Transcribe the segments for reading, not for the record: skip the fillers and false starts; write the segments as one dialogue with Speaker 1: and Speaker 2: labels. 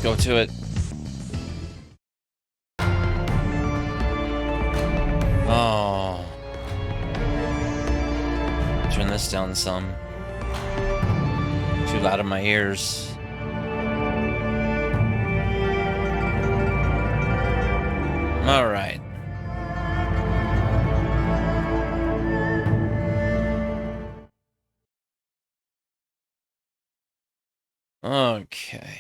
Speaker 1: go to it. Oh. Turn this down some. Too loud in my ears. All right. Okay.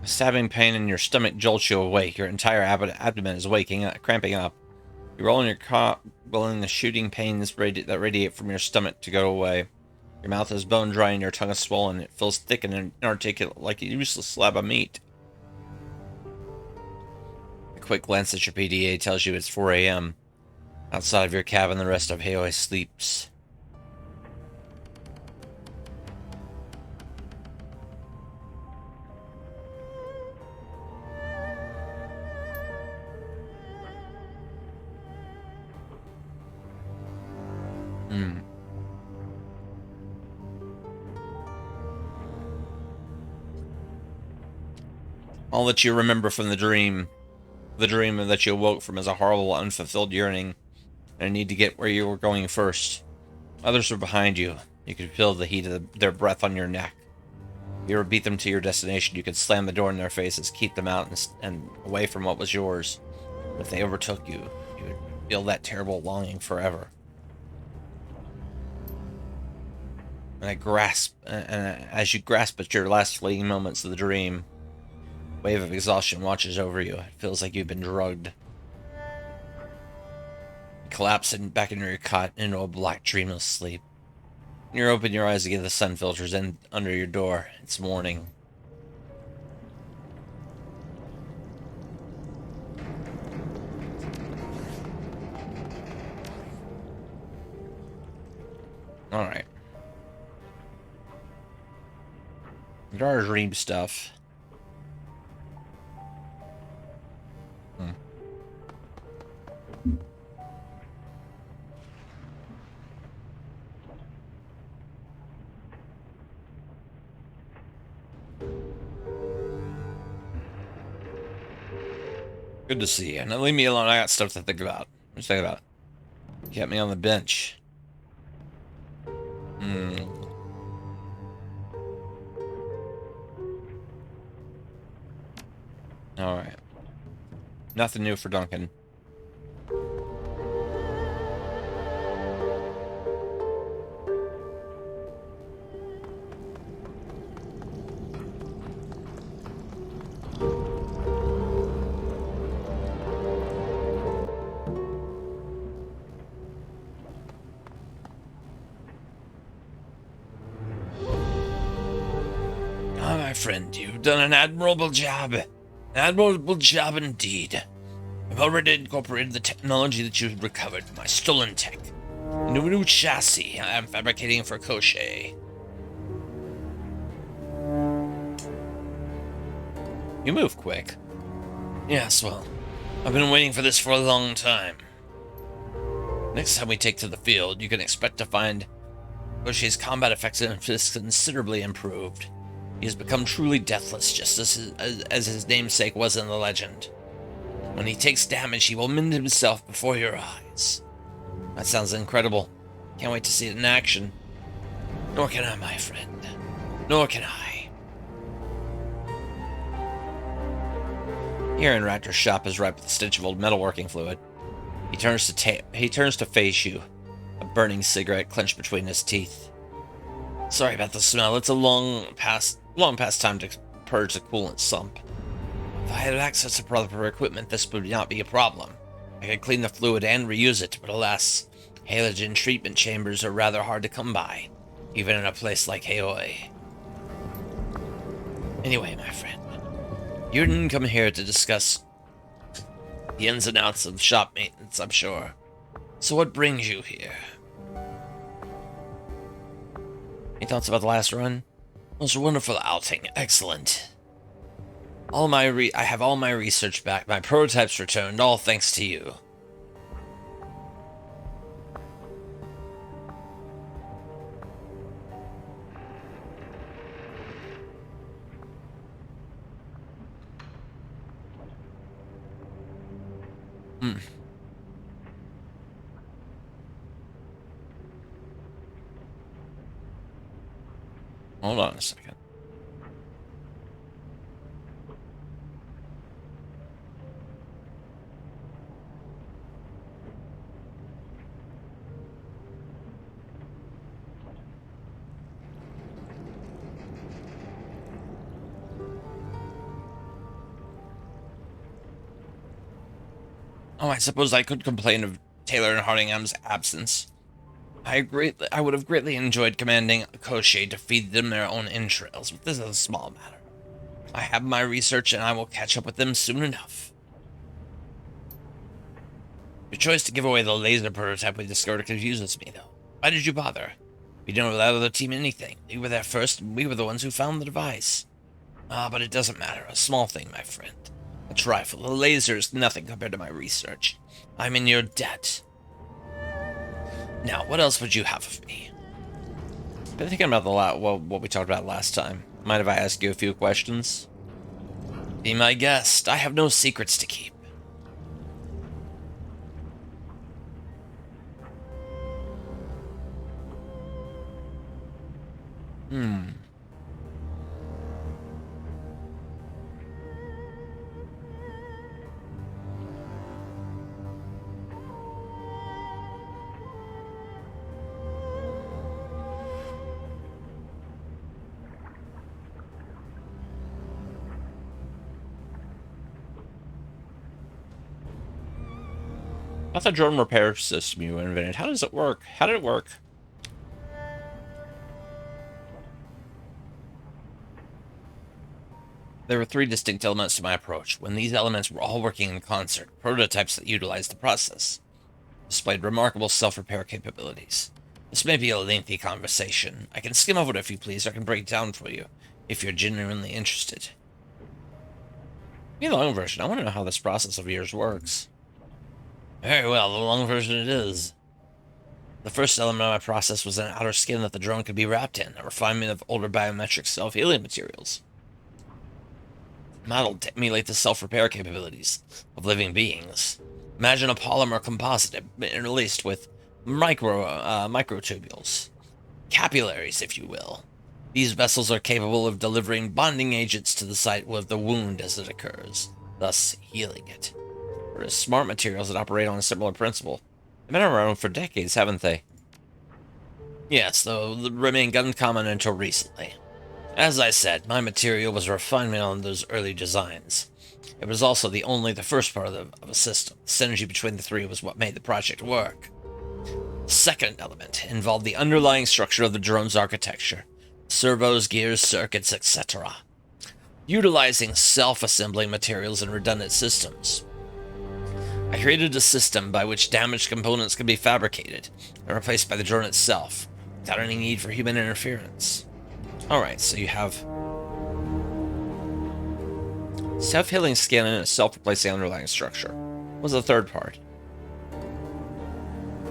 Speaker 1: A stabbing pain in your stomach jolts you awake. Your entire abdomen is cramping up. You roll in your cot, willing the shooting pains that radiate from your stomach to go away. Your mouth is bone dry and your tongue is swollen. It feels thick and inarticulate, like a useless slab of meat. A quick glance at your PDA tells you it's 4 a.m. Outside of your cabin, the rest of Haoi sleeps. All that you remember from the dream that you awoke from, is a horrible, unfulfilled yearning and a need to get where you were going first. Others were behind you. You could feel the heat of their breath on your neck. If you ever beat them to your destination, you could slam the door in their faces, keep them out and away from what was yours. But if they overtook you, you would feel that terrible longing forever. And as you grasp at your last fleeting moments of the dream, a wave of exhaustion washes over you. It feels like you've been drugged. You collapse back into your cot into a black, dreamless sleep. You open your eyes again, the sun filters in under your door. It's morning. Alright. There are dream stuff. Good to see you. Now leave me alone. I got stuff to think about. Let's think about it. Kept me on the bench. Alright. Nothing new for Duncan. My friend, you've done an admirable job. An admirable job indeed. I've already incorporated the technology that you've recovered, my stolen tech, into a new chassis I am fabricating for Koshei. You move quick. Yes, well, I've been waiting for this for a long time. Next time we take to the field, you can expect to find Koshei's combat effectiveness considerably improved. He has become truly deathless, just as his namesake was in the legend. When he takes damage, he will mend himself before your eyes. That sounds incredible. Can't wait to see it in action. Nor can I, my friend. Nor can I. Here in Raptor's shop is ripe with the stench of old metalworking fluid. He turns to face you, a burning cigarette clenched between his teeth. Sorry about the smell. It's a long past time to purge the coolant sump. If I had access to proper equipment, this would not be a problem. I could clean the fluid and reuse it, but alas, halogen treatment chambers are rather hard to come by, even in a place like Haoi. Anyway, my friend, you didn't come here to discuss the ins and outs of shop maintenance, I'm sure. So what brings you here? Any thoughts about the last run? It was a wonderful outing. Excellent. I have all my research back. My prototypes returned, all thanks to you. Hold on a second. Oh, I suppose I could complain of Taylor and Hardingham's absence. I would have greatly enjoyed commanding Koshie to feed them their own entrails, but this is a small matter. I have my research, and I will catch up with them soon enough. Your choice to give away the laser prototype we discovered confuses me, though. Why did you bother? We didn't allow the team anything. We were there first, and we were the ones who found the device. But it doesn't matter. A small thing, my friend. A trifle. The laser is nothing compared to my research. I'm in your debt. Now, what else would you have of me? Been thinking about what we talked about last time. Mind if I ask you a few questions? Be my guest. I have no secrets to keep. That's a drone repair system you invented. How does it work? How did it work? There were three distinct elements to my approach. When these elements were all working in concert, prototypes that utilized the process displayed remarkable self-repair capabilities. This may be a lengthy conversation. I can skim over it if you please, or I can break it down for you, if you're genuinely interested. Give me the long version. I want to know how this process of yours works. Very well, the long version it is. The first element of my process was an outer skin that the drone could be wrapped in, a refinement of older biometric self-healing materials. Modeled to emulate the self-repair capabilities of living beings. Imagine a polymer composite interlaced with microtubules. Capillaries, if you will. These vessels are capable of delivering bonding agents to the site of the wound as it occurs, thus healing it. They're smart materials that operate on a similar principle. They've been around for decades, haven't they? Yes, though they remained uncommon until recently. As I said, my material was a refinement on those early designs. It was also the first part of a system. The synergy between the three was what made the project work. The second element involved the underlying structure of the drone's architecture. Servos, gears, circuits, etc. Utilizing self-assembling materials and redundant systems. I created a system by which damaged components could be fabricated and replaced by the drone itself, without any need for human interference. Alright, so you have self-healing skin and a self-replacing underlying structure. What was the third part?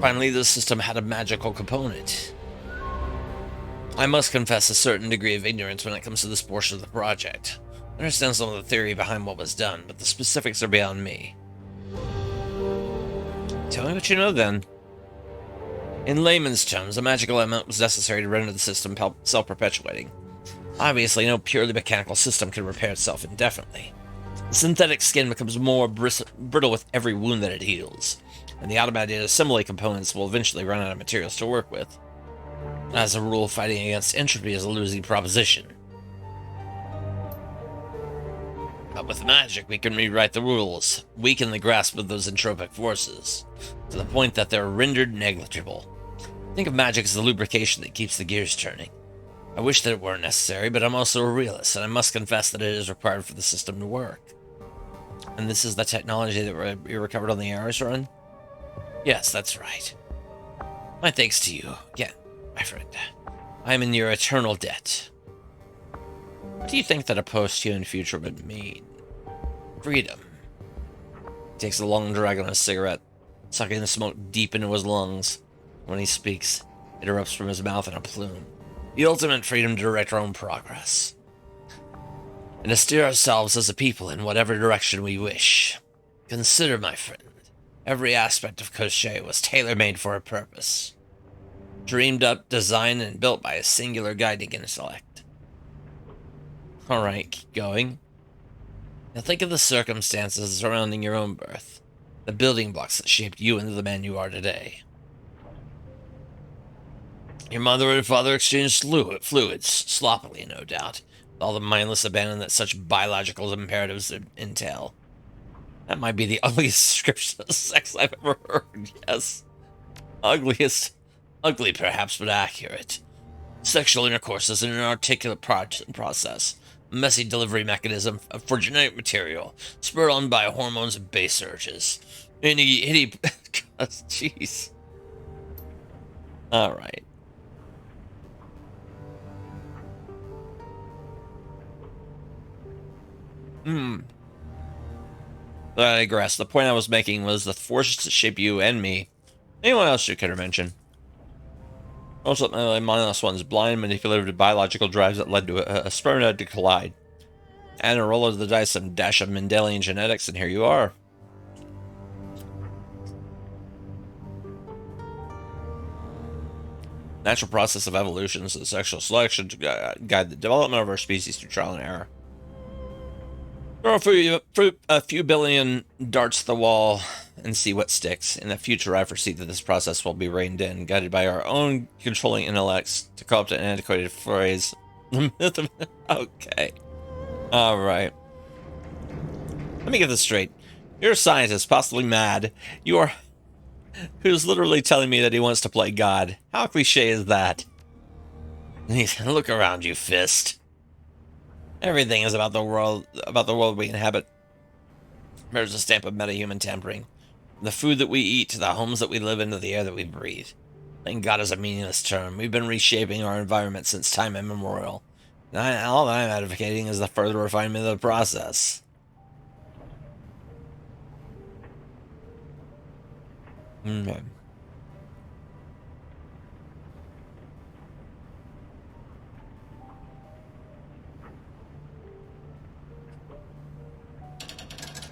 Speaker 1: Finally, the system had a magical component. I must confess a certain degree of ignorance when it comes to this portion of the project. I understand some of the theory behind what was done, but the specifics are beyond me. Tell me what you know, then. In layman's terms, a magical element was necessary to render the system self-perpetuating. Obviously, no purely mechanical system can repair itself indefinitely. The synthetic skin becomes more brittle with every wound that it heals, and the automated assembly components will eventually run out of materials to work with. As a rule, fighting against entropy is a losing proposition. But with magic, we can rewrite the rules, weaken the grasp of those entropic forces, to the point that they're rendered negligible. Think of magic as the lubrication that keeps the gears turning. I wish that it weren't necessary, but I'm also a realist, and I must confess that it is required for the system to work. And this is the technology that we recovered on the Aris run? Yes, that's right. My thanks to you, again, my friend. I am in your eternal debt. What do you think that a post-human future would mean? Freedom. He takes a long drag on his cigarette, sucking the smoke deep into his lungs. When he speaks, it erupts from his mouth in a plume. The ultimate freedom to direct our own progress. And to steer ourselves as a people in whatever direction we wish. Consider, my friend, every aspect of Koschei was tailor-made for a purpose. Dreamed up, designed, and built by a singular guiding intellect. Alright, keep going. Now think of the circumstances surrounding your own birth. The building blocks that shaped you into the man you are today. Your mother and father exchanged fluids, sloppily, no doubt, with all the mindless abandon that such biological imperatives entail. That might be the ugliest description of sex I've ever heard, yes. Ugly perhaps, but accurate. Sexual intercourse is an inarticulate process, a messy delivery mechanism for genetic material, spurred on by hormones and base urges. Jeez. Alright. I digress. The point I was making was the forces that shape you and me. Anyone else you could mention? Also, my mindless one's blind, manipulative biological drives that led to a spermid to collide. And a roll of the dice, some dash of Mendelian genetics, and here you are. Natural process of evolution is the sexual selection to guide the development of our species through trial and error. Throw a few billion darts at the wall and see what sticks. In the future, I foresee that this process will be reined in, guided by our own controlling intellects, to co-opt an antiquated phrase. Okay. Alright. Let me get this straight. You're a scientist, possibly mad. Who's literally telling me that he wants to play God. How cliche is that? Look around you, Fist. Everything is about the world we inhabit. Bears a stamp of meta-human tampering. From the food that we eat, to the homes that we live in, to the air that we breathe. Playing God is a meaningless term. We've been reshaping our environment since time immemorial. All that I'm advocating is the further refinement of the process. Okay.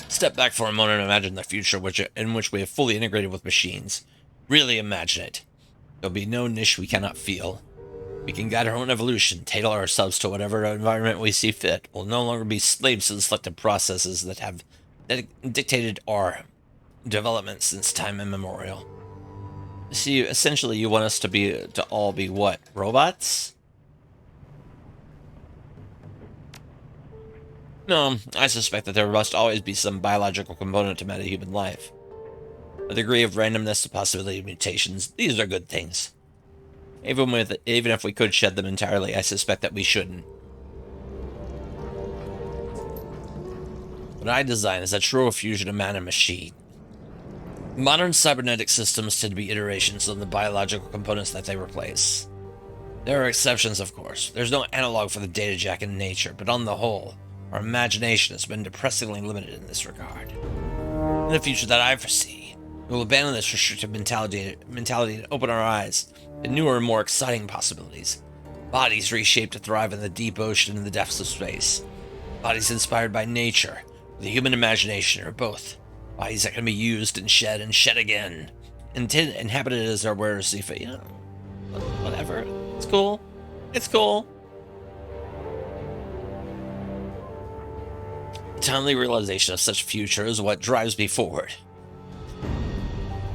Speaker 1: Step back for a moment and imagine the future in which we have fully integrated with machines. Really imagine it. There'll be no niche we cannot feel. We can guide our own evolution, tailor ourselves to whatever environment we see fit. We'll no longer be slaves to the selective processes that have dictated our development since time immemorial. See, essentially you want us to all be what? Robots? No, I suspect that there must always be some biological component to metahuman life. A degree of randomness, the possibility of mutations, these are good things. Even if we could shed them entirely, I suspect that we shouldn't. What I design is a true fusion of man and machine. Modern cybernetic systems tend to be iterations of the biological components that they replace. There are exceptions, of course. There's no analog for the data jack in nature, but on the whole, our imagination has been depressingly limited in this regard. In the future that I foresee, we will abandon this restrictive mentality and open our eyes to newer and more exciting possibilities. Bodies reshaped to thrive in the deep ocean and the depths of space. Bodies inspired by nature, the human imagination, or both. Bodies that can be used and shed again. Inhabited as our wearers see fit. You know, whatever. It's cool. It's cool. The timely realization of such future is what drives me forward.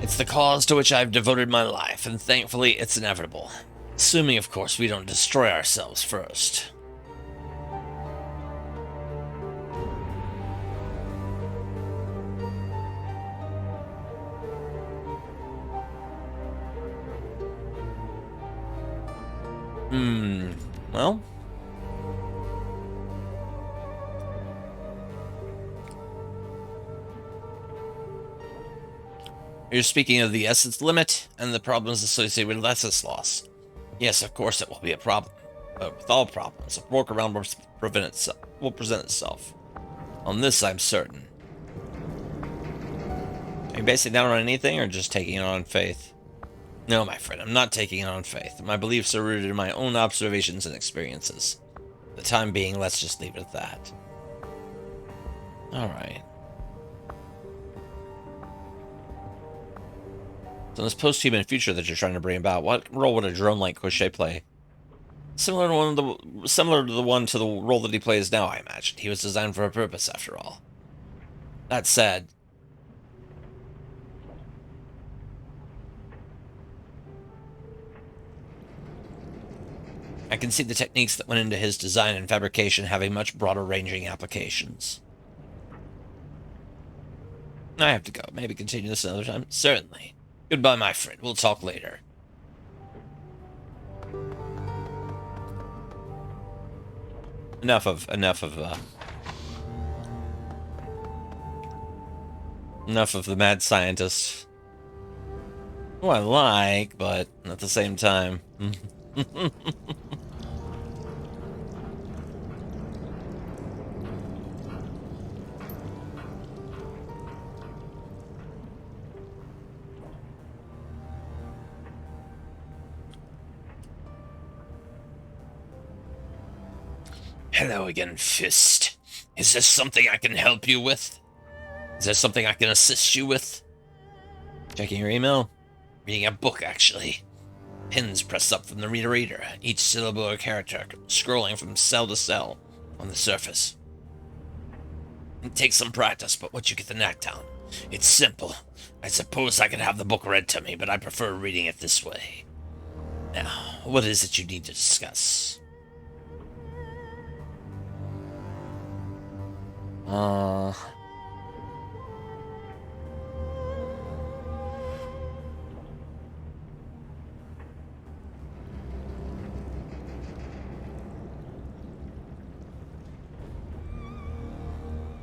Speaker 1: It's the cause to which I've devoted my life, and thankfully it's inevitable. Assuming, of course, we don't destroy ourselves first. Well... You're speaking of the essence limit and the problems associated with essence loss. Yes, of course it will be a problem. But with all problems, a workaround will present itself. On this, I'm certain. Are you basing that on anything, or just taking it on faith? No, my friend, I'm not taking it on faith. My beliefs are rooted in my own observations and experiences. For the time being, let's just leave it at that. Alright. So in this post-human future that you're trying to bring about, what role would a drone like Crochet play? Similar to the role that he plays now, I imagine. He was designed for a purpose, after all. That said, I can see the techniques that went into his design and fabrication having much broader ranging applications. I have to go. Maybe continue this another time? Certainly. Goodbye, my friend. We'll talk later. Enough of the mad scientist. Who I like, but at the same time. Hello again, Fist. Is there something I can help you with? Is there something I can assist you with? Checking your email? Reading a book, actually. Pins pressed up from the reader, each syllable or character scrolling from cell to cell on the surface. It takes some practice, but once you get the knack down, it's simple. I suppose I could have the book read to me, but I prefer reading it this way. Now, what is it you need to discuss?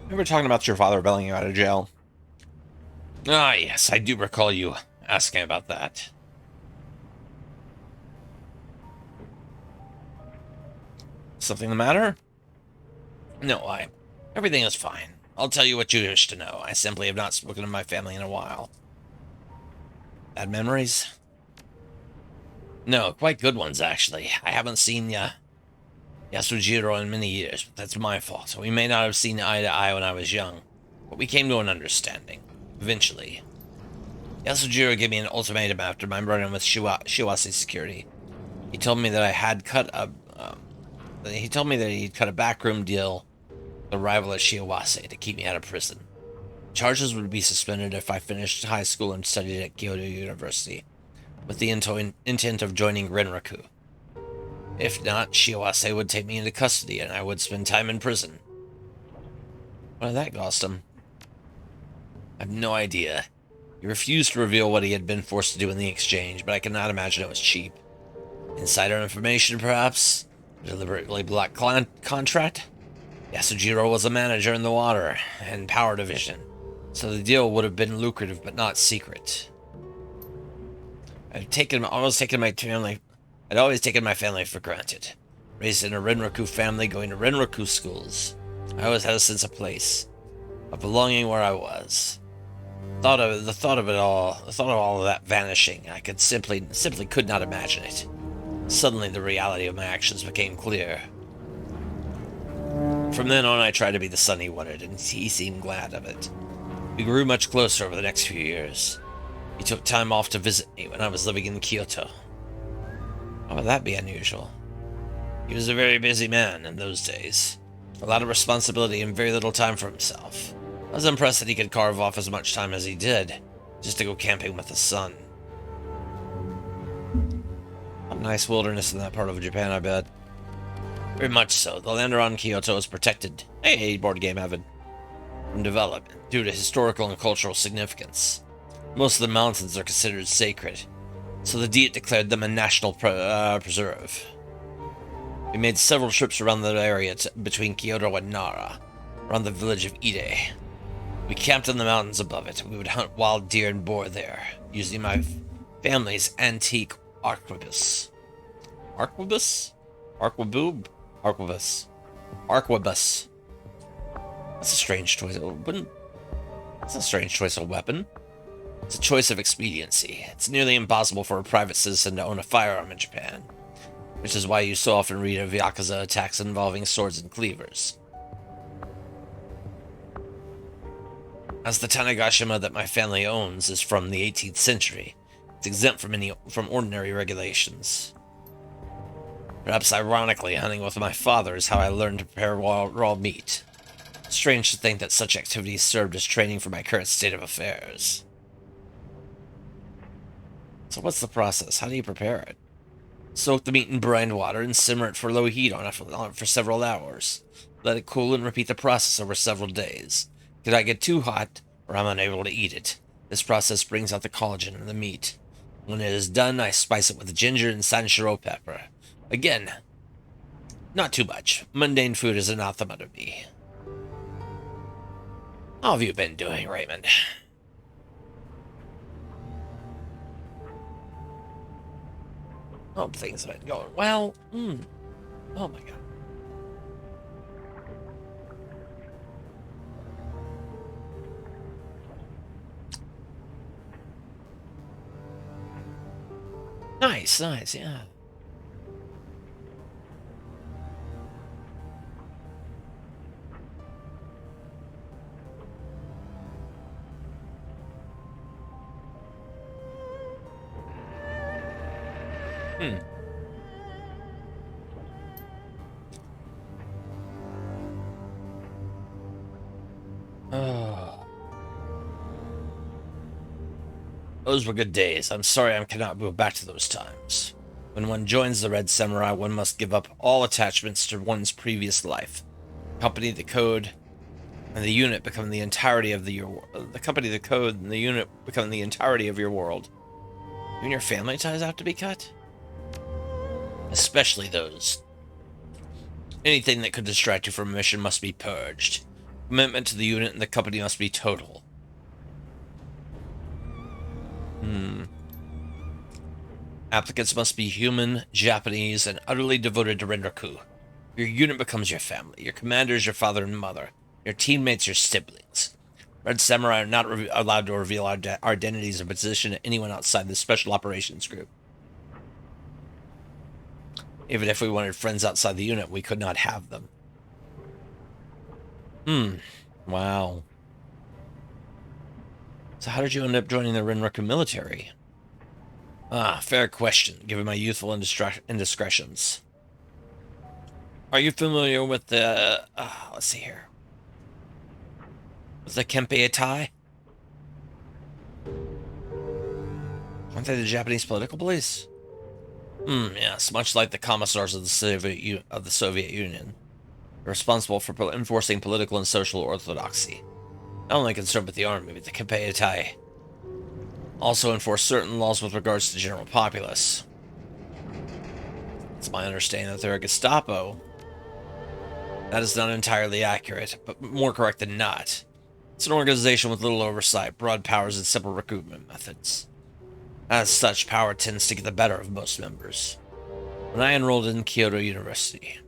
Speaker 1: Remember talking about your father bailing you out of jail? Ah, yes, I do recall you asking about that. Something the matter? No, everything is fine. I'll tell you what you wish to know. I simply have not spoken to my family in a while. Bad memories? No, quite good ones, actually. I haven't seen Yasujiro in many years, but that's my fault. We may not have seen eye to eye when I was young, but we came to an understanding. Eventually. Yasujiro gave me an ultimatum after my run-in with Shiwase security. He told me that I had cut a... he told me that he'd cut a backroom deal with a rival at Shiwase to keep me out of prison. Charges would be suspended if I finished high school and studied at Kyoto University, with the intent of joining Renraku. If not, Shiwase would take me into custody and I would spend time in prison. What did that cost him? I have no idea. He refused to reveal what he had been forced to do in the exchange, but I cannot imagine it was cheap. Insider information, perhaps? A deliberately black contract? Yasujiro was a manager in the water and power division, so the deal would have been lucrative but not secret. I'd always taken my family for granted. Raised in a Renraku family, going to Renraku schools. I always had a sense of place, of belonging where I was. The thought of all of that vanishing, I could simply could not imagine it. Suddenly, the reality of my actions became clear. From then on, I tried to be the son he wanted, and he seemed glad of it. We grew much closer over the next few years. He took time off to visit me when I was living in Kyoto. Why would that be unusual? He was a very busy man in those days. A lot of responsibility and very little time for himself. I was impressed that he could carve off as much time as he did, just to go camping with his son. What an Nice wilderness in that part of Japan, I bet. Very much so. The land around Kyoto is protected. Hey, board game heaven. From development due to historical and cultural significance. Most of the mountains are considered sacred, so the Diet declared them a national preserve. We made several trips around the area between Kyoto and Nara, around the village of Ide. We camped in the mountains above it. We would hunt wild deer and boar there, using my family's antique arquebus. Arquebus? Arqueboob? Arquebus. Arquebus. That's a strange choice. That's a strange choice of weapon. It's a choice of expediency. It's nearly impossible for a private citizen to own a firearm in Japan, which is why you so often read of Yakuza attacks involving swords and cleavers. As the Tanegashima that my family owns is from the 18th century, it's exempt from ordinary regulations. Perhaps ironically, hunting with my father is how I learned to prepare raw meat. Strange to think that such activities served as training for my current state of affairs. So what's the process? How do you prepare it? Soak the meat in brine water and simmer it for low heat on it for several hours. Let it cool and repeat the process over several days. Could I get too hot, or I'm unable to eat it? This process brings out the collagen in the meat. When it is done, I spice it with ginger and sanshiro pepper. Again, not too much. Mundane food is anathema to me. How have you been doing, Raymond? Hope things have been going well. Oh my god. Nice, yeah. Oh. Those were good days. I'm sorry I cannot go back to those times. When one joins the Red Samurai, one must give up all attachments to one's previous life. The company, the code, and the unit become the entirety of the company, the code, and the unit become the entirety of your world. Even your family ties have to be cut? Especially those. Anything that could distract you from a mission must be purged. Commitment to the unit and the company must be total. Applicants must be human, Japanese, and utterly devoted to Renraku. Your unit becomes your family. Your commander is your father and mother. Your teammates your siblings. Red Samurai are not allowed to reveal our identities or position to anyone outside the Special Operations Group. Even if we wanted friends outside the unit, we could not have them. Wow. So how did you end up joining the Renraku military? Fair question, given my youthful indiscretions. Are you familiar with the... let's see here. With the Kempeitai? Aren't they the Japanese political police? Yes, much like the commissars of the Soviet Union. They're responsible for enforcing political and social orthodoxy. Not only concerned with the army, but the Kempeitai also enforce certain laws with regards to the general populace. It's my understanding that they're a Gestapo. That is not entirely accurate, but more correct than not. It's an organization with little oversight, broad powers, and simple recruitment methods. As such, power tends to get the better of most members. When I enrolled in Kyoto University,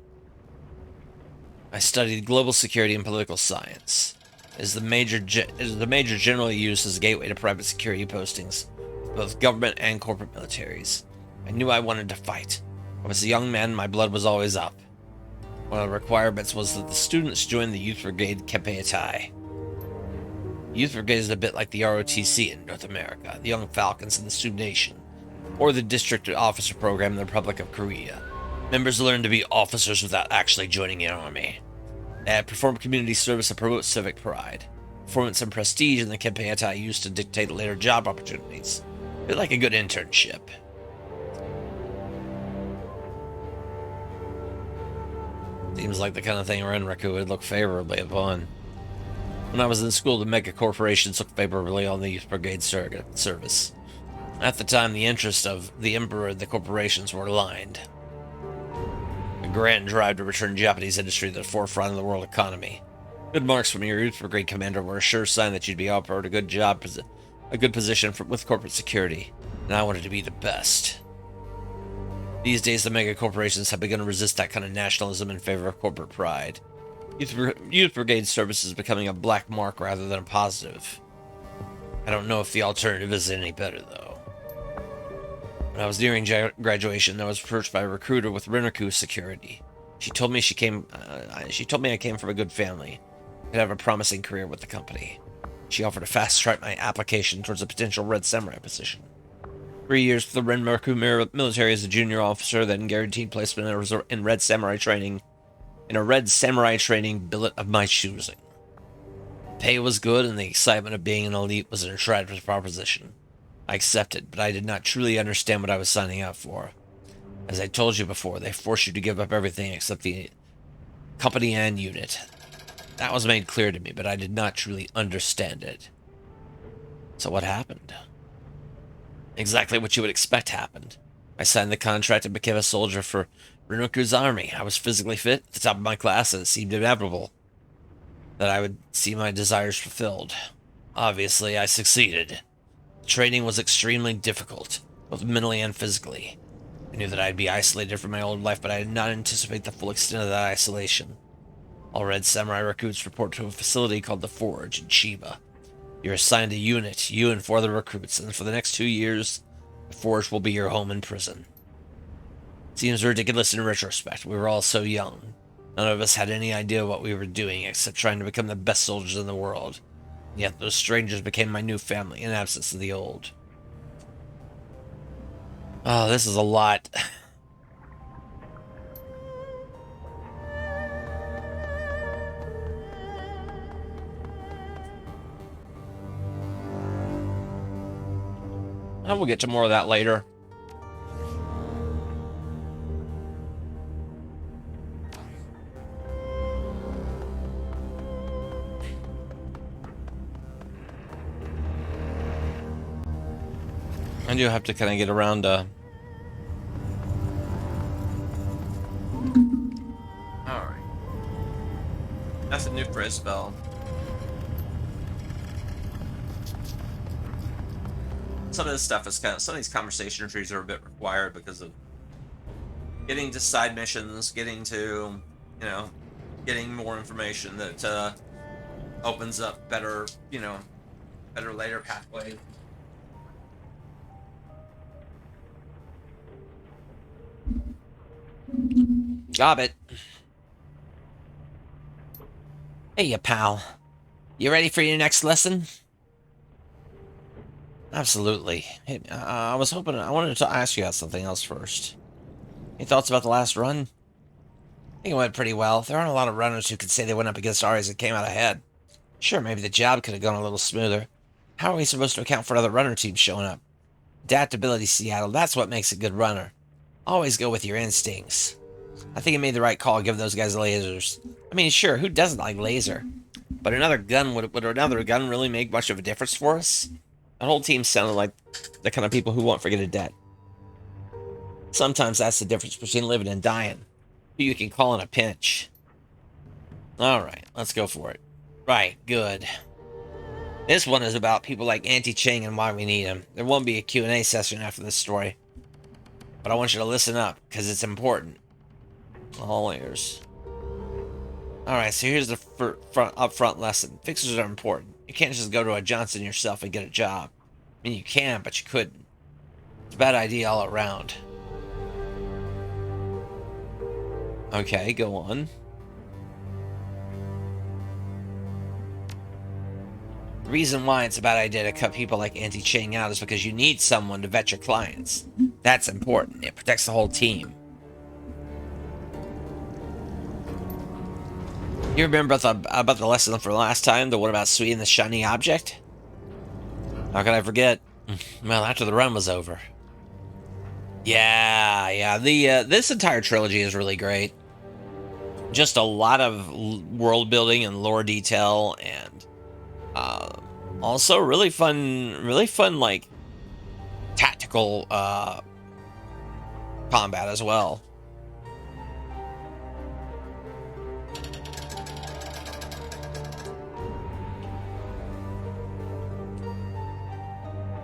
Speaker 1: I studied global security and political science. It is the major generally used as a gateway to private security postings, with both government and corporate militaries. I knew I wanted to fight. I was a young man, my blood was always up. One of the requirements was that the students join the Youth Brigade Kempeitai. Youth Brigade is a bit like the ROTC in North America, the Young Falcons in the Sioux Nation, or the District Officer Program in the Republic of Korea. Members learn to be officers without actually joining an army. They perform community service and promote civic pride. Performance and prestige in the Kempeitai used to dictate later job opportunities. A bit like a good internship. Seems like the kind of thing Renraku would look favorably upon. When I was in school, the mega corporations looked favorably on the Youth Brigade service. At the time, the interests of the Emperor and the corporations were aligned. A grand drive to return Japanese industry to the forefront of the world economy. Good marks from your Youth Brigade commander were a sure sign that you'd be offered a good position with corporate security, and I wanted to be the best. These days, the mega corporations have begun to resist that kind of nationalism in favor of corporate pride. Youth Brigade service is becoming a black mark rather than a positive. I don't know if the alternative is any better, though. When I was nearing graduation, I was approached by a recruiter with Renraku security. She told me I came from a good family, could have a promising career with the company. She offered to fast-track my application towards a potential Red Samurai position. 3 years with the Renraku military as a junior officer, then guaranteed placement in Red Samurai training. In a Red Samurai training billet of my choosing. Pay was good, and the excitement of being an elite was an attractive proposition. I accepted, but I did not truly understand what I was signing up for. As I told you before, they force you to give up everything except the company and unit. That was made clear to me, but I did not truly understand it. So what happened? Exactly what you would expect happened. I signed the contract and became a soldier for Renraku's army. I was physically fit, at the top of my class, and it seemed inevitable that I would see my desires fulfilled. Obviously, I succeeded. The training was extremely difficult, both mentally and physically. I knew that I'd be isolated from my old life, but I did not anticipate the full extent of that isolation. All Red Samurai recruits report to a facility called the Forge in Chiba. You're assigned a unit, you and 4 other recruits, and for the next 2 years, the Forge will be your home and prison. Seems ridiculous in retrospect. We were all so young. None of us had any idea what we were doing except trying to become the best soldiers in the world. Yet those strangers became my new family in absence of the old. Oh, this is a lot. We'll get to more of that later. I do have to kind of get around Alright. That's a new phrase spell. Some of this stuff is some of these conversation trees are a bit required because of getting to side missions, getting to, getting more information that opens up better, better later pathways. Got it. Hey, you pal. You ready for your next lesson? Absolutely. Hey, I wanted to ask you about something else first. Any thoughts about the last run? I think it went pretty well. There aren't a lot of runners who could say they went up against Aries and came out ahead. Sure, maybe the job could have gone a little smoother. How are we supposed to account for other runner teams showing up? Adaptability, Seattle, that's what makes a good runner. Always go with your instincts. I think I made the right call giving those guys lasers. I mean, sure, who doesn't like laser? But another gun, would another gun really make much of a difference for us? The whole team sounded like the kind of people who won't forget a debt. Sometimes that's the difference between living and dying. Who you can call in a pinch. Alright, let's go for it. Right, good. This one is about people like Auntie Ching and why we need them. There won't be a Q&A session after this story. But I want you to listen up, because it's important. All ears. Alright, so here's the upfront lesson. Fixers are important. You can't just go to a Johnson yourself and get a job. I mean, you can, but you couldn't. It's a bad idea all around. Okay, go on. The reason why it's a bad idea to cut people like Auntie Ching out is because you need someone to vet your clients. That's important. It protects the whole team. You remember about the lesson from last time? The one about Sweet and the shiny object? How could I forget? Well, after the run was over. Yeah. This entire trilogy is really great. Just a lot of world building and lore detail, and also really fun like tactical combat as well.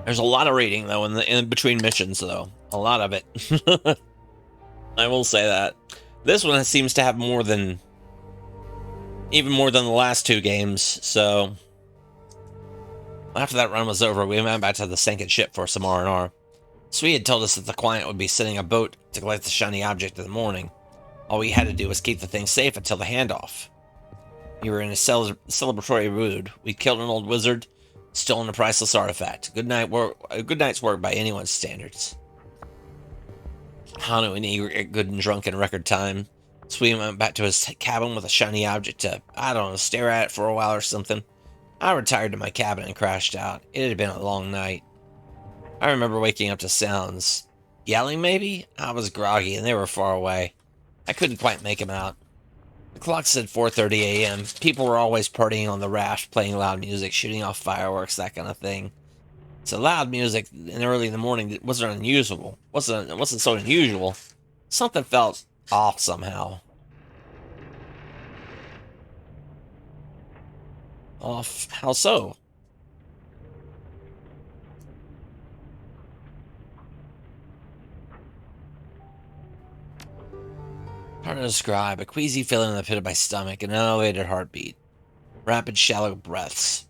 Speaker 1: There's a lot of reading though in between missions, though. A lot of it. I will say that. This one seems to have even more than the last two games. So after that run was over, we went back to the sinking ship for some R&R. Sweet had told us that the client would be sending a boat to collect the shiny object in the morning. All we had to do was keep the thing safe until the handoff. We were in a celebratory mood. We killed an old wizard, stolen a priceless artifact. A good night's work by anyone's standards. Hanu and Eager get good and drunk in record time. Sweet went back to his cabin with a shiny object to, I don't know, stare at it for a while or something. I retired to my cabin and crashed out. It had been a long night. I remember waking up to sounds. Yelling, maybe? I was groggy, and they were far away. I couldn't quite make them out. The clock said 4:30 a.m. People were always partying on the raft, playing loud music, shooting off fireworks, that kind of thing. So loud music early in the morning wasn't unusual. Wasn't so unusual. Something felt off somehow. Off? How so? Hard to describe. A queasy feeling in the pit of my stomach, an elevated heartbeat. Rapid, shallow breaths.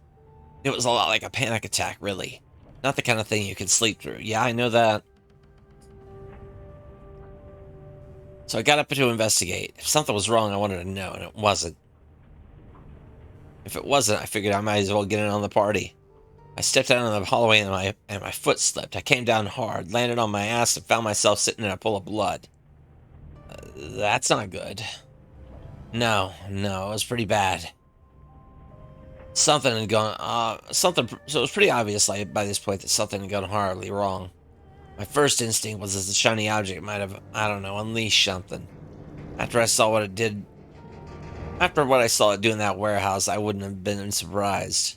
Speaker 1: It was a lot like a panic attack, really. Not the kind of thing you can sleep through. Yeah, I know that. So I got up to investigate. If something was wrong, I wanted to know, and it wasn't. If it wasn't, I figured I might as well get in on the party. I stepped out into the hallway and my foot slipped. I came down hard, landed on my ass, and found myself sitting in a pool of blood. That's not good. No, it was pretty bad. Something had gone, so it was pretty obvious by this point that something had gone horribly wrong. My first instinct was that the shiny object might have, I don't know, unleashed something. After I saw what it did, after what I saw it do in that warehouse, I wouldn't have been surprised.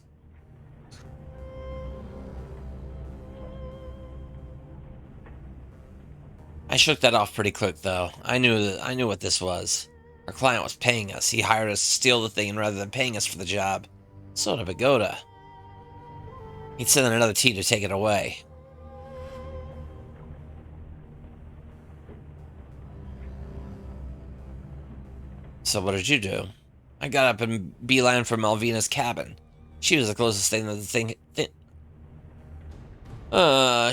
Speaker 1: I shook that off pretty quick, though. I knew what this was. Our client was paying us. He hired us to steal the thing, and rather than paying us for the job, sort of a pagoda. He'd send in another team to take it away. So what did you do? I got up and beeline for Malvina's cabin. She was the closest thing that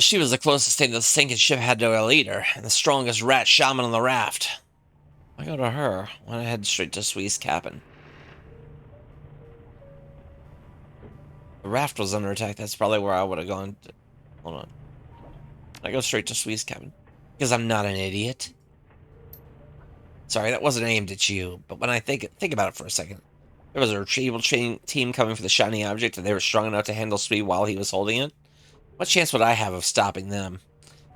Speaker 1: she was the closest thing the sinking ship had to a leader, and the strongest rat shaman on the raft. I go to her. Went ahead straight to Sweet's cabin. The raft was under attack. That's probably where I would have gone. Hold on. I go straight to Sweet's cabin. Because I'm not an idiot. Sorry, that wasn't aimed at you, but when I think about it for a second, there was a retrieval team coming for the shiny object, and they were strong enough to handle Sweet while he was holding it. What chance would I have of stopping them?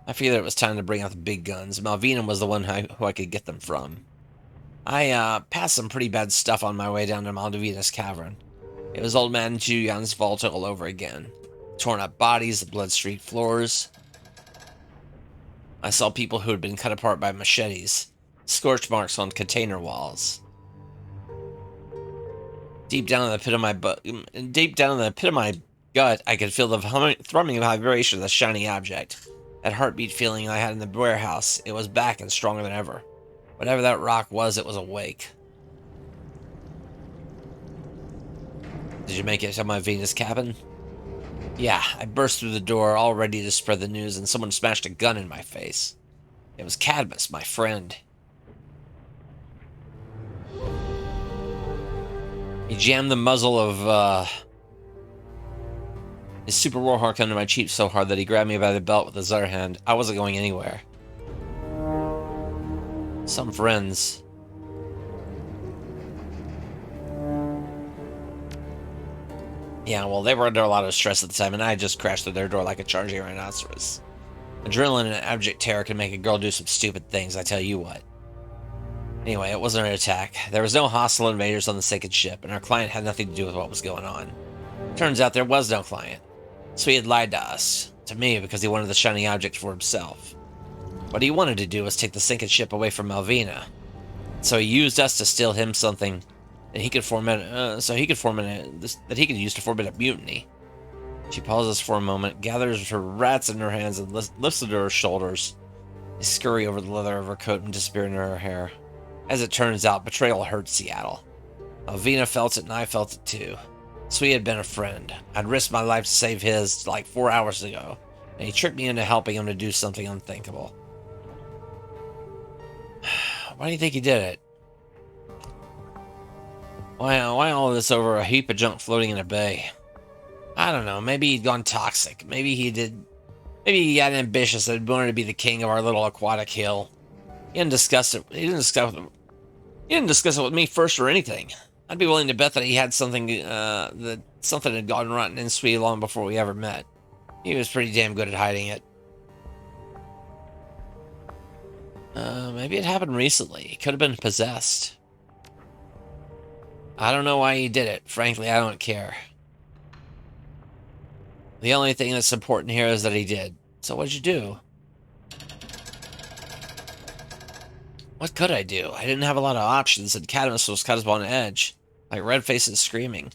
Speaker 1: I figured it was time to bring out the big guns. Malvina was the one who I could get them from. I passed some pretty bad stuff on my way down to Malvina's cavern. It was old man Julian's vault all over again. Torn up bodies, the blood-streaked floors. I saw people who had been cut apart by machetes. Scorch marks on container walls. Deep down in the pit of my gut, I could feel the thrumming vibration of the shiny object. That heartbeat feeling I had in the warehouse. It was back and stronger than ever. Whatever that rock was, it was awake. Did you make it to my Venus cabin? Yeah, I burst through the door, all ready to spread the news, and someone smashed a gun in my face. It was Cadmus, my friend. He jammed the muzzle of his super warhawk under my cheek so hard that he grabbed me by the belt with his other hand. I wasn't going anywhere. Some friends. Yeah, well, they were under a lot of stress at the time, and I just crashed through their door like a charging rhinoceros. Adrenaline and abject terror can make a girl do some stupid things, I tell you what. Anyway, it wasn't an attack. There was no hostile invaders on the sinking ship, and our client had nothing to do with what was going on. Turns out there was no client. So he had lied to us. To me, because he wanted the shiny object for himself. What he wanted to do was take the sinking ship away from Malvina. So he used us to steal him something that he could that he could use to forbid a mutiny. She pauses for a moment, gathers her rats in her hands, and lifts it to her shoulders. They scurry over the leather of her coat and disappear into her hair. As it turns out, betrayal hurt Seattle. Malvina felt it, and I felt it too. Sui had been a friend. I'd risked my life to save his like 4 hours ago, and he tricked me into helping him to do something unthinkable. Why do you think he did it? Why all this over a heap of junk floating in a bay? I don't know. Maybe he'd gone toxic. Maybe he got ambitious and wanted to be the king of our little aquatic hill. He didn't discuss it. He didn't discuss it with me first or anything. I'd be willing to bet that he had something that something had gone rotten in Sui long before we ever met. He was pretty damn good at hiding it. Maybe it happened recently. He could have been possessed. I don't know why he did it. Frankly, I don't care. The only thing that's important here is that he did. So what'd you do? What could I do? I didn't have a lot of options, and Cadmus was kind of on edge, like red faces screaming.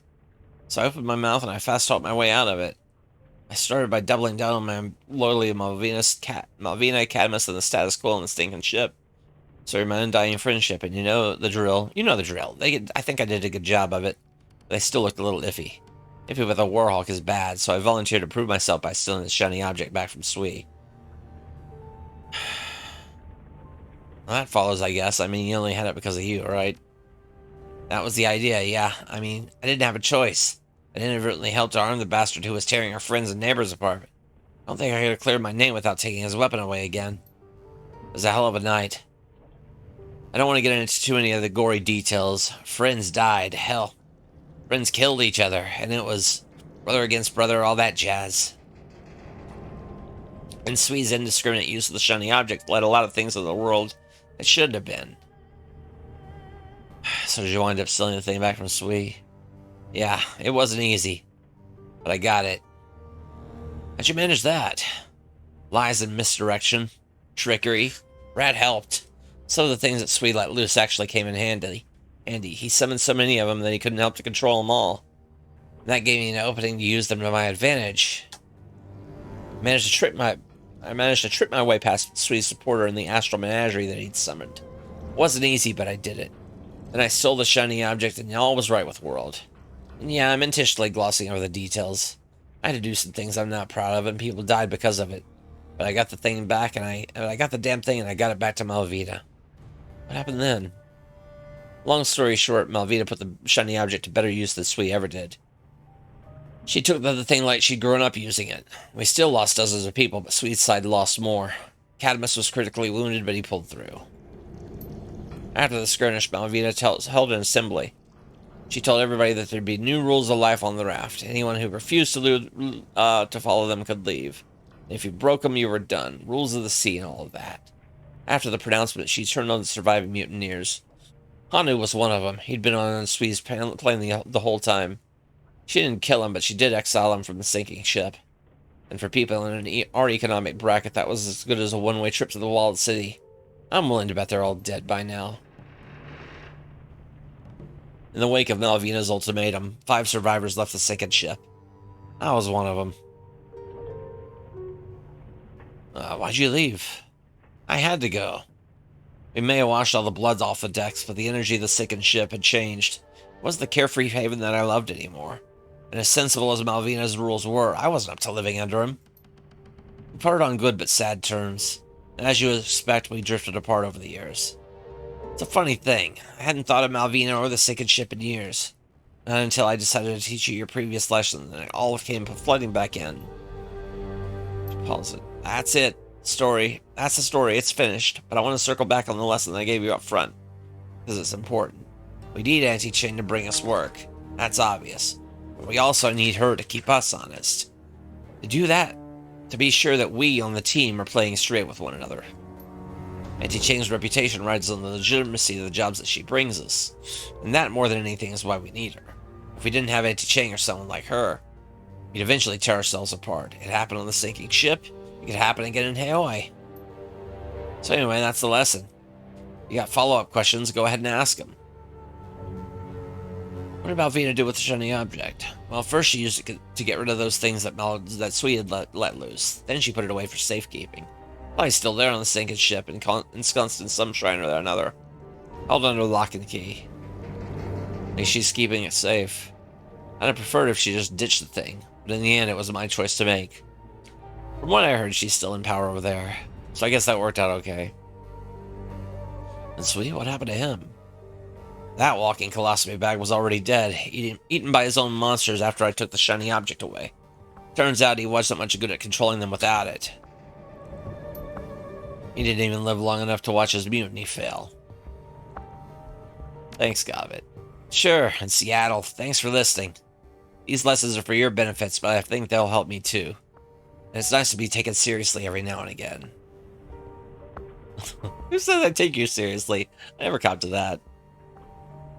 Speaker 1: So I opened my mouth and I fast talked my way out of it. I started by doubling down on my loyalty to Malvina, Cadmus, and the status quo on the stinking ship. Sorry, my undying friendship, and you know the drill. You know the drill. I think I did a good job of it, but they still looked a little iffy. Iffy with a warhawk is bad, so I volunteered to prove myself by stealing the shiny object back from Sui. Well, that follows, I guess. I mean, you only had it because of you, right? That was the idea, yeah. I mean, I didn't have a choice. I inadvertently helped to arm the bastard who was tearing our friends and neighbors apart. I don't think I could have cleared my name without taking his weapon away again. It was a hell of a night. I don't want to get into too many of the gory details. Friends died, hell. Friends killed each other, and it was brother against brother, all that jazz. And Sui's indiscriminate use of the shiny object led a lot of things in the world that shouldn't have been. So did you wind up stealing the thing back from Sui? Yeah, it wasn't easy, but I got it. How'd you manage that? Lies and misdirection, trickery. Rat helped. Some of the things that Sui let loose actually came in handy. He summoned so many of them that he couldn't help to control them all. And that gave me an opening to use them to my advantage. I managed to trip my way past Sui's supporter in the astral menagerie that he'd summoned. It wasn't easy, but I did it. Then I stole the shiny object, and all was right with World. And yeah, I'm intentionally glossing over the details. I had to do some things I'm not proud of, and people died because of it. But I got the thing back, and I got the damn thing, and I got it back to Malvina. What happened then? Long story short, Malvina put the shiny object to better use than Sui ever did. She took the thing like she'd grown up using it. We still lost dozens of people, but Sui's side lost more. Cadmus was critically wounded, but he pulled through. After the skirmish, Malvina held an assembly. She told everybody that there'd be new rules of life on the raft. Anyone who refused to follow them could leave. And if you broke them, you were done. Rules of the sea and all of that. After the pronouncement, she turned on the surviving mutineers. Hanu was one of them. He'd been on Sui's plane the whole time. She didn't kill him, but she did exile him from the sinking ship. And for people in our economic bracket, that was as good as a one-way trip to the walled city. I'm willing to bet they're all dead by now. In the wake of Malvina's ultimatum, 5 survivors left the sinking ship. I was one of them. Why'd you leave? I had to go. We may have washed all the blood off the decks, but the energy of the sinking ship had changed. It wasn't the carefree haven that I loved anymore. And as sensible as Malvina's rules were, I wasn't up to living under them. We parted on good but sad terms, and as you would expect, we drifted apart over the years. It's a funny thing. I hadn't thought of Malvina or the sinking ship in years. Not until I decided to teach you your previous lesson, and it all came flooding back in. Pause it. That's it. Story. That's the story. It's finished. But I want to circle back on the lesson I gave you up front, because it's important. We need Auntie Chain to bring us work. That's obvious. But we also need her to keep us honest. To do that, to be sure that we on the team are playing straight with one another. Auntie Chang's reputation rides on the legitimacy of the jobs that she brings us. And that, more than anything, is why we need her. If we didn't have Auntie Chang or someone like her, we'd eventually tear ourselves apart. It happened on the sinking ship. It could happen again in Hawaii. So anyway, that's the lesson. You got follow-up questions, go ahead and ask them. What about Vina do with the shiny object? Well, first she used it to get rid of those things that Sweet had let loose. Then she put it away for safekeeping. Probably still there on the sinking ship, ensconced in some shrine or another. Held under lock and key. Maybe she's keeping it safe. I'd have preferred if she just ditched the thing, but in the end it was my choice to make. From what I heard, she's still in power over there, so I guess that worked out okay. And Sweet, what happened to him? That walking colostomy bag was already dead, eaten by his own monsters after I took the shiny object away. Turns out he wasn't much good at controlling them without it. He didn't even live long enough to watch his mutiny fail. Thanks, Gobbet. Sure, and Seattle, thanks for listening. These lessons are for your benefits, but I think they'll help me too. And it's nice to be taken seriously every now and again. Who says I take you seriously? I never caught to that.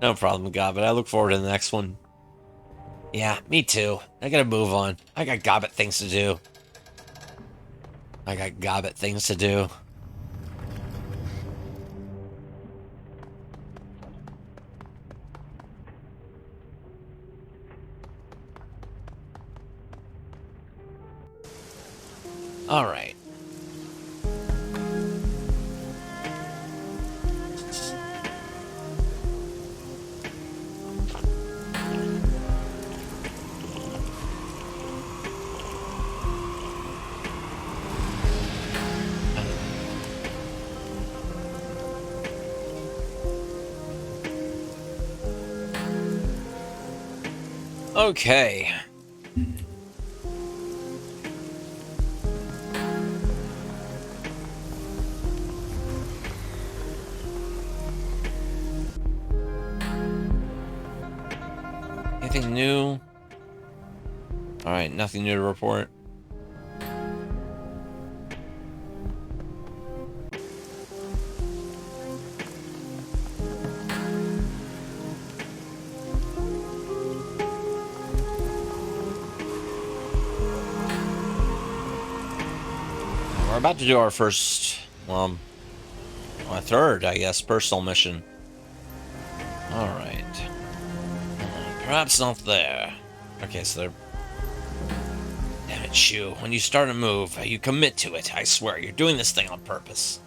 Speaker 1: No problem, Gobbet. I look forward to the next one. Yeah, me too. I gotta move on. I got Gobbet things to do. Alright. Okay. Anything new? Alright, nothing new to report. We're about to do our first, well, our third, I guess, personal mission. Alright. Perhaps not there. Okay, so they're... Damn it, Shu. When you start a move, you commit to it. I swear, you're doing this thing on purpose.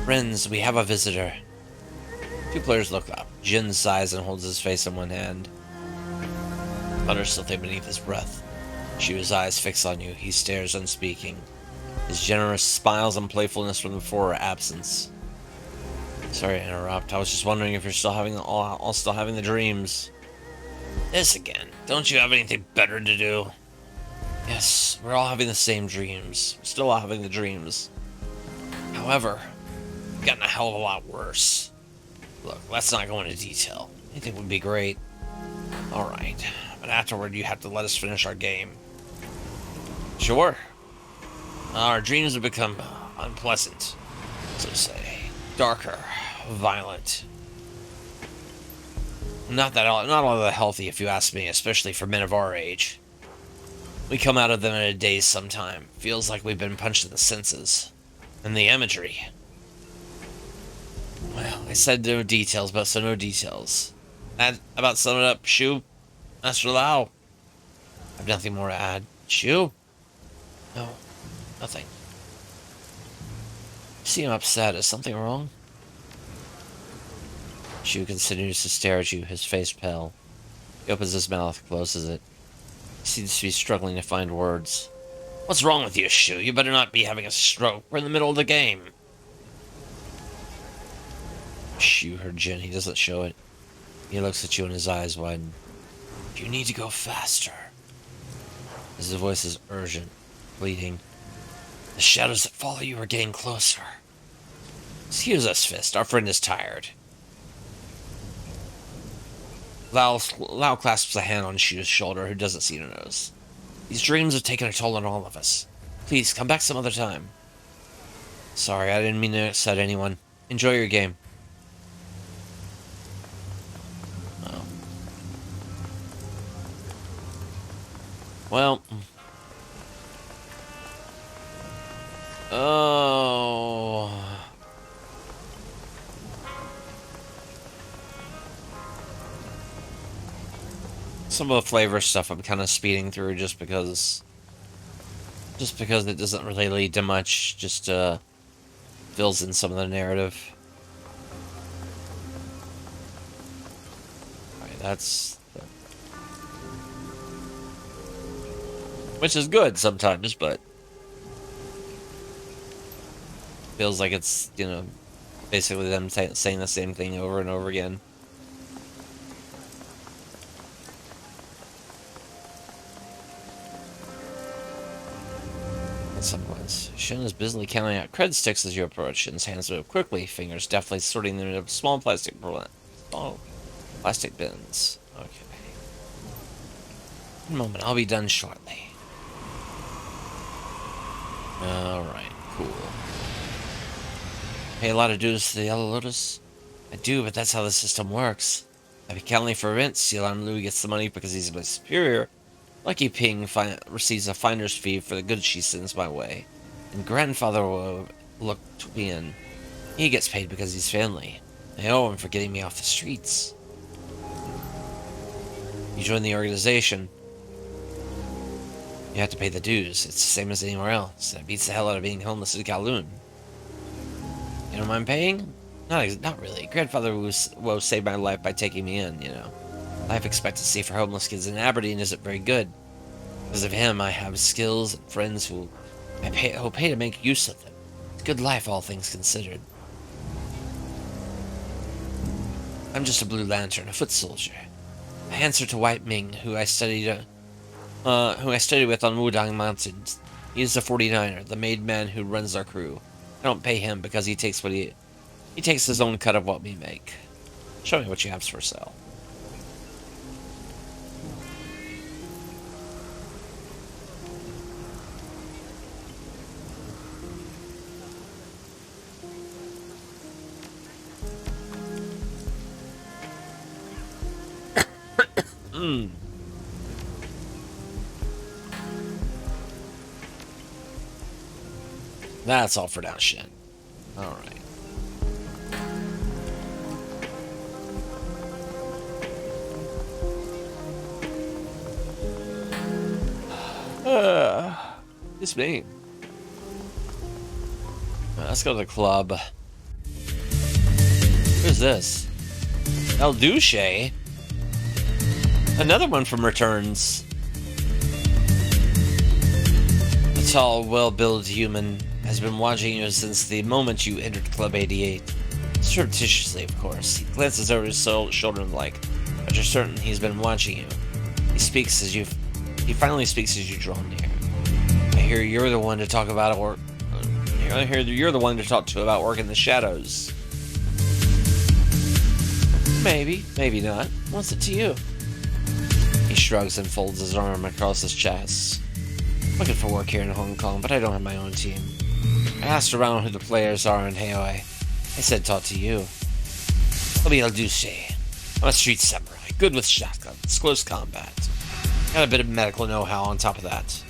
Speaker 1: Friends, we have a visitor. Two players look up. Jin sighs and holds his face in one hand. Thunder something beneath his breath. Shu's eyes fix on you. He stares unspeaking. His generous smiles and playfulness from before are absence. Sorry to interrupt. I was just wondering if you're still having all still having the dreams. This again. Don't you have anything better to do? Yes, we're all having the same dreams. We're still all having the dreams. However, it's gotten a hell of a lot worse. Look, let's not go into detail. Anything would be great. Alright, but afterward you have to let us finish our game. Sure. Our dreams have become unpleasant, so to say. Darker, violent. Not all that healthy, if you ask me, especially for men of our age. We come out of them in a daze sometime. Feels like we've been punched in the senses. And the imagery. Well, I said no details, but so no details. That about sum it up, Shu? Master Lau? I've nothing more to add. Shu? No, nothing. You seem upset. Is something wrong? Shu continues to stare at you, his face pale. He opens his mouth, closes it. He seems to be struggling to find words. What's wrong with you, Shu? You better not be having a stroke. We're in the middle of the game. Shu heard Jin. He doesn't show it. He looks at you and his eyes widen. You need to go faster. His voice is urgent, pleading. The shadows that follow you are getting closer. Excuse us, Fist. Our friend is tired. Lau clasps a hand on Shu's shoulder, who doesn't see to notice. These dreams have taken a toll on all of us. Please, come back some other time. Sorry, I didn't mean to upset anyone. Enjoy your game. Oh. Well. Oh. Some of the flavor stuff I'm kind of speeding through just because it doesn't really lead to much, just fills in some of the narrative. Alright, which is good sometimes, but feels like it's, you know, basically them saying the same thing over and over again. At some points, Shin is busily counting out cred sticks as you approach, and his hands move quickly, fingers deftly sorting them into small plastic bins. Okay. One moment, I'll be done shortly. Alright, cool. Pay a lot of dues to the Yellow Lotus? I do, but that's how the system works. I pay counting for events, Xilan Lu gets the money because he's my superior. Lucky Ping receives a finder's fee for the goods she sends my way. And Grandfather will look to me in. He gets paid because he's family. I owe him for getting me off the streets. You join the organization, you have to pay the dues. It's the same as anywhere else. That beats the hell out of being homeless in Kowloon. You don't mind paying? Not really. Grandfather Woe saved my life by taking me in, you know. Life expectancy for homeless kids in Aberdeen isn't very good. Because of him, I have skills and friends who pay to make use of them. It's a good life, all things considered. I'm just a blue lantern, a foot soldier. I answer to White Ming, who I studied with on Wudang Mountain. He's the 49er, the made man who runs our crew. I don't pay him because he takes his own cut of what we make. Show me what you have for sale. That's all for now, Shin. Alright. It's me. Let's go to the club. Who's this? El Duce? Another one from Returns. A tall, well-built human has been watching you since the moment you entered Club 88. Surreptitiously, of course. He glances over his shoulder like, but you're certain he's been watching you. He finally speaks as you draw near. I hear you're the one to talk about work. I hear you're the one to talk to about work in the shadows. Maybe, maybe not. What's it to you? He shrugs and folds his arm across his chest. Looking for work here in Hong Kong, but I don't have my own team. I asked around who the players are in Haoi. They said talk to you. I'll be El Duce. I'm a street samurai, good with shotguns, close combat. Got a bit of medical know-how on top of that.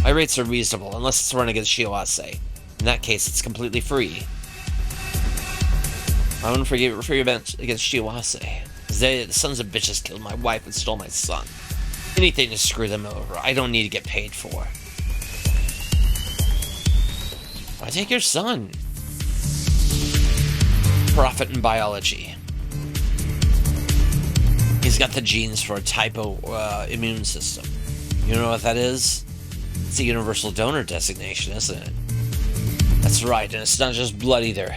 Speaker 1: My rates are reasonable, unless it's run against Shiawase. In that case, it's completely free. I wouldn't forgive it for your bench against Shiawase. The sons of bitches killed my wife and stole my son. Anything to screw them over, I don't need to get paid for. Why take your son? Profit in biology. He's got the genes for a typo immune system. You know what that is? It's a universal donor designation, isn't it? That's right, and it's not just blood either.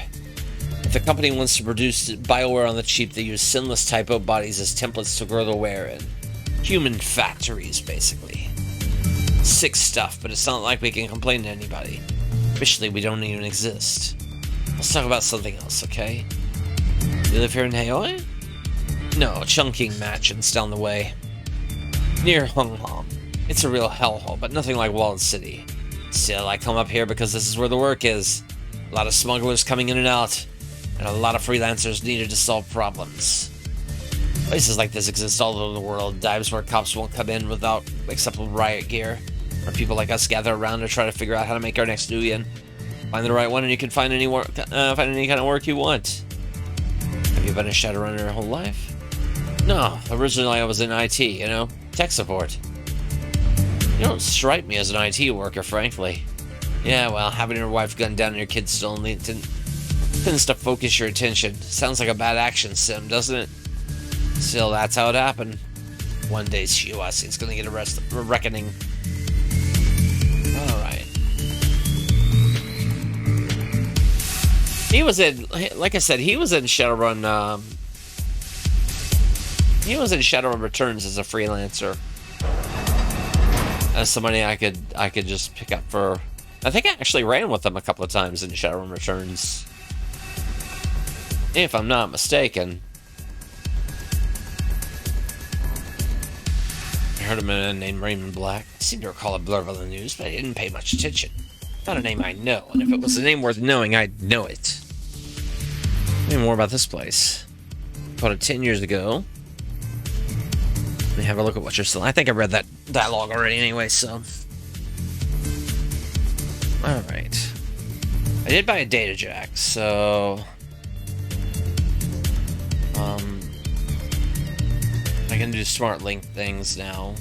Speaker 1: If the company wants to produce bioware on the cheap, they use sinless typo bodies as templates to grow the ware in. Human factories, basically. Sick stuff, but it's not like we can complain to anybody. Officially, we don't even exist. Let's talk about something else, okay? You live here in Haoi? No, Chungking Mansion's down the way. Near Hung Hom. It's a real hellhole, but nothing like Walled City. Still, I come up here because this is where the work is. A lot of smugglers coming in and out, and a lot of freelancers needed to solve problems. Places like this exist all over the world, dives where cops won't come in without acceptable riot gear, where people like us gather around to try to figure out how to make our next Nuyen. Find the right one and you can find any kind of work you want. Have you been a Shadowrunner your whole life? No, originally I was in IT, you know, tech support. You don't strike me as an IT worker, frankly. Yeah, well, having your wife gunned down and your kids stolen tends to focus your attention. Sounds like a bad action sim, doesn't it? Still, that's how it happened. One day, US is gonna get a reckoning. Alright. He was in, like I said, he was in Shadowrun, he was in Shadowrun Returns as a freelancer. As somebody I could just pick up for... I think I actually ran with them a couple of times in Shadowrun Returns. If I'm not mistaken. I heard of a man named Raymond Black. I seem to recall a blurb on the news, but I didn't pay much attention. Not a name I know, and if it was a name worth knowing, I'd know it. Tell me more about this place. Bought it 10 years ago. Let me have a look at what you're selling. I think I read that dialogue already anyway, so... Alright. I did buy a data jack, so... I can do smart link things now.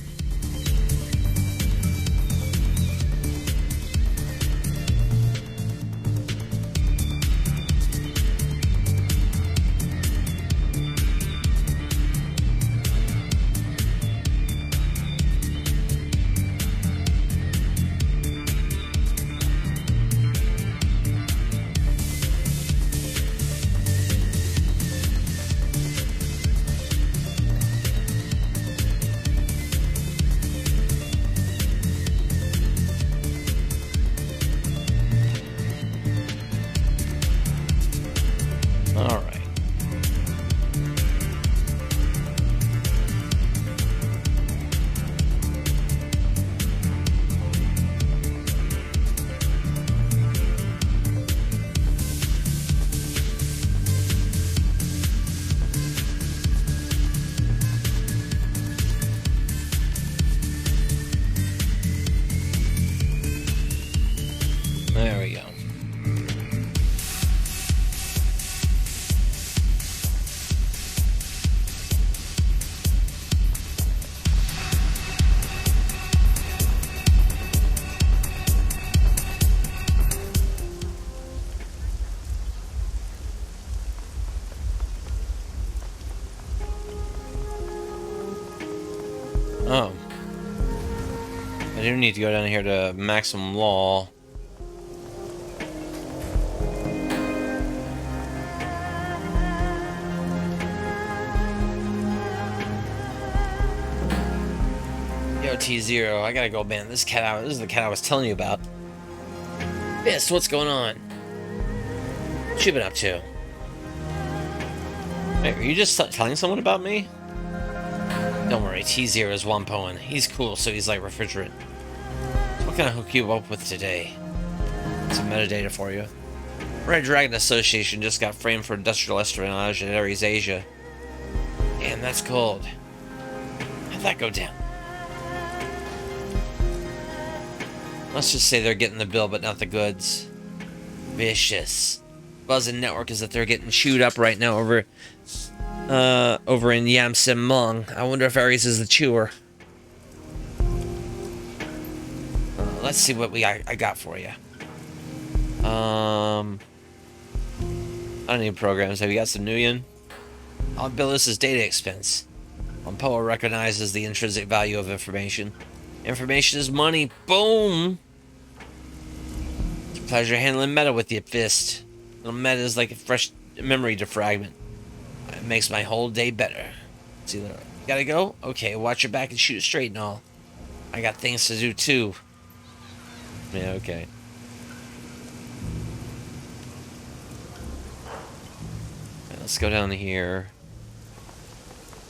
Speaker 1: There we go. Oh. I do need to go down here to Maximum Law. T0, I gotta go, man. This is the cat I was telling you about. Fist, what's going on? What you been up to? Wait, are you just telling someone about me? Don't worry, T0 is Wampoan. He's cool, so he's like refrigerant. So what can I hook you up with today? Some metadata for you. Red Dragon Association just got framed for industrial espionage in Ares, Asia. Damn, that's cold. How'd that go down? Let's just say they're getting the bill, but not the goods. Vicious. Buzzing network is that they're getting chewed up right now over in Yamsim Mung. I wonder if Ares is the chewer. Let's see what I got for you. I don't need programs. Have you got some Nuyen? I'll bill this as data expense. Poa recognizes the intrinsic value of information. Information is money. Boom! It's a pleasure handling meta with you, Fist. Little meta is like a fresh memory defragment. It makes my whole day better. See, you gotta go? Okay, watch your back and shoot straight and all. I got things to do too. Yeah, okay. Right, let's go down here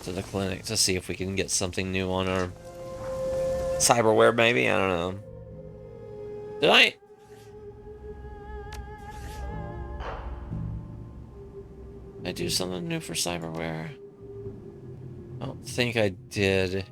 Speaker 1: to the clinic to see if we can get something new on our cyberware, maybe? I don't know. Did I do something new for cyberware? I don't think I did.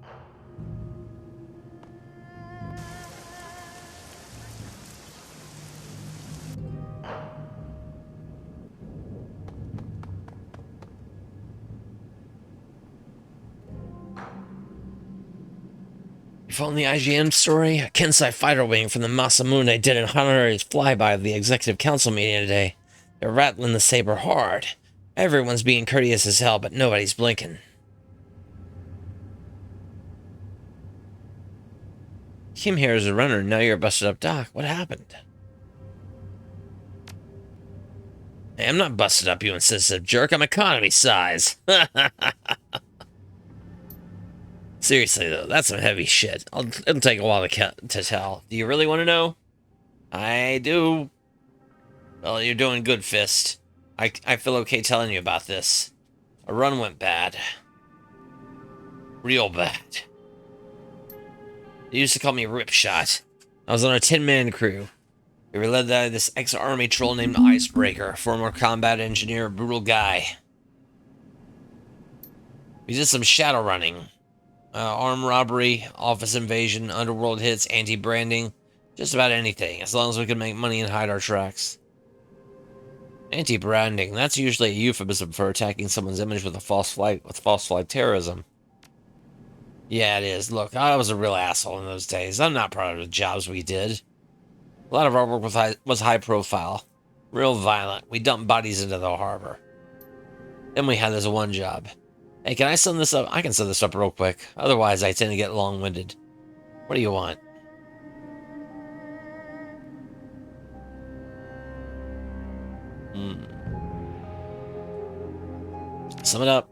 Speaker 1: You following the IGN story? A Kensai fighter wing from the Masamune did an honorary flyby of the executive council meeting today. They're rattling the saber hard. Everyone's being courteous as hell, but nobody's blinking. Came here as a runner, now you're a busted up doc. What happened? Hey, I'm not busted up, you insensitive jerk. I'm economy size. Seriously, though, that's some heavy shit. It'll take a while to tell. Do you really want to know? I do. Well, you're doing good, Fist. I feel okay telling you about this. A run went bad. Real bad. They used to call me Ripshot. I was on a 10-man crew. We were led by this ex-army troll named Icebreaker, a former combat engineer, a brutal guy. We did some shadow running. Armed robbery, office invasion, underworld hits, anti-branding. Just about anything, as long as we could make money and hide our tracks. Anti-branding, that's usually a euphemism for attacking someone's image with false flag terrorism. Yeah, it is. Look, I was a real asshole in those days. I'm not proud of the jobs we did. A lot of our work was high profile. Real violent. We dumped bodies into the harbor. Then we had this one job. Hey, can I sum this up? I can sum this up real quick. Otherwise, I tend to get long-winded. What do you want? Sum it up.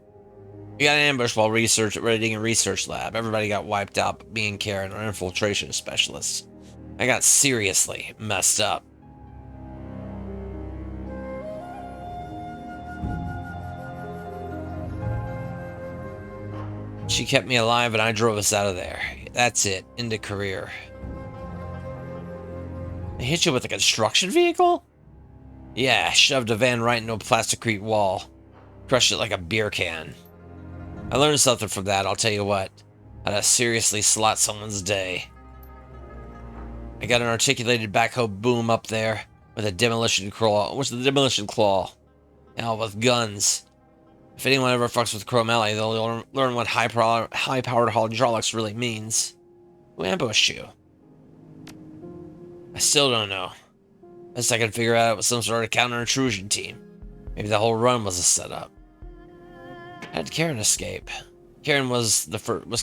Speaker 1: We got an ambush while raiding a research lab. Everybody got wiped out, being Karen, our infiltration specialist. I got seriously messed up. She kept me alive and I drove us out of there. That's it. Into career. They hit you with a construction vehicle? Yeah, shoved a van right into a plasticrete wall. Crushed it like a beer can. I learned something from that, I'll tell you what. How to seriously slot someone's day. I got an articulated backhoe boom up there with a demolition claw. What's the demolition claw? Hell, with guns. If anyone ever fucks with Chrome Alley, they'll learn what high-powered hydraulics really means. Who ambushed you? I still don't know. Best I can figure out it was some sort of counter-intrusion team. Maybe the whole run was a setup. How did Karen escape? Karen was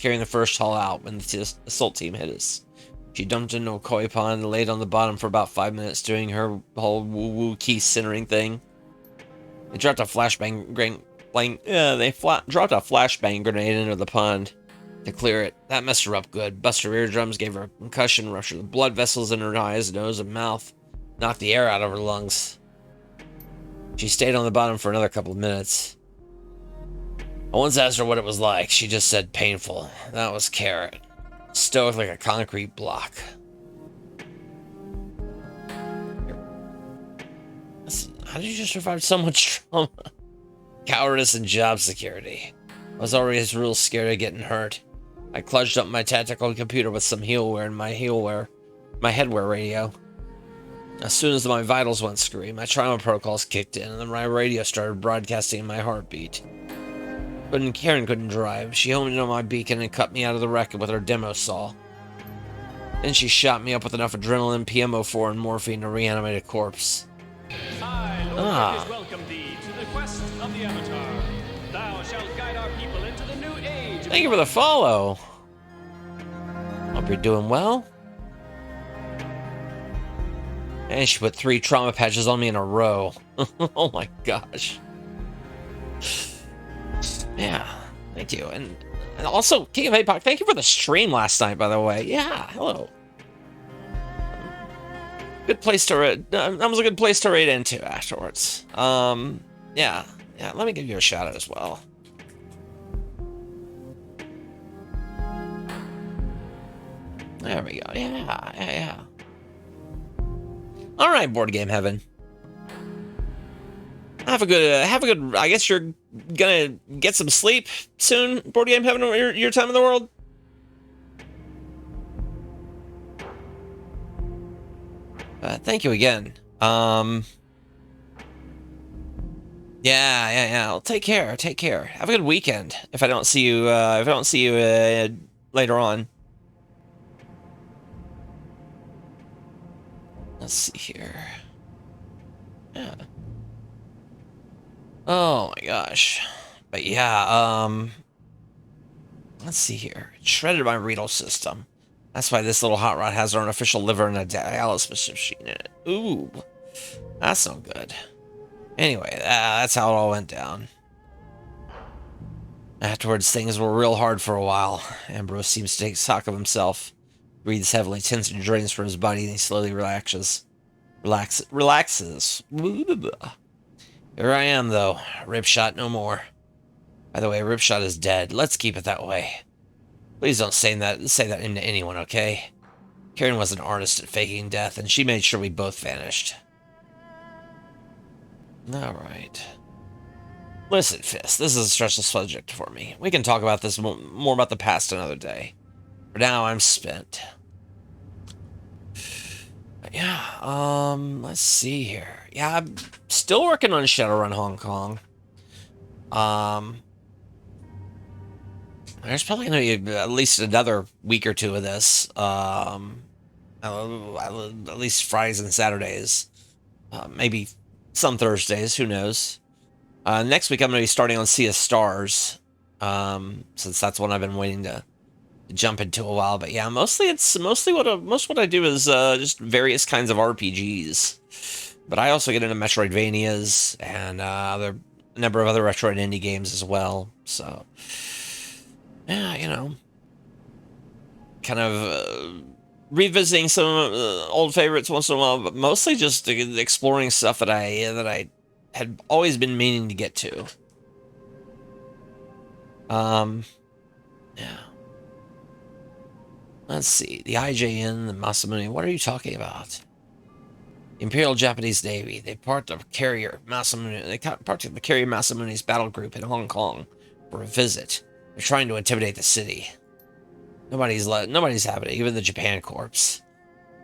Speaker 1: carrying the first haul out when the assault team hit us. She dumped into a koi pond and laid on the bottom for about 5 minutes doing her whole woo-woo key centering thing. They dropped a flashbang grenade into the pond to clear it. That messed her up good. Busted her eardrums, gave her a concussion, ruptured the blood vessels in her eyes, nose, and mouth, knocked the air out of her lungs. She stayed on the bottom for another couple of minutes. I once asked her what it was like. She just said painful. That was Carrot. Stoic like a concrete block. How did you just survive so much trauma? Cowardice and job security. I was already real scared of getting hurt. I clutched up my tactical computer with some healware in my headwear radio. As soon as my vitals went screwy, my trauma protocols kicked in, and then my radio started broadcasting my heartbeat. But Karen couldn't drive. She homed in on my beacon and cut me out of the wreck with her demo saw. Then she shot me up with enough adrenaline, PMO4, and morphine to reanimate a corpse.
Speaker 2: Welcome thee to the quest of the Avatar. Thou shalt guide our people into the new age.
Speaker 1: Thank you for the follow. Hope you're doing well. And she put 3 trauma patches on me in a row. Oh my gosh. Yeah, thank you. And also, King of APOC, thank you for the stream last night, by the way. Yeah, hello. Good place to raid. That was a good place to raid into afterwards. Yeah, let me give you a shout out as well. There we go. Yeah. All right, board game heaven. Have a good. I guess you're gonna get some sleep soon. Board game heaven, your time in the world. Thank you again. Yeah. Well, take care. Take care. Have a good weekend. If I don't see you, later on. Let's see here. Yeah. Oh my gosh. But yeah, let's see here. It shredded my renal system. That's why this little hot rod has our unofficial liver and a dialysis machine in it. Ooh, that's no good. Anyway, that's how it all went down. Afterwards, things were real hard for a while. Ambrose seems to take stock of himself. Breathes heavily, tense and drains from his body, and he slowly relaxes. Relaxes. Here I am, though. Ripshot no more. By the way, Ripshot is dead. Let's keep it that way. Please don't say that into anyone, okay? Karen was an artist at faking death, and she made sure we both vanished. Alright. Listen, Fist, this is a stressful subject for me. We can talk about this more about the past another day. For now, I'm spent. But yeah, let's see here. Yeah, I'm still working on Shadowrun Hong Kong. There's probably going to be at least another week or two of this. At least Fridays and Saturdays. Maybe some Thursdays, who knows. Next week I'm going to be starting on Sea of Stars. Since that's one I've been waiting to jump into a while. But yeah, mostly what I do is just various kinds of RPGs. But I also get into Metroidvanias and a number of other Metroid indie games as well. So yeah, you know, kind of revisiting some old favorites once in a while, but mostly just exploring stuff that I had always been meaning to get to. Yeah. Let's see. The IJN, the Masamune. What are you talking about? The Imperial Japanese Navy. They part of carrier Masamune. They part of the carrier Masamune's battle group in Hong Kong for a visit. They're trying to intimidate the city. Nobody's having it. Even the Japan Corps. It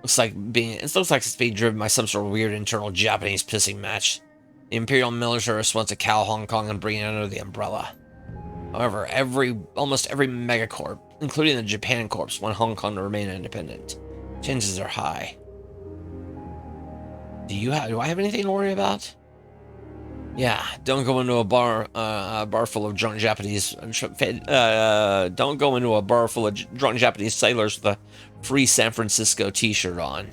Speaker 1: looks like it's being driven by some sort of weird internal Japanese pissing match. The Imperial militarists want to cow Hong Kong and bring it under the umbrella. However, almost every megacorp, including the Japan Corps, want Hong Kong to remain independent. Chances are high. Do I have anything to worry about? Yeah, don't go into a bar full of drunk Japanese. Don't go into a bar full of drunk Japanese sailors with a free San Francisco T-shirt on.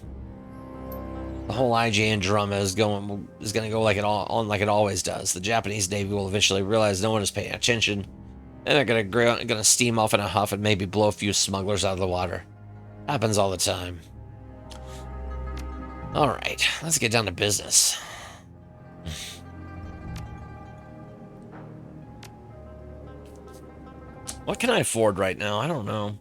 Speaker 1: The whole IJN drama is going to go like it always does. The Japanese Navy will eventually realize no one is paying attention, and they're going to steam off in a huff and maybe blow a few smugglers out of the water. Happens all the time. All right, let's get down to business. What can I afford right now? I don't know.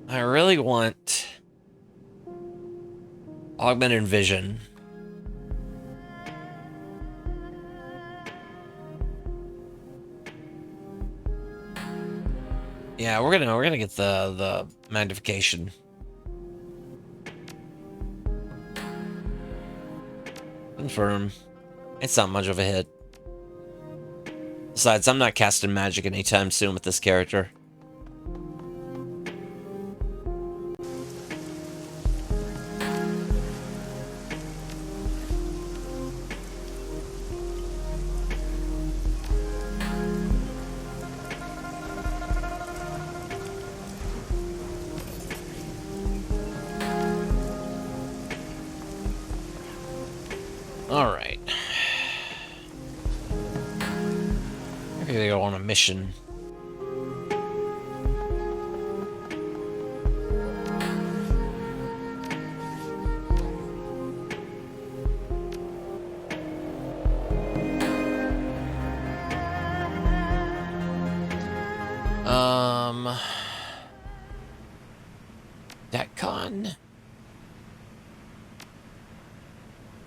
Speaker 1: I really want augmented vision. Yeah, we're gonna get the magnification. Confirm. It's not much of a hit. Besides, I'm not casting magic anytime soon with this character. Alright. I gotta go on a mission. That con.
Speaker 3: Be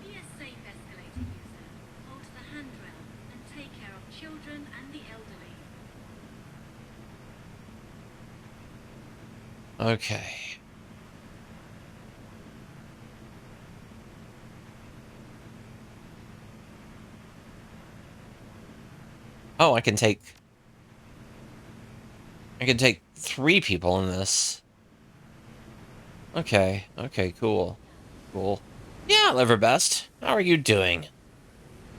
Speaker 3: a safe escalator user. Hold the handrail and take care of children and the elderly.
Speaker 1: Okay. Oh, I can take 3 people in this. Okay, cool. Cool. Yeah, Liverbest. How are you doing?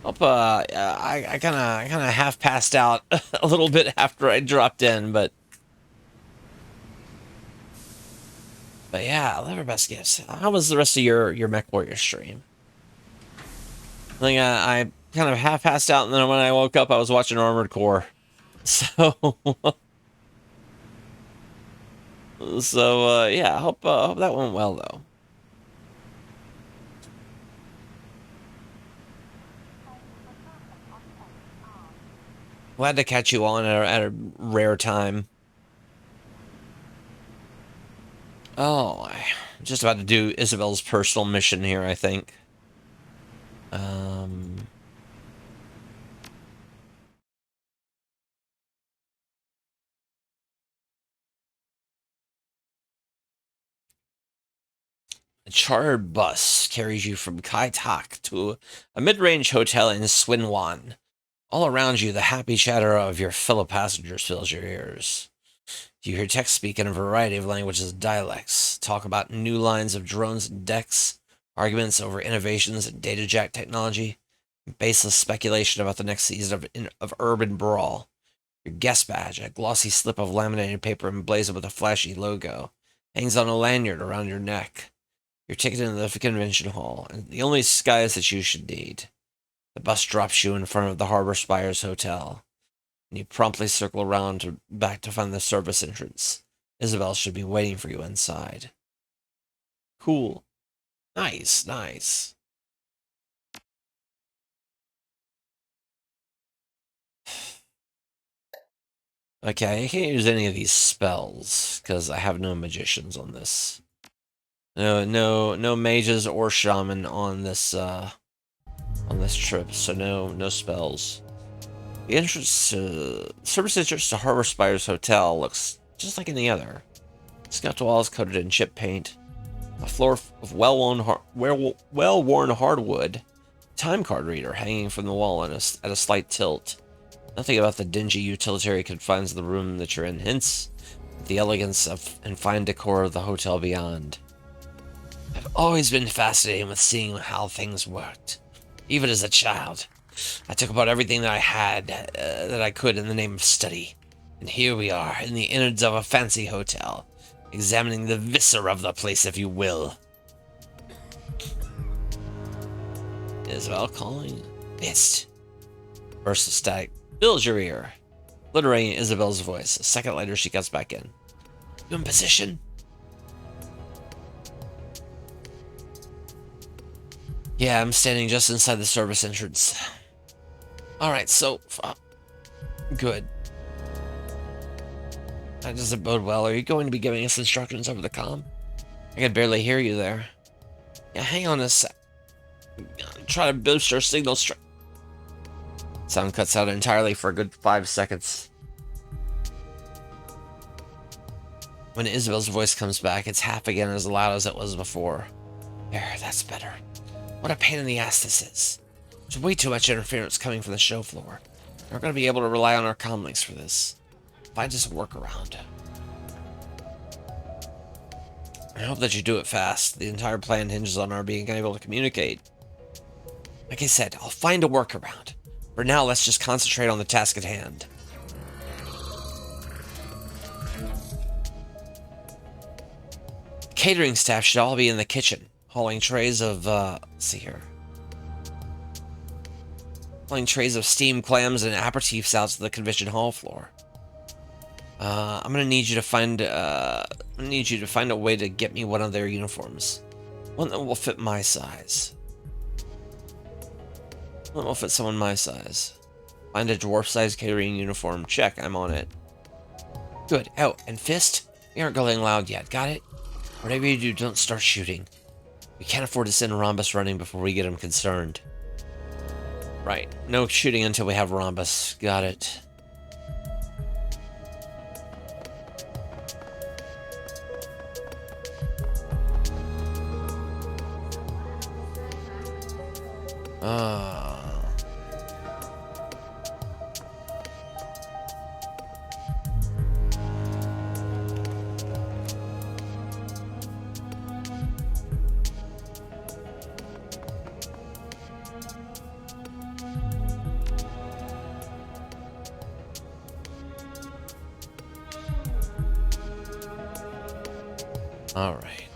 Speaker 1: Hope I kinda half passed out a little bit after I dropped in, but yeah, Liverbest gifts. How was the rest of your Mech Warrior stream? I think I kind of half passed out, and then when I woke up, I was watching Armored Core. So yeah, hope that went well though. Glad to catch you on at a rare time. Oh, I'm just about to do Isabel's personal mission here, I think. A chartered bus carries you from Kai Tak to a mid-range hotel in Swinwan. All around you, the happy chatter of your fellow passengers fills your ears. You hear text speak in a variety of languages and dialects, talk about new lines of drones and decks, arguments over innovations in data jack technology, baseless speculation about the next season of Urban Brawl. Your guest badge, a glossy slip of laminated paper emblazoned with a flashy logo, hangs on a lanyard around your neck. You're ticketed into the convention hall, and the only disguise that you should need. The bus drops you in front of the Harbor Spires Hotel, and you promptly circle around back to find the service entrance. Isabel should be waiting for you inside. Cool. Nice, nice. Okay, I can't use any of these spells, because I have no magicians on this. No mages or shaman on this trip, so no spells. The service entrance to Harbor Spires Hotel looks just like any other. Scuffed walls coated in chip paint, a floor of well-worn hardwood, time card reader hanging from the wall at a slight tilt. Nothing about the dingy utilitarian confines of the room that you're in hints at the elegance and fine decor of the hotel beyond. I've always been fascinated with seeing how things worked. Even as a child, I took about everything that I had that I could in the name of study. And here we are, in the innards of a fancy hotel, examining the viscera of the place, if you will. Isabel calling. Missed. Burst of static fills your ear, obliterating Isabel's voice. A second later, she gets back in. You in position? Yeah, I'm standing just inside the service entrance. Alright, so... good. That doesn't bode well. Are you going to be giving us instructions over the comm? I can barely hear you there. Yeah, hang on a sec. Try to boost our signal strength. Sound cuts out entirely for a good 5 seconds. When Isabel's voice comes back, it's half again as loud as it was before. There, that's better. What a pain in the ass this is. There's way too much interference coming from the show floor. We're going to be able to rely on our comm links for this. Find us a workaround. I hope that you do it fast. The entire plan hinges on our being able to communicate. Like I said, I'll find a workaround. For now, let's just concentrate on the task at hand. Catering staff should all be in the kitchen, hauling trays of, let's see here. Hauling trays of steamed clams and aperitifs out to the convention hall floor. I'm gonna need you to find a way to get me one of their uniforms. One that will fit my size. One that will fit someone my size. Find a dwarf-sized catering uniform. Check, I'm on it. Good. Oh, and Fist? We aren't going loud yet, got it? Whatever you do, don't start shooting. We can't afford to send Rhombus running before we get him concerned. Right. No shooting until we have Rhombus. Got it. All right.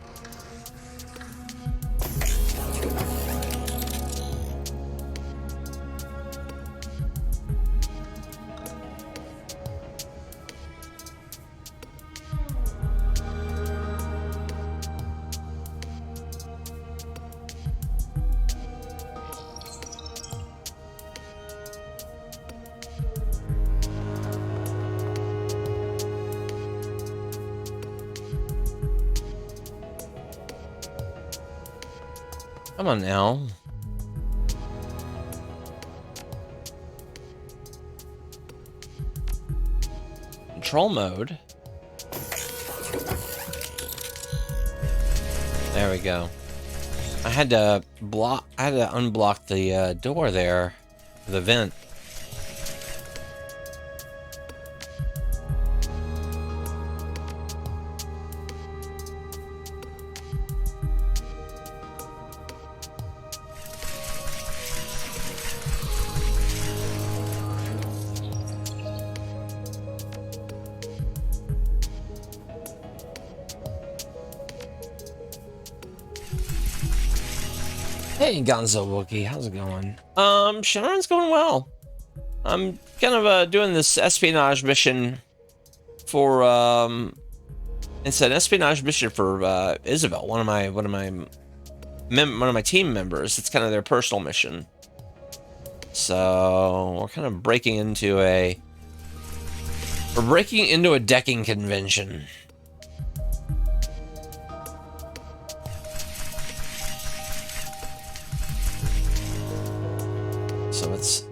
Speaker 1: Come on now. Control mode. There we go. I had to unblock the door there, the vent. Hey, Gonzo Wookie, how's it going? Shadowrun's going well. I'm kind of doing this espionage mission for it's an espionage mission for Isabel, one of my team members. It's kind of their personal mission. So we're kind of breaking into a decking convention. So looks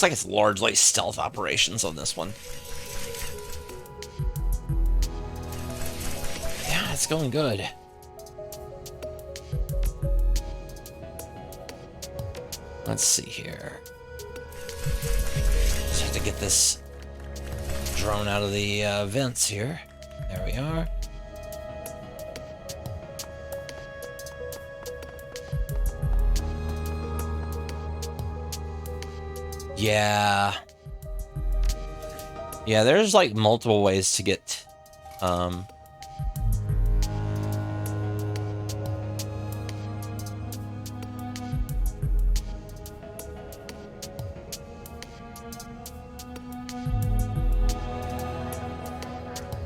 Speaker 1: like it's largely stealth operations on this one. Yeah, it's going good. Let's see here. Just have to get this drone out of the vents here. There we are. Yeah. Yeah, there's like multiple ways to get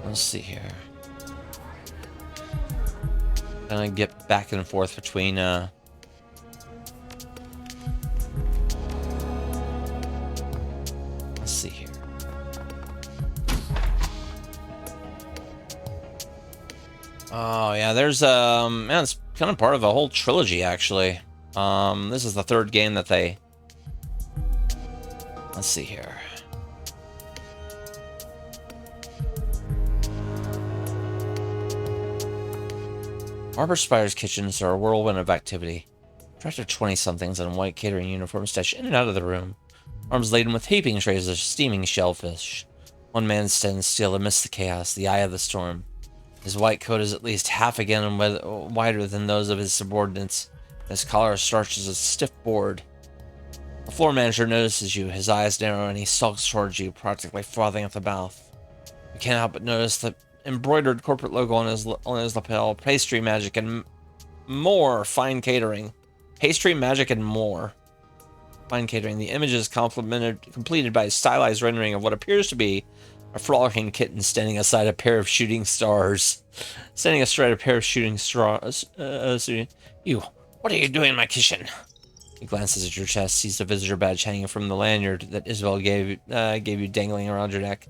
Speaker 1: let's see here. Gonna get back and forth between let's see here. Oh yeah, there's man, it's kind of part of a whole trilogy actually. This is the third game that they. Let's see here. Arbor Spider's kitchens are a whirlwind of activity. Attractive 20-somethings in white catering uniforms dash in and out of the room, arms laden with heaping trays of steaming shellfish. One man stands still amidst the chaos, the eye of the storm. His white coat is at least half again wider than those of his subordinates. His collar starched as a stiff board. The floor manager notices you, his eyes narrow, and he sulks towards you, practically frothing at the mouth. You can't help but notice the embroidered corporate logo on his lapel, pastry magic and more fine catering. Pastry magic and more fine catering. The image is completed by a stylized rendering of what appears to be a frolicking kitten standing astride a pair of shooting stars. You, what are you doing in my kitchen? He glances at your chest, sees the visitor badge hanging from the lanyard that Isabel gave you dangling around your neck.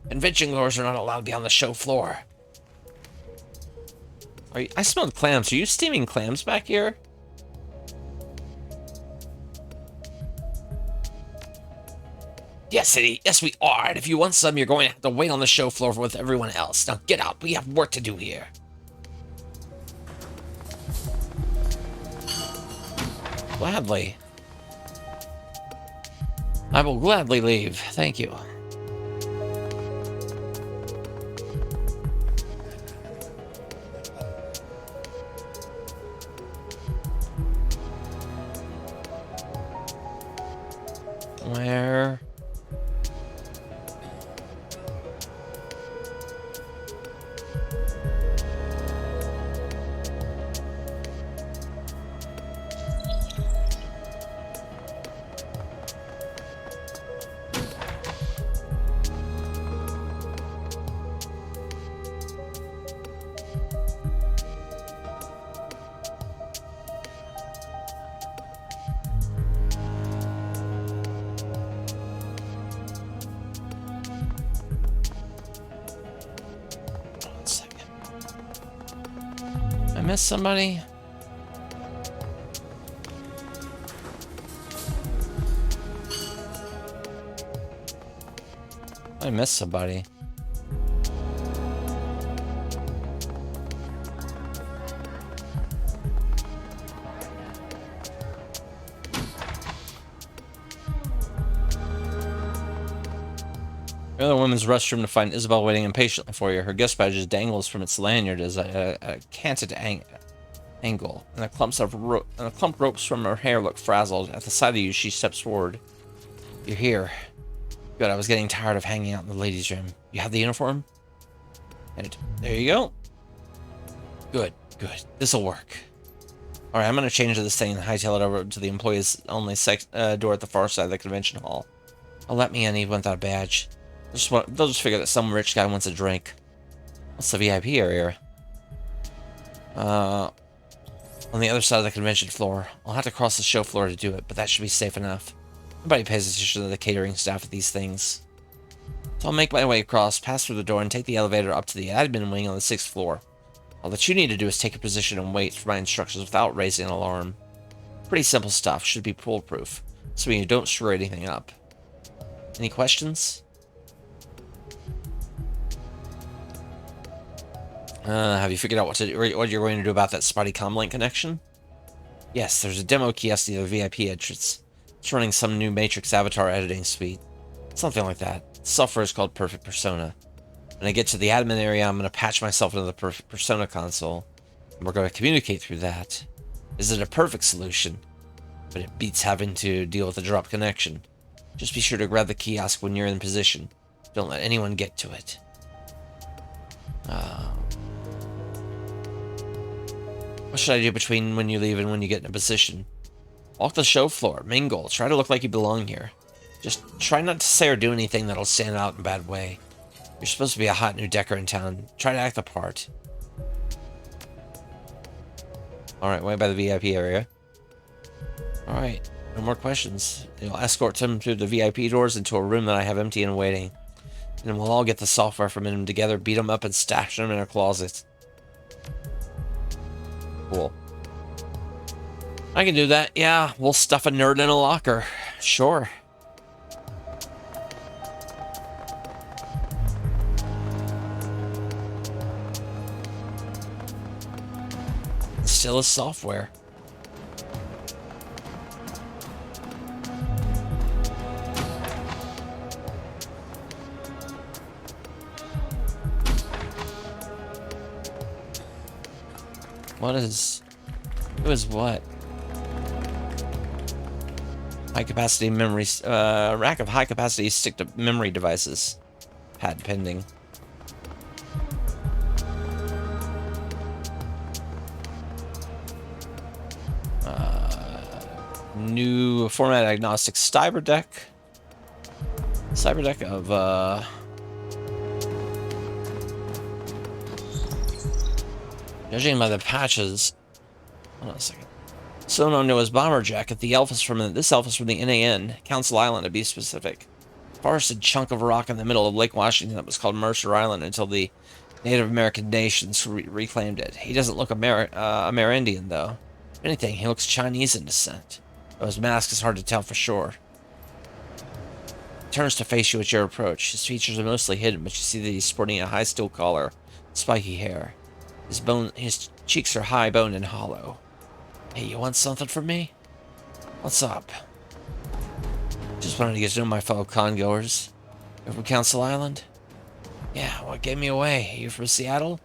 Speaker 1: Convention goers are not allowed to be on the show floor. I smelled clams. Are you steaming clams back here? Yes, City. Yes, we are. And if you want some, you're going to have to wait on the show floor with everyone else. Now get out. We have work to do here. Gladly. I will gladly leave. Thank you. Where? Miss somebody? I missed somebody. You're in the women's restroom to find Isabel waiting impatiently for you. Her guest badge dangles from its lanyard as a canted angle, and a clump ropes from her hair look frazzled. At the sight of you, she steps forward. You're here. Good, I was getting tired of hanging out in the ladies' room. You have the uniform? And there you go. Good, good. This'll work. Alright, I'm gonna change this thing and hightail it over to the employees only door at the far side of the convention hall. I'll let me in even without a badge. They'll just figure that some rich guy wants a drink. What's the VIP area? On the other side of the convention floor. I'll have to cross the show floor to do it, but that should be safe enough. Nobody pays attention to the catering staff at these things. So I'll make my way across, pass through the door, and take the elevator up to the admin wing on the 6th floor. All that you need to do is take a position and wait for my instructions without raising an alarm. Pretty simple stuff, should be foolproof, so you don't screw anything up. Any questions? Have you figured out what you're going to do about that spotty comlink connection? Yes, there's a demo kiosk near the VIP entrance. It's running some new Matrix avatar editing suite. Something like that. The software is called Perfect Persona. When I get to the admin area, I'm going to patch myself into the Perfect Persona console, and we're going to communicate through that. Is it a perfect solution? But it beats having to deal with a drop connection. Just be sure to grab the kiosk when you're in position. Don't let anyone get to it. What should I do between when you leave and when you get in a position? Walk the show floor, mingle, try to look like you belong here. Just try not to say or do anything that'll stand out in a bad way. You're supposed to be a hot new decker in town. Try to act the part. Alright, way by the VIP area. Alright, no more questions. You'll escort them through the VIP doors into a room that I have empty and waiting. And we'll all get the software from him together, beat them up, and stash them in our closet. Cool. I can do that. Yeah, we'll stuff a nerd in a locker. Sure. Still is software. What is... Who is what? High-capacity memory... rack of high-capacity stick-to-memory devices. Patent pending. New format agnostic cyber deck. Cyber deck of, judging by the patches... Hold on a second. So known as Bomber Jacket, this elf is from the NAN, Council Island to be specific. forested chunk of rock in the middle of Lake Washington that was called Mercer Island until the Native American nations reclaimed it. He doesn't look Amerindian, though. If anything, he looks Chinese in descent, though his mask is hard to tell for sure. He turns to face you at your approach. His features are mostly hidden, but you see that he's sporting a high steel collar, spiky hair. His cheeks are high boned and hollow. Hey, you want something from me? What's up? Just wanted to get to know my fellow congoers. You're from Council Island? Yeah, what gave me away? You from Seattle?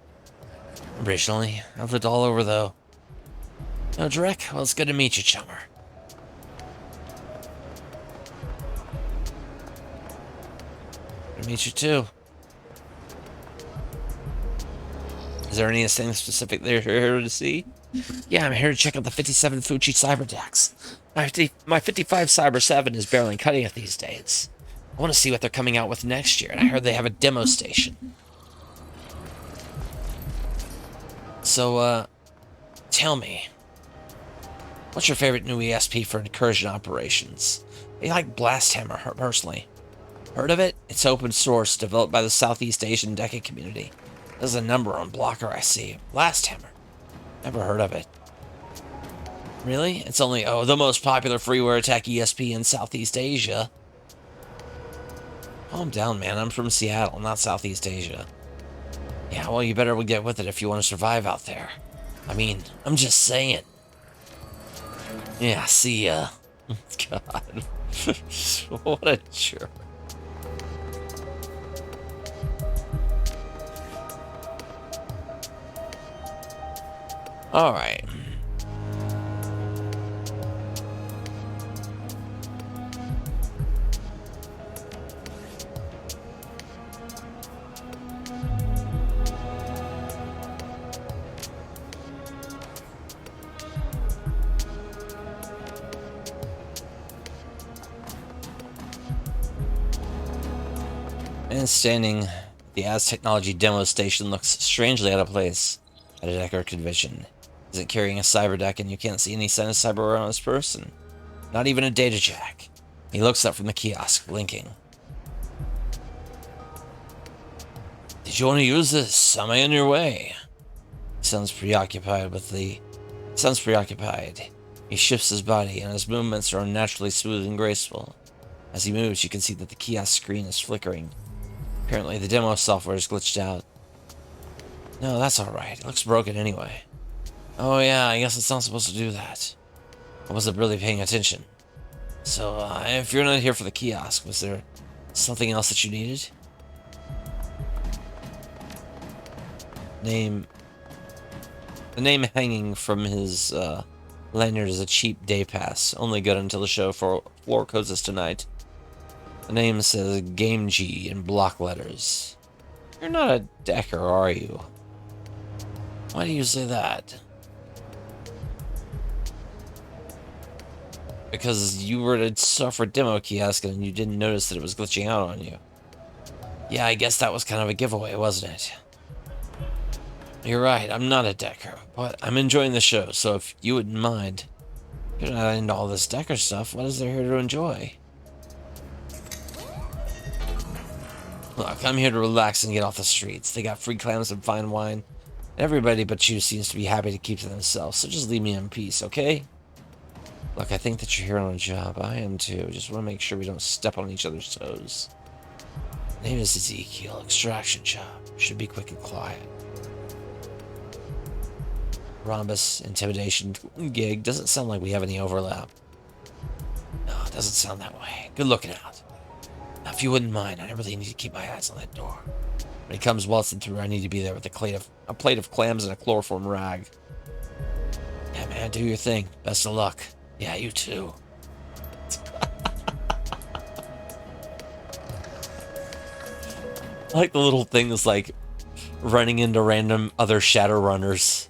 Speaker 1: Originally. I've lived all over, though. No, Drek? Well, it's good to meet you, chummer. Good to meet you, too. Is there anything specific they're here to see? Yeah, I'm here to check out the 57 Fuji Cyberdecks. My 55 Cyber 7 is barely cutting it these days. I want to see what they're coming out with next year, and I heard they have a demo station. So, tell me, what's your favorite new ESP for incursion operations? I like Blasthammer, personally. Heard of it? It's open source, developed by the Southeast Asian Deca community. There's a number on Blocker I see. Blasthammer. Never heard of it. Really? It's only, the most popular freeware attack ESP in Southeast Asia. Calm down, man. I'm from Seattle, not Southeast Asia. Yeah, well, you better get with it if you want to survive out there. I mean, I'm just saying. Yeah, see ya. God. What a jerk. Alright. And standing, the Az Technology demo station looks strangely out of place at a Decker convention. Isn't carrying a cyber deck, and you can't see any sign of cyber on his person. Not even a data jack. He looks up from the kiosk, blinking. Did you want to use this? Am I on your way? He sounds preoccupied. He shifts his body, and his movements are unnaturally smooth and graceful. As he moves, you can see that the kiosk screen is flickering. Apparently, the demo software is glitched out. No, that's alright. It looks broken anyway. Oh yeah, I guess it's not supposed to do that. I wasn't really paying attention. So, if you're not here for the kiosk, was there something else that you needed? The name hanging from his lanyard is a cheap day pass, only good until the show floor closes tonight. The name says Game G in block letters. You're not a Decker, are you? Why do you say that? Because you were at a software demo kiosk and you didn't notice that it was glitching out on you. Yeah, I guess that was kind of a giveaway, wasn't it? You're right, I'm not a Decker, but I'm enjoying the show, so if you wouldn't mind, you're not into all this Decker stuff, what is there here to enjoy? Look, I'm here to relax and get off the streets. They got free clams and fine wine. Everybody but you seems to be happy to keep to themselves, so just leave me in peace, okay? Look, I think that you're here on a job. I am too. Just want to make sure we don't step on each other's toes. Name is Ezekiel. Extraction job. Should be quick and quiet. Rhombus, intimidation, gig. Doesn't sound like we have any overlap. No, it doesn't sound that way. Good looking out. Now, if you wouldn't mind, I really need to keep my eyes on that door. When he comes waltzing through, I need to be there with a plate of clams and a chloroform rag. Yeah, man, do your thing. Best of luck. Yeah, you too. I like the little things like running into random other Shadowrunners.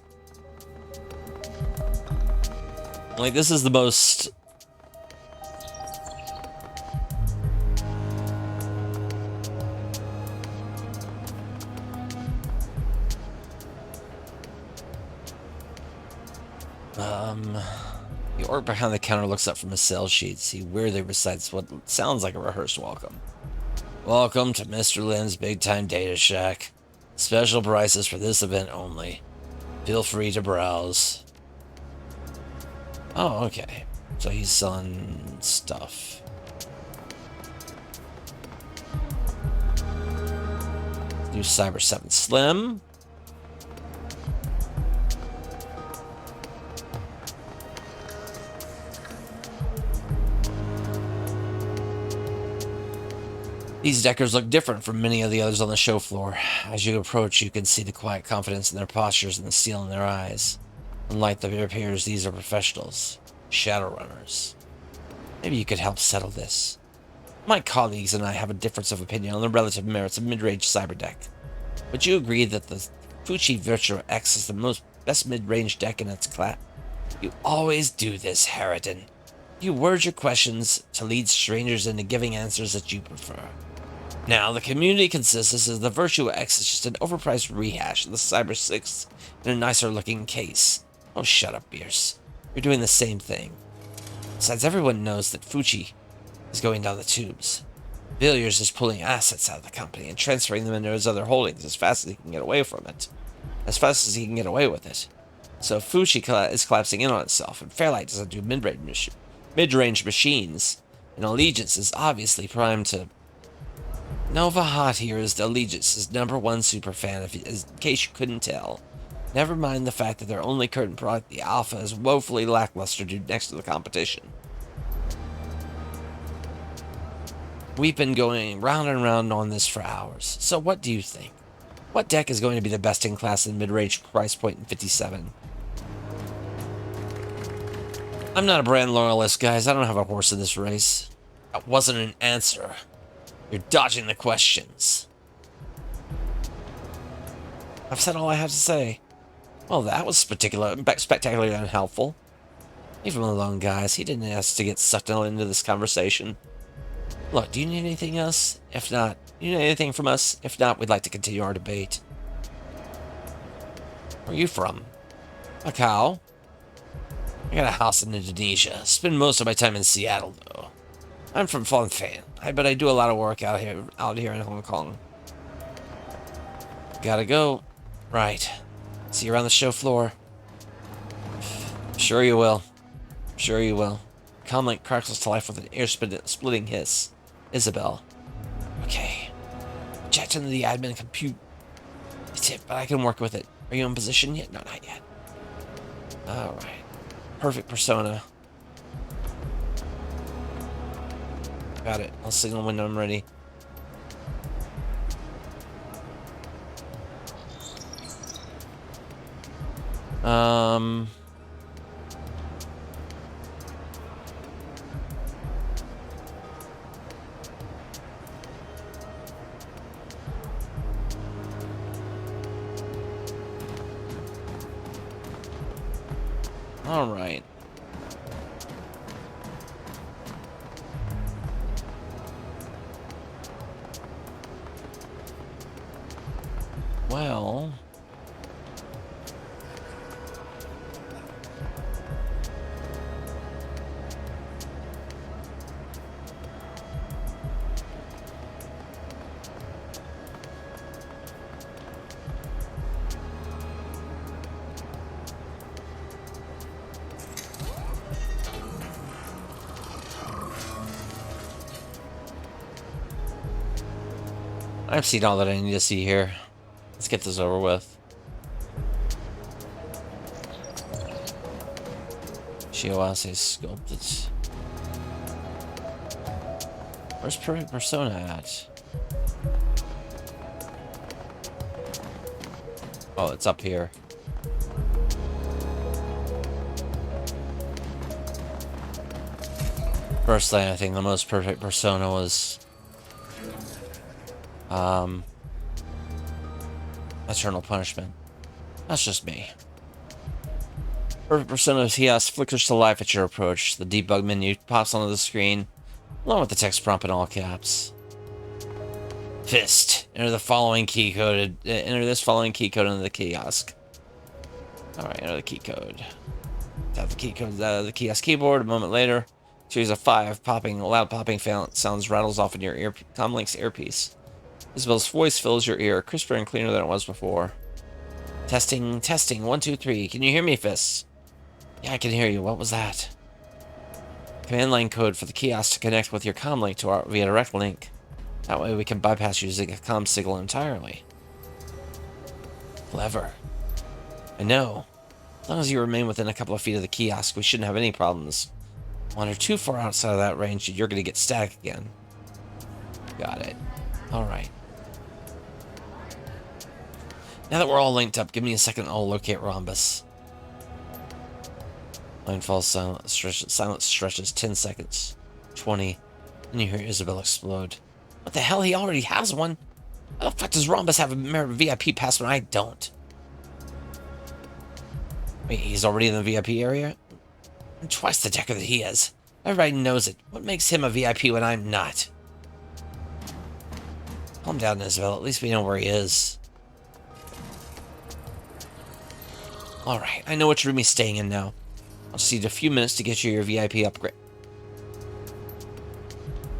Speaker 1: Like, this is the most... The orc behind the counter looks up from his sales sheets. He weirdly recites what sounds like a rehearsed welcome. Welcome to Mr. Lynn's Big Time Data Shack. Special prices for this event only. Feel free to browse. Oh, okay. So he's selling stuff. New Cyber 7 Slim. These deckers look different from many of the others on the show floor. As you approach, you can see the quiet confidence in their postures and the steel in their eyes. Unlike their peers, these are professionals. Shadowrunners. Maybe you could help settle this. My colleagues and I have a difference of opinion on the relative merits of mid-range cyber deck. Would you agree that the Fuchi Virtua X is the best mid-range deck in its class? You always do this, Harridan. You word your questions to lead strangers into giving answers that you prefer. Now, the community consensus is the Virtua X is just an overpriced rehash of the Cyber 6 in a nicer-looking case. Oh, shut up, Bierce. You're doing the same thing. Besides, everyone knows that Fuchi is going down the tubes. Villiers is pulling assets out of the company and transferring them into his other holdings as fast as he can get away from it. As fast as he can get away with it. So Fuchi is collapsing in on itself, and Fairlight doesn't do mid-range machines, and Allegiance is obviously primed to... Nova Hot here is Allegiance's #1 superfan, in case you couldn't tell. Never mind the fact that their only current product, the Alpha, is woefully lackluster due next to the competition. We've been going round and round on this for hours, so what do you think? What deck is going to be the best in class in mid-range price point in 57? I'm not a brand loyalist, guys. I don't have a horse in this race. That wasn't an answer. You're dodging the questions. I've said all I have to say. Well, that was spectacularly unhelpful. Leave him alone, guys. He didn't ask to get sucked into this conversation. Look, do you need anything else? If not, do you need anything from us? If not, we'd like to continue our debate. Where are you from? Macau? I got a house in Indonesia. Spend most of my time in Seattle, though. I'm from Phnom Penh, but I do a lot of work out here in Hong Kong. Gotta go. Right. See you around the show floor. Sure you will. Sure you will. Comlink crackles to life with an ear-splitting hiss. Isabel. Okay. Checked into the admin compute. It's it, but I can work with it. Are you in position yet? No, not yet. Alright. Perfect persona. Got it. I'll signal when I'm ready. All right. Well, I've seen all that I need to see here. Let's get this over with. Shiawase sculpted. Where's Perfect Persona at? Oh, it's up here. Firstly, I think the most perfect persona was Eternal Punishment. That's just me. Perfect persona kiosk flickers to life at your approach. The debug menu pops onto the screen, along with the text prompt in all caps. Fist. Enter this following key code into the kiosk. Alright, enter the key code. Tap the key code out of the kiosk keyboard. A moment later, Series of 5, loud popping sounds rattles off in your comlink's earpiece. Isabel's voice fills your ear, crisper and cleaner than it was before. Testing, testing, 1, 2, 3. Can you hear me, Fists? Yeah, I can hear you. What was that? Command line code for the kiosk to connect with your comlink via direct link. That way we can bypass using a comm signal entirely. Clever. I know. As long as you remain within a couple of feet of the kiosk, we shouldn't have any problems. Wander too far outside of that range, you're going to get static again. Got it. Alright. Now that we're all linked up, give me a second and I'll locate Rhombus. Line falls silent. Silence stretches 10 seconds. 20. And you hear Isabel explode. What the hell? He already has one. How the fuck does Rhombus have a VIP pass when I don't? Wait, he's already in the VIP area? I'm twice the decker that he is. Everybody knows it. What makes him a VIP when I'm not? Calm down, Isabel. At least we know where he is. Alright, I know which room he's staying in now. I'll just need a few minutes to get you your VIP upgrade.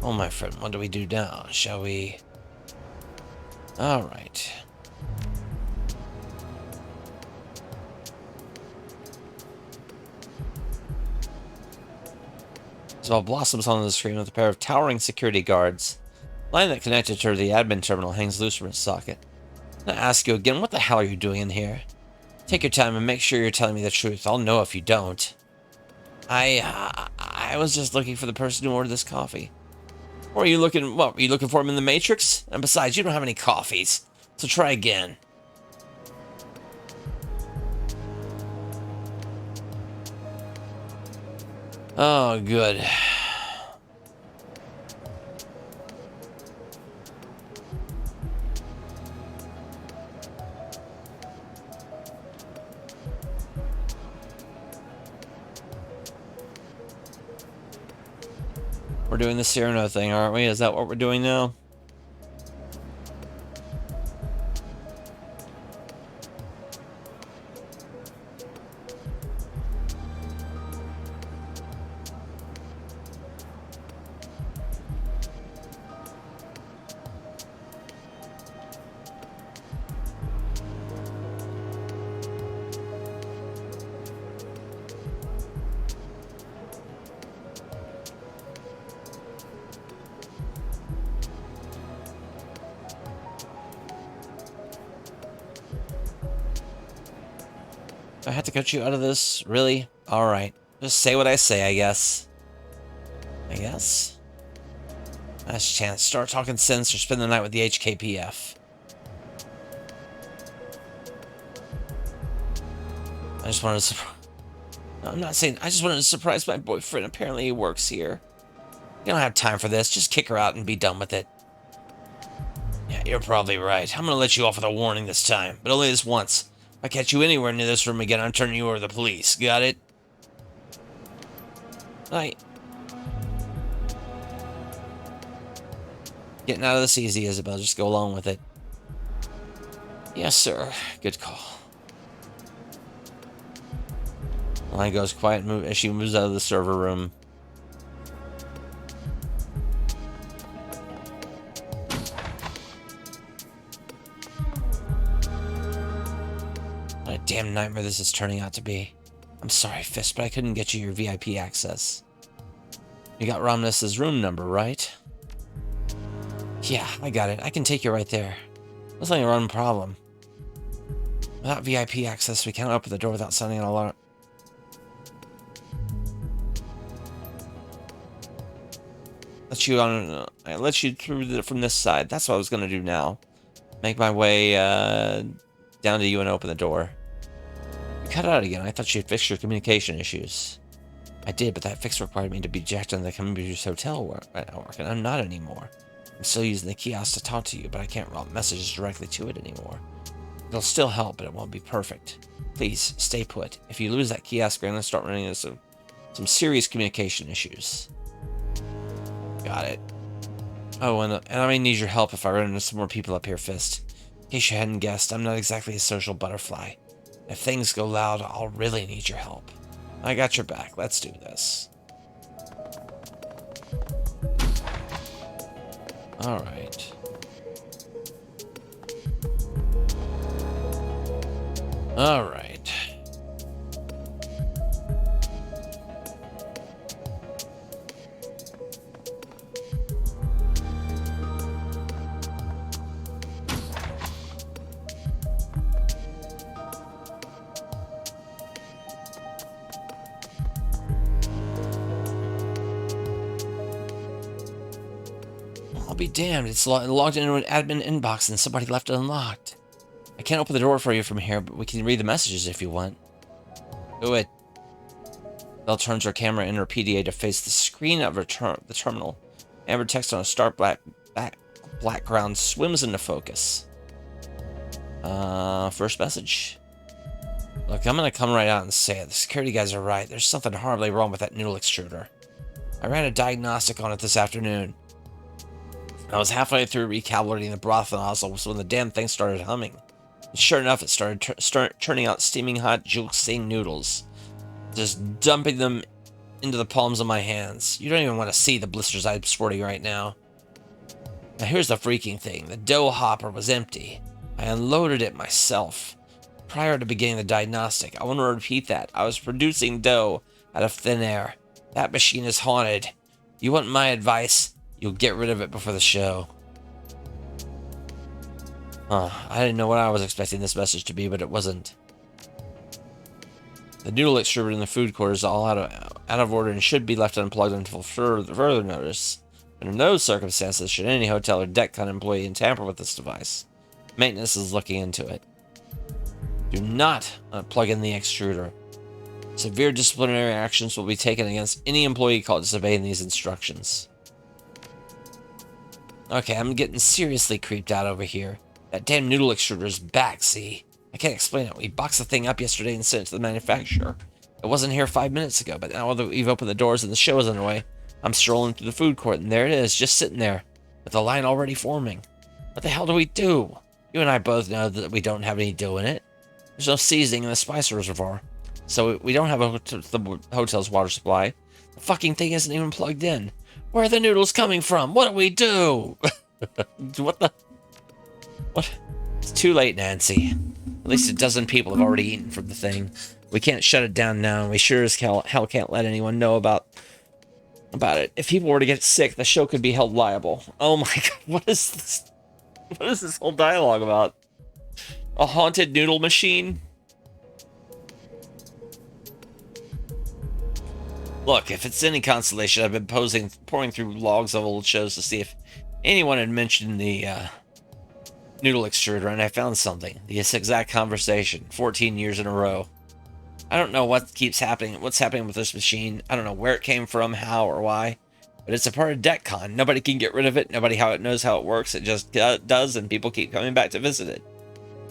Speaker 1: Oh, my friend, what do we do now? Shall we? Alright. Isabel blossoms onto the screen with a pair of towering security guards. The line that connected her to the admin terminal hangs loose from its socket. I'm gonna ask you again, what the hell are you doing in here? Take your time and make sure you're telling me the truth. I'll know if you don't. I was just looking for the person who ordered this coffee. Or are you looking, what, are you looking for him in the Matrix? And besides, you don't have any coffees. So try again. Oh, good. We're doing the Cyrano thing, aren't we? Is that what we're doing now? I have to cut you out of this? Really? Alright. Just say what I say, I guess. Last chance. Start talking sense or spend the night with the HKPF. I just wanted to No, I'm not saying... I just wanted to surprise my boyfriend. Apparently he works here. You don't have time for this. Just kick her out and be done with it. Yeah, you're probably right. I'm gonna let you off with a warning this time. But only this once. If I catch you anywhere near this room again, I'm turning you over to the police. Got it? Right. Getting out of this easy, Isabel. Just go along with it. Yes, sir. Good call. The line goes quiet as she moves out of the server room. What a damn nightmare this is turning out to be. I'm sorry, Fist, but I couldn't get you your VIP access. You got Romnus's room number, right? Yeah, I got it. I can take you right there. That's not your own problem. Without VIP access, we can't open the door without sounding an alarm. I let you through from this side. That's what I was gonna do now. Make my way down to you and open the door. You cut out again. I thought you had fixed your communication issues. I did, but that fix required me to be jacked into the Community Hotel network, and I'm not anymore. I'm still using the kiosk to talk to you, but I can't route messages directly to it anymore. It'll still help, but it won't be perfect. Please, stay put. If you lose that kiosk, we're going to start running into some serious communication issues. Got it. Oh, and I may need your help if I run into some more people up here, Fist. In case you hadn't guessed, I'm not exactly a social butterfly. If things go loud, I'll really need your help. I got your back. Let's do this. Alright. Alright. I'll be damned, it's logged into an admin inbox and somebody left it unlocked. I can't open the door for you from here, but we can read the messages if you want. Do it. Belle turns her camera in her PDA to face the screen of the terminal. Amber text on a stark black background swims into focus. First message. Look, I'm gonna come right out and say it. The security guys are right. There's something horribly wrong with that noodle extruder. I ran a diagnostic on it this afternoon. I was halfway through recalibrating the broth nozzle when the damn thing started humming. And sure enough, it started turning out steaming hot Julesing noodles. Just dumping them into the palms of my hands. You don't even want to see the blisters I'm sporting right now. Now here's the freaking thing. The dough hopper was empty. I unloaded it myself. Prior to beginning the diagnostic, I want to repeat that. I was producing dough out of thin air. That machine is haunted. You want my advice? You'll get rid of it before the show. I didn't know what I was expecting this message to be, but it wasn't. The noodle extruder in the food court is all out of order and should be left unplugged until further notice. Under no circumstances should any hotel or DECCON employee tamper with this device. Maintenance is looking into it. Do not plug in the extruder. Severe disciplinary actions will be taken against any employee caught disobeying these instructions. Okay, I'm getting seriously creeped out over here. That damn noodle extruder's back, see? I can't explain it. We boxed the thing up yesterday and sent it to the manufacturer. It wasn't here 5 minutes ago, but now that we've opened the doors and the show is underway, I'm strolling through the food court, and there it is, just sitting there, with the line already forming. What the hell do we do? You and I both know that we don't have any dough in it. There's no seasoning in the spice reservoir, so we don't have the hotel's water supply. The fucking thing isn't even plugged in. Where are the noodles coming from? What do we do? What the? What? It's too late, Nancy. At least a dozen people have already eaten from the thing. We can't shut it down now, and we sure as hell can't let anyone know about it. If people were to get sick, the show could be held liable. Oh my god, what is this? What is this whole dialogue about? A haunted noodle machine? Look, if it's any consolation, I've been pouring through logs of old shows to see if anyone had mentioned the noodle extruder, and I found something. This exact conversation, 14 years in a row. I don't know what keeps happening, what's happening with this machine. I don't know where it came from, how, or why. But it's a part of DECCON. Nobody can get rid of it. Nobody knows how it works. It just does, and people keep coming back to visit it.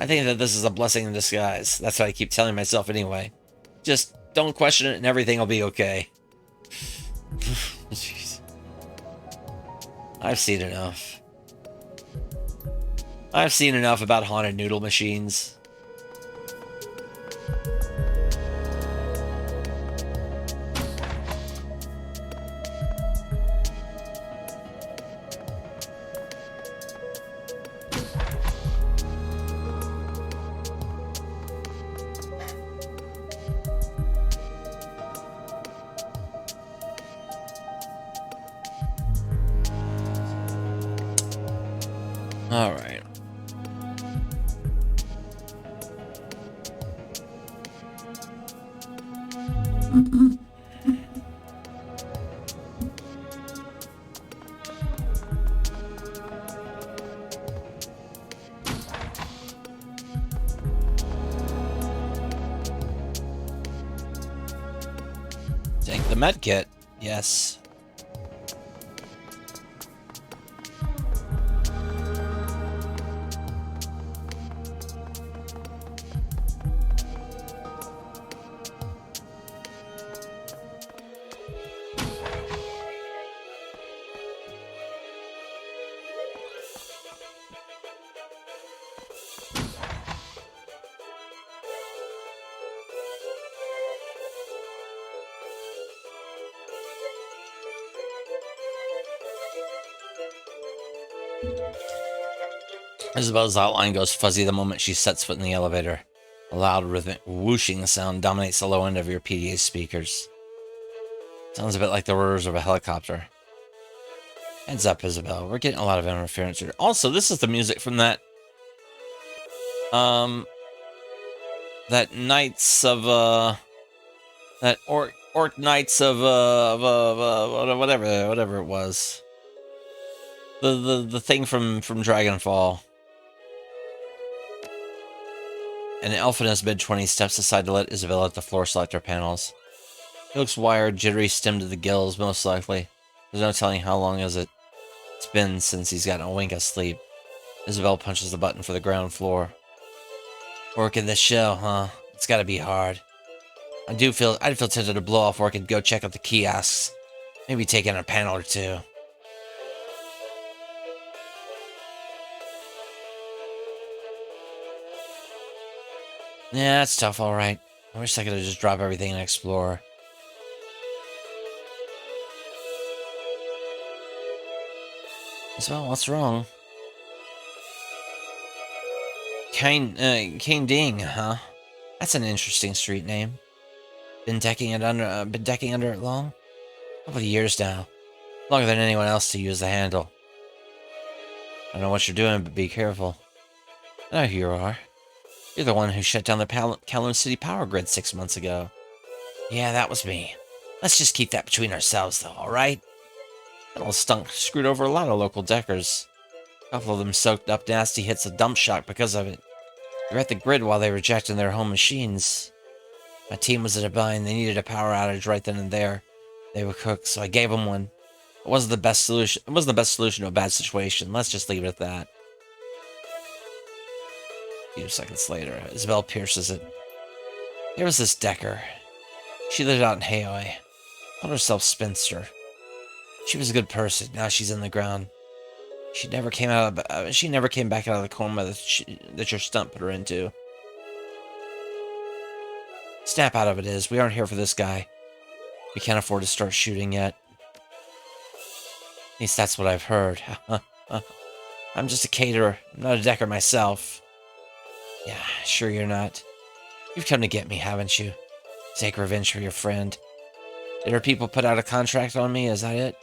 Speaker 1: I think that this is a blessing in disguise. That's what I keep telling myself anyway. Just don't question it, and everything will be okay. Jeez. I've seen enough. I've seen enough about haunted noodle machines. All right. Take the med kit. Yes. Isabel's outline goes fuzzy the moment she sets foot in the elevator. A loud, rhythmic whooshing sound dominates the low end of your PDA speakers. Sounds a bit like the roars of a helicopter. Heads up, Isabel. We're getting a lot of interference here. Also, this is the music from that Knights of that Orc Knights of whatever it was. The thing from Dragonfall. An elf in his mid-20s steps aside to let Isabel at the floor selector panels. He looks wired, jittery, stemmed to the gills, most likely. There's no telling how long it's been since he's gotten a wink of sleep. Isabel punches the button for the ground floor. Working this show, huh? It's gotta be hard. I'd feel tempted to blow off work and go check out the kiosks. Maybe take in a panel or two. Yeah, it's tough, alright. I wish I could have just dropped everything and explore. So, what's wrong? Kane Ding, huh? That's an interesting street name. Been decking under it long? A couple of years now. Longer than anyone else to use the handle. I don't know what you're doing, but be careful. Oh, here you are. You're the one who shut down the Kowloon City power grid 6 months ago. Yeah, that was me. Let's just keep that between ourselves, though, alright? That old stunk screwed over a lot of local deckers. A couple of them soaked up nasty hits of dump shock because of it. They were at the grid while they were rejecting their home machines. My team was in a bind. They needed a power outage right then and there. They were cooked, so I gave them one. It wasn't the best solution. It wasn't the best solution to a bad situation. Let's just leave it at that. A few seconds later, Isabel pierces it. There was this Decker. She lived out in Haoi. Called herself Spinster. She was a good person. Now she's in the ground. She never came back out of the coma that your stunt put her into. Snap out of it is. We aren't here for this guy. We can't afford to start shooting yet. At least that's what I've heard. I'm just a caterer. I'm not a Decker myself. Yeah, sure you're not. You've come to get me, haven't you? Take revenge for your friend. Did her people put out a contract on me? Is that it?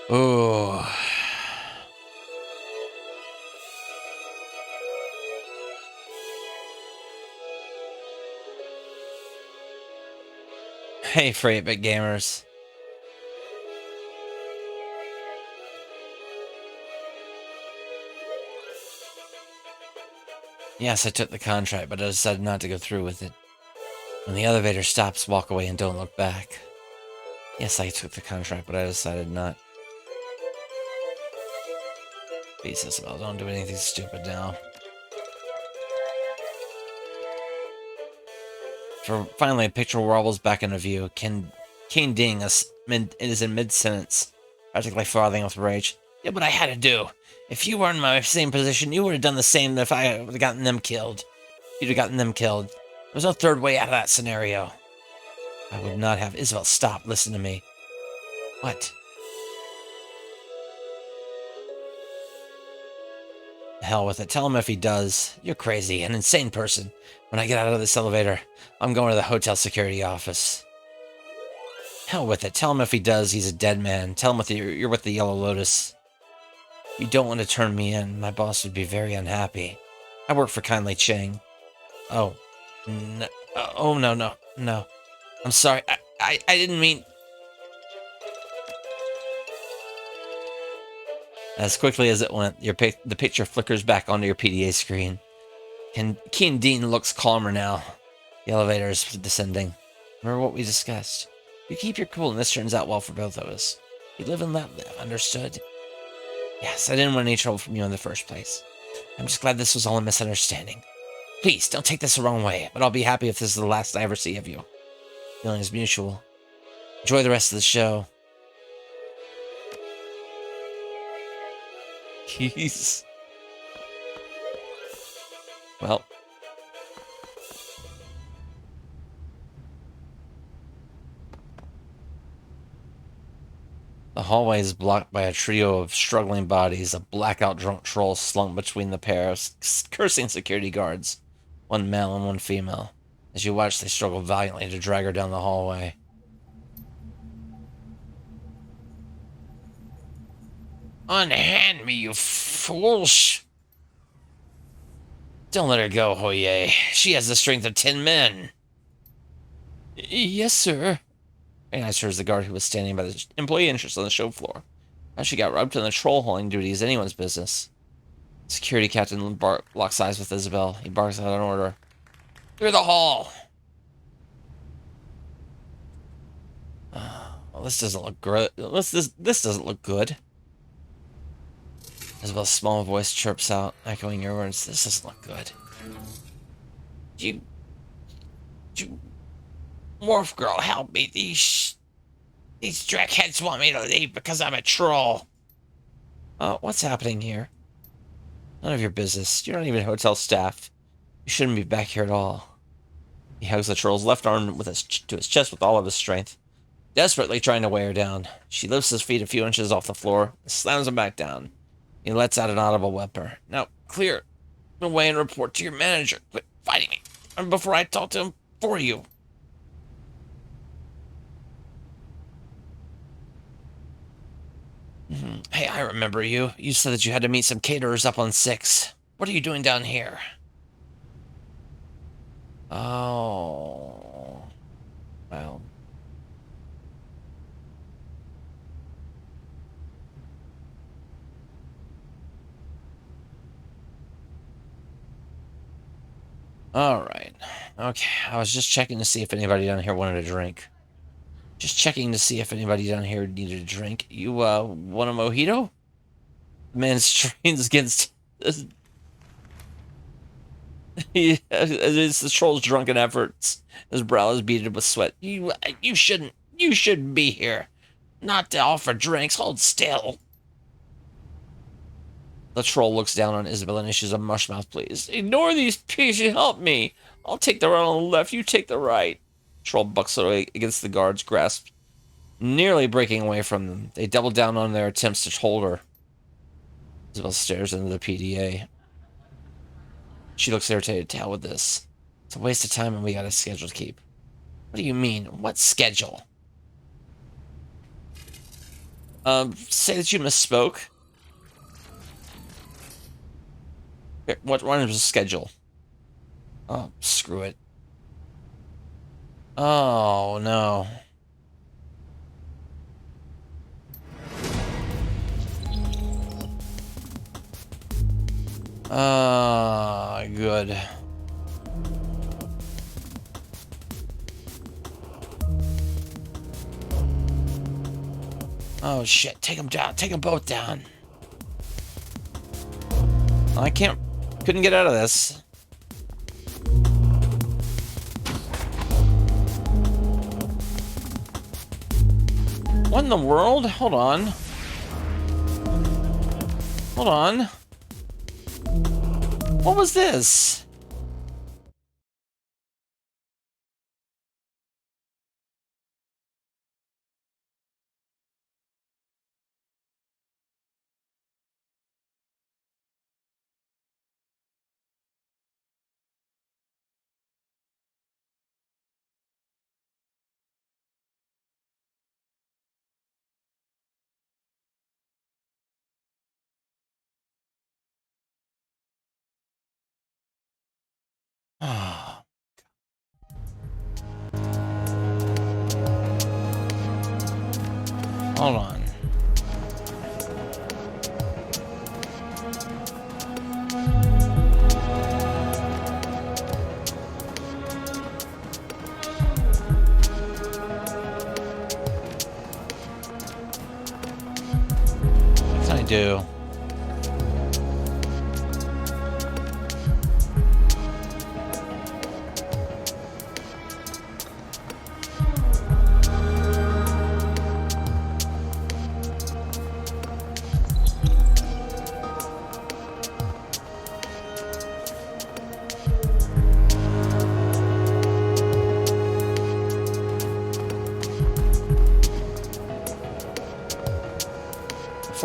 Speaker 1: Oh. Hey, for 8-bit gamers. Yes, I took the contract, but I decided not to go through with it. When the elevator stops, walk away and don't look back. Yes, I took the contract, but I decided not. Please, Isabel, don't do anything stupid now. Finally, a picture wobbles back into view. Kane Ding is in mid-sentence, practically frothing with rage. Yeah, but I had to do. If you were in my same position, you would have done the same if I would have gotten them killed. You'd have gotten them killed. There's no third way out of that scenario. I would not have. Isabel, stop. Listen to me. What? Hell with it. Tell him if he does. You're crazy, an insane person. When I get out of this elevator, I'm going to the hotel security office. Hell with it. Tell him if he does, he's a dead man. Tell him you're with the Yellow Lotus. You don't want to turn me in. My boss would be very unhappy. I work for Kindly Chang. Oh. No. Oh, no. I'm sorry. I didn't mean... As quickly as it went, the picture flickers back onto your PDA screen. Keen Dean looks calmer now. The elevator is descending. Remember what we discussed? You keep your cool, and this turns out well for both of us. You live and let live, understood? Yes, I didn't want any trouble from you in the first place. I'm just glad this was all a misunderstanding. Please, don't take this the wrong way, but I'll be happy if this is the last I ever see of you. Feeling is mutual. Enjoy the rest of the show. Jeez. Well. The hallway is blocked by a trio of struggling bodies, a blackout drunk troll slunk between the pair, cursing security guards, one male and one female. As you watch, they struggle valiantly to drag her down the hallway. Unhand me, you fools! Don't let her go, Hoye. She has the strength of 10 men. Yes, sir. Recognized her as the guard who was standing by the employee entrance on the show floor. How she got rubbed in the troll hauling duty is anyone's business. Security captain locks eyes with Isabel. He barks out an order. Through the hall! Well, this doesn't look good. This doesn't look good. Isabel's small voice chirps out, echoing your words. This doesn't look good. You Morph girl, help me. These drackheads want me to leave because I'm a troll. What's happening here? None of your business. You're not even hotel staff. You shouldn't be back here at all. He hugs the troll's left arm to his chest with all of his strength, desperately trying to weigh her down. She lifts his feet a few inches off the floor and slams him back down. He lets out an audible whimper. Now, clear away and report to your manager. Quit fighting me. And before I talk to him for you. Hey, I remember you. You said that you had to meet some caterers up on 6. What are you doing down here? Oh. Well. Alright. Okay, I was just checking to see if anybody down here wanted a drink. Just checking to see if anybody down here needed a drink. You, want a mojito? The man strains against... It's the troll's drunken efforts. His brow is beaded with sweat. You shouldn't be here. Not to offer drinks. Hold still. The troll looks down on Isabel and issues a mushmouth, please. Ignore these pieces. Help me. I'll take the right on the left. You take the right. Troll bucks away against the guard's grasp, nearly breaking away from them. They double down on their attempts to hold her. Isabel stares into the PDA. She looks irritated. To hell with this. It's a waste of time and we got a schedule to keep. What do you mean? What schedule? Say that you misspoke. Here, what is the schedule? Oh, screw it. Oh, no. Good. Oh, shit. Take them down. Take them both down. I couldn't get out of this. What in the world? Hold on. Hold on. What was this? Ah. Hold on. What can I do?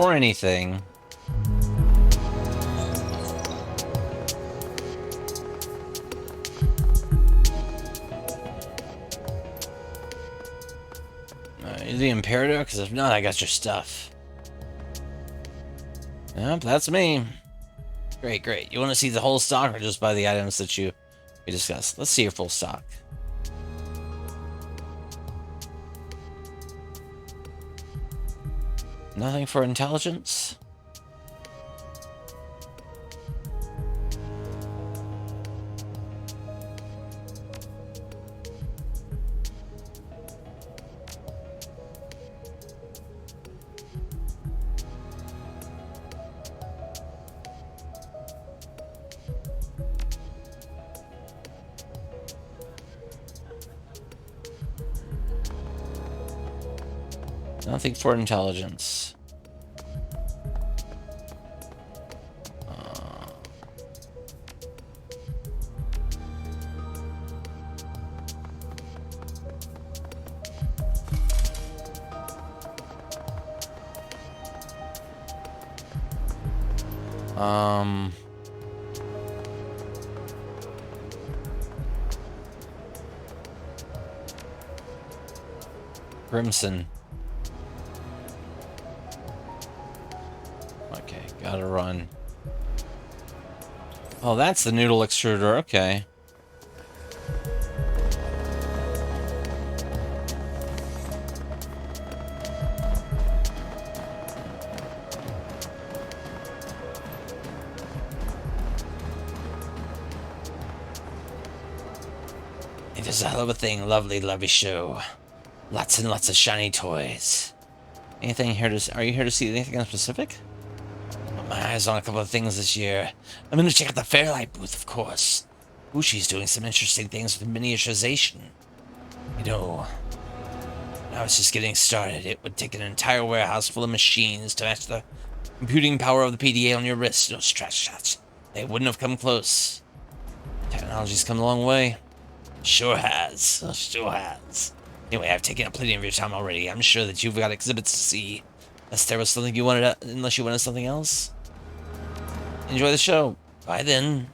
Speaker 1: before anything... Is the Imperator? Because if not, I got your stuff. Yep, that's me. Great, great. You want to see the whole stock or just buy the items that we discussed? Let's see your full stock. Nothing for intelligence? Nothing for intelligence. Crimson. Okay, gotta run. Oh, that's the noodle extruder, okay. It is a hell of a thing, lovely, lovely show. Lots and lots of shiny toys. Anything here to... Are you here to see anything in specific? Got my eyes on a couple of things this year. I'm gonna check out the Fairlight booth, of course. Ushi's doing some interesting things with miniaturization. You know, when I was just getting started, it would take an entire warehouse full of machines to match the computing power of the PDA on your wrist. No stretch shots. They wouldn't have come close. Technology's come a long way. Sure has. Sure has. Anyway, I've taken up plenty of your time already. I'm sure that you've got exhibits to see. Unless there was something you wanted, unless you wanted something else. Enjoy the show. Bye then.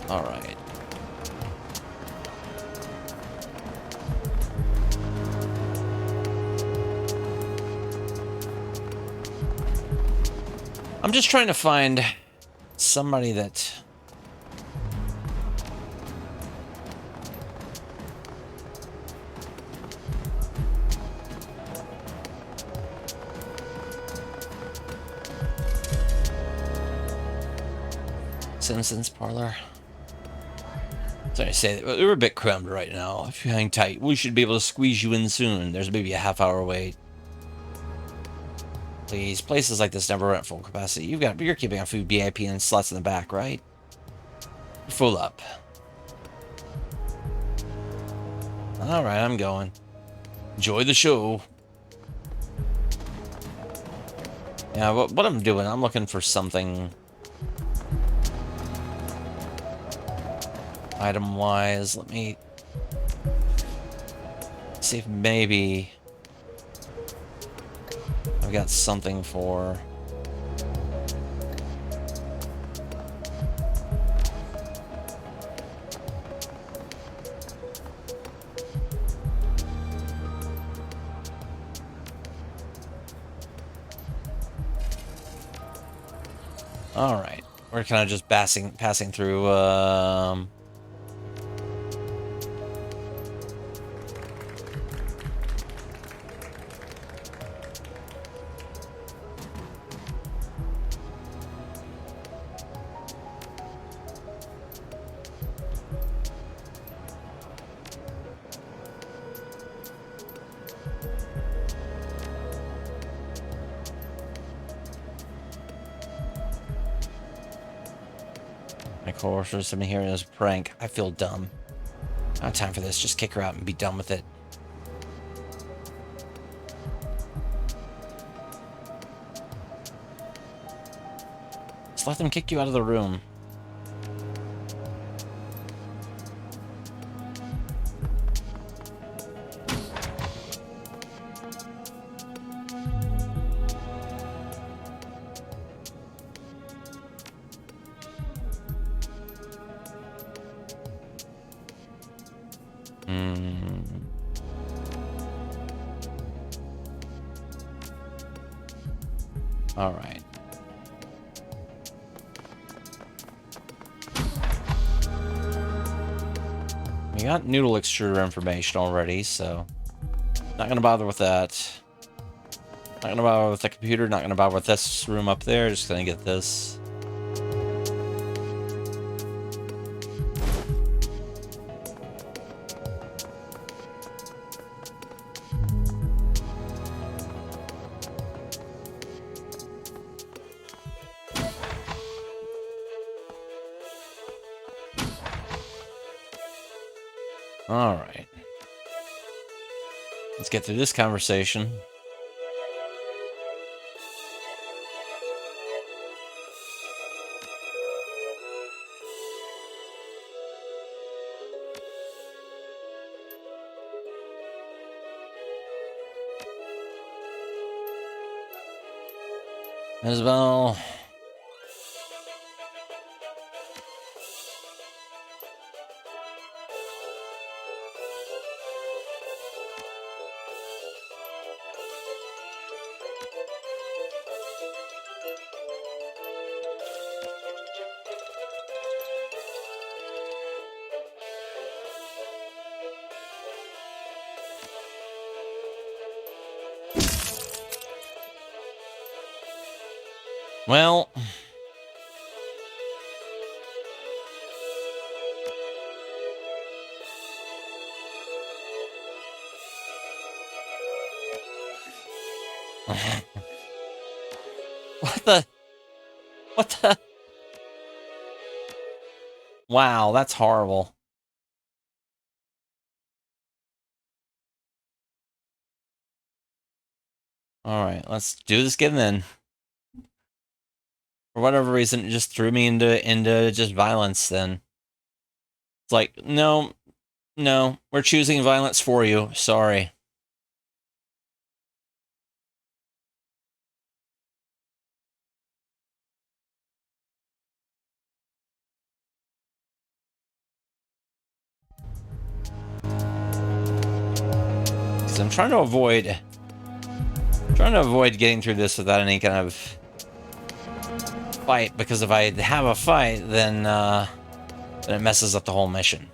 Speaker 1: Alright. I'm just trying to find somebody that... Simpsons parlor. Sorry to say, we're a bit crammed right now. If you hang tight, we should be able to squeeze you in soon. There's maybe a half-hour wait. Please, places like this never run at full capacity. You're keeping a few VIP and slots in the back, right? You're full up. All right, I'm going. Enjoy the show. Yeah, what I'm doing, I'm looking for something. Item-wise, let me see if maybe I've got something for... All right, we're kind of just passing through. My coworkers have been hearing it as a prank. I feel dumb. Not time for this. Just kick her out and be done with it. Just let them kick you out of the room. Alright. We got noodle extruder information already, so not gonna bother with that. Not gonna bother with the computer, not gonna bother with this room up there, just gonna get this. Alright. Let's get through this conversation. Isabel. Well, what the? What the? Wow, that's horrible. Alright, let's do this again then. For whatever reason, it just threw me into just violence then. It's like, no, we're choosing violence for you. Sorry. Because I'm trying to avoid getting through this without any kind of fight, because if I have a fight, then it messes up the whole mission.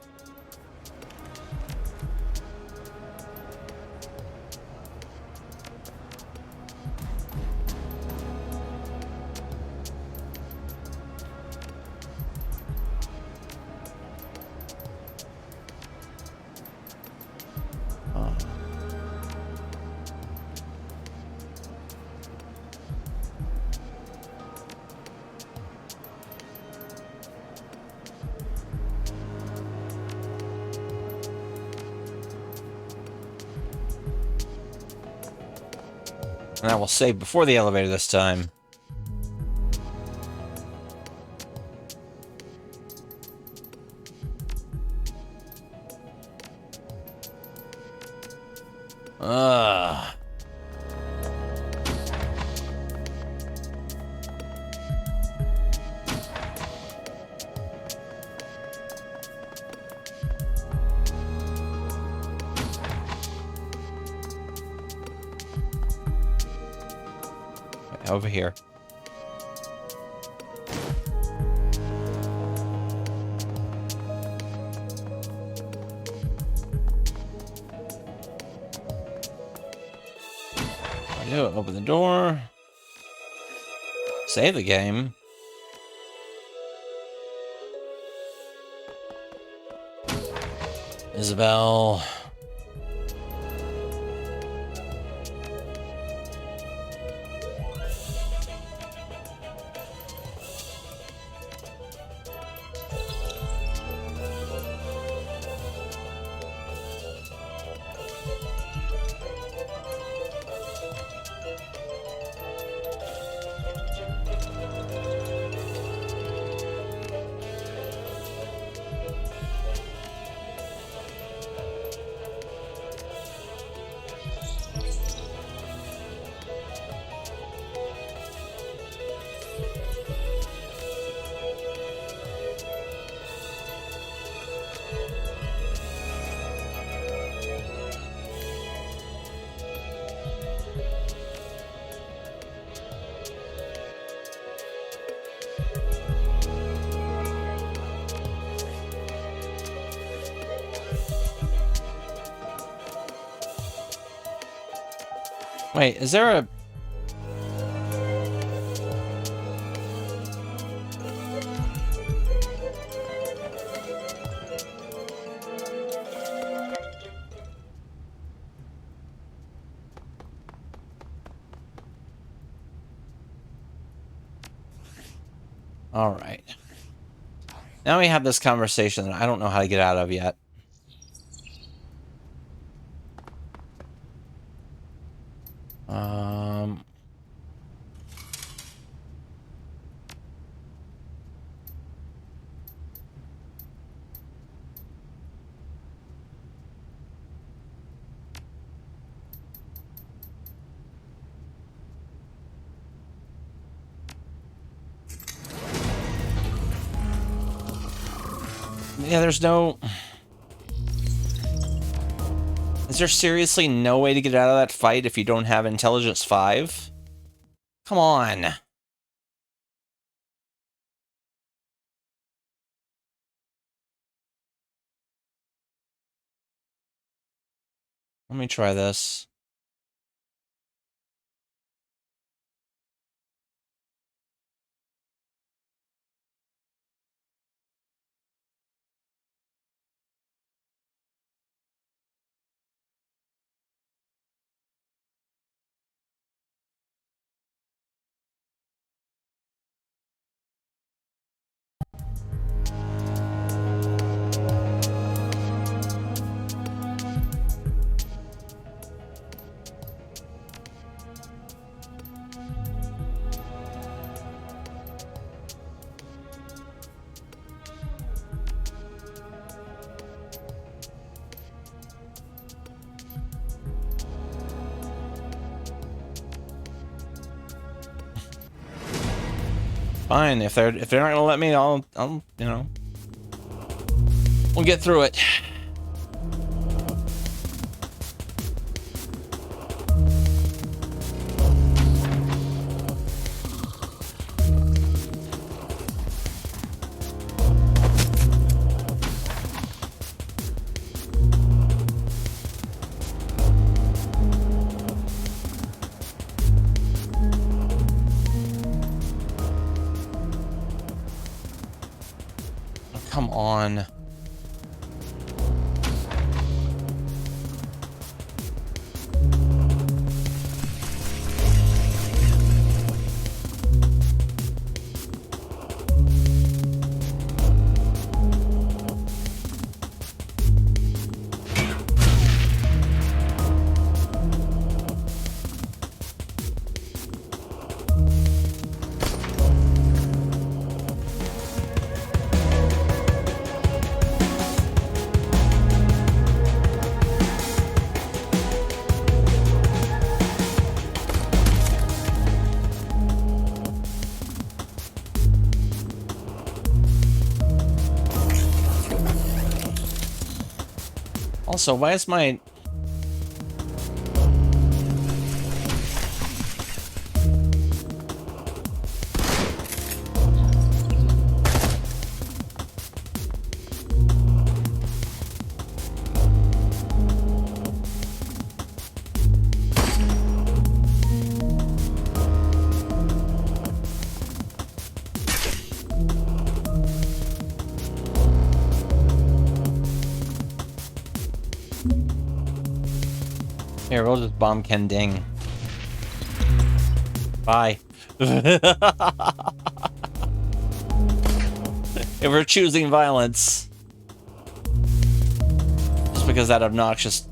Speaker 1: And I will save before the elevator this time. Ugh. Over here. I do it. Open the door. Save the game. Isabel. Wait, is there a... All right. Now we have this conversation that I don't know how to get out of yet. Yeah, there's no... Is there seriously no way to get out of that fight if you don't have Intelligence 5? Come on. Let me try this. Fine, if they're not gonna let me, I'll you know, we'll get through it. Come on. Also, why is my... Here, we'll just bomb Ken Ding. Bye. If we're choosing violence. Just because that obnoxious...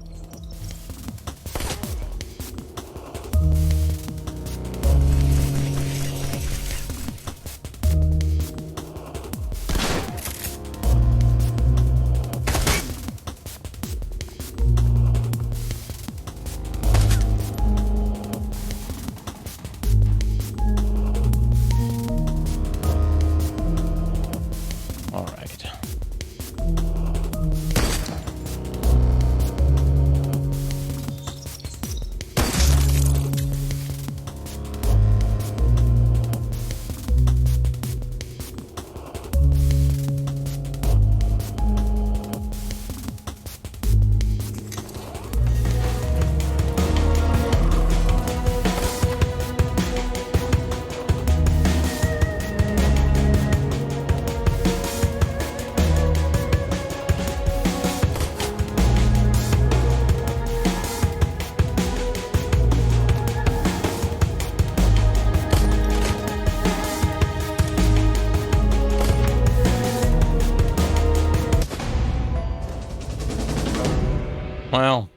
Speaker 1: Well.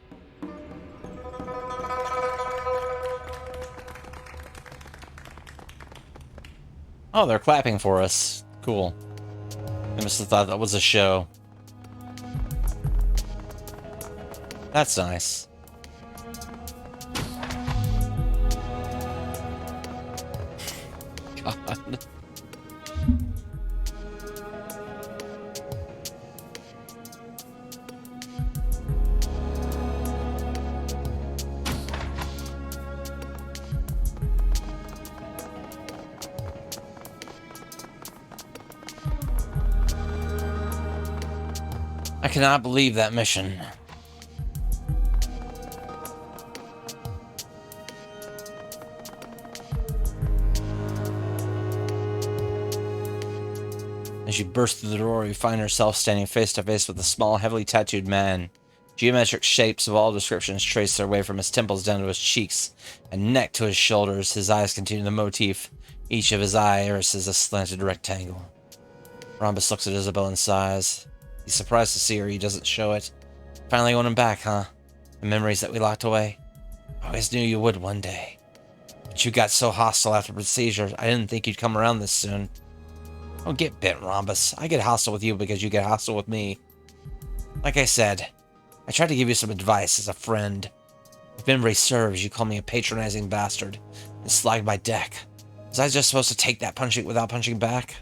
Speaker 1: Oh, they're clapping for us. Cool. I must have thought that was a show. That's nice. God. I cannot believe that mission. As you burst through the door, you find yourself standing face to face with a small, heavily tattooed man. Geometric shapes of all descriptions trace their way from his temples down to his cheeks and neck to his shoulders. His eyes continue the motif. Each of his iris is a slanted rectangle. Rhombus looks at Isabel and sighs. He's surprised to see her. He doesn't show it. Finally won him back, huh? The memories that we locked away. I always knew you would one day. But you got so hostile after the seizure, I didn't think you'd come around this soon. Don't get bent, Rhombus. I get hostile with you because you get hostile with me. Like I said, I tried to give you some advice as a friend. If memory serves, you call me a patronizing bastard and slagged my deck. Was I just supposed to take that punching without punching back?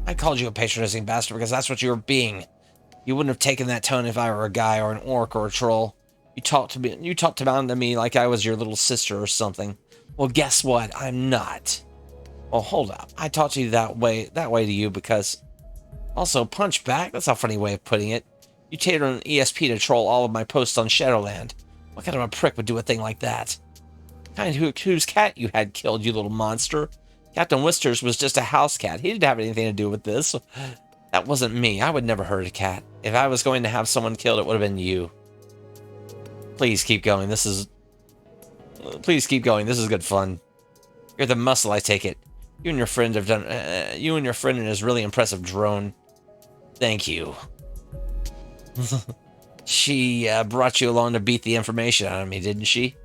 Speaker 1: I called you a patronizing bastard because that's what you were being. You wouldn't have taken that tone if I were a guy or an orc or a troll. You talked down to me like I was your little sister or something. Well, guess what? I'm not. Well, hold up. I talked to you that way to you because... Also, punch back? That's a funny way of putting it. You tailored an ESP to troll all of my posts on Shadowland. What kind of a prick would do a thing like that? Whose cat you had killed, you little monster? Captain Whisters was just a house cat. He didn't have anything to do with this. That wasn't me. I would never hurt a cat. If I was going to have someone killed, it would have been you. Please keep going. Please keep going. This is good fun. You're the muscle, I take it. You and your friend have done... you and your friend and his really impressive drone. Thank you. She brought you along to beat the information out of me, didn't she?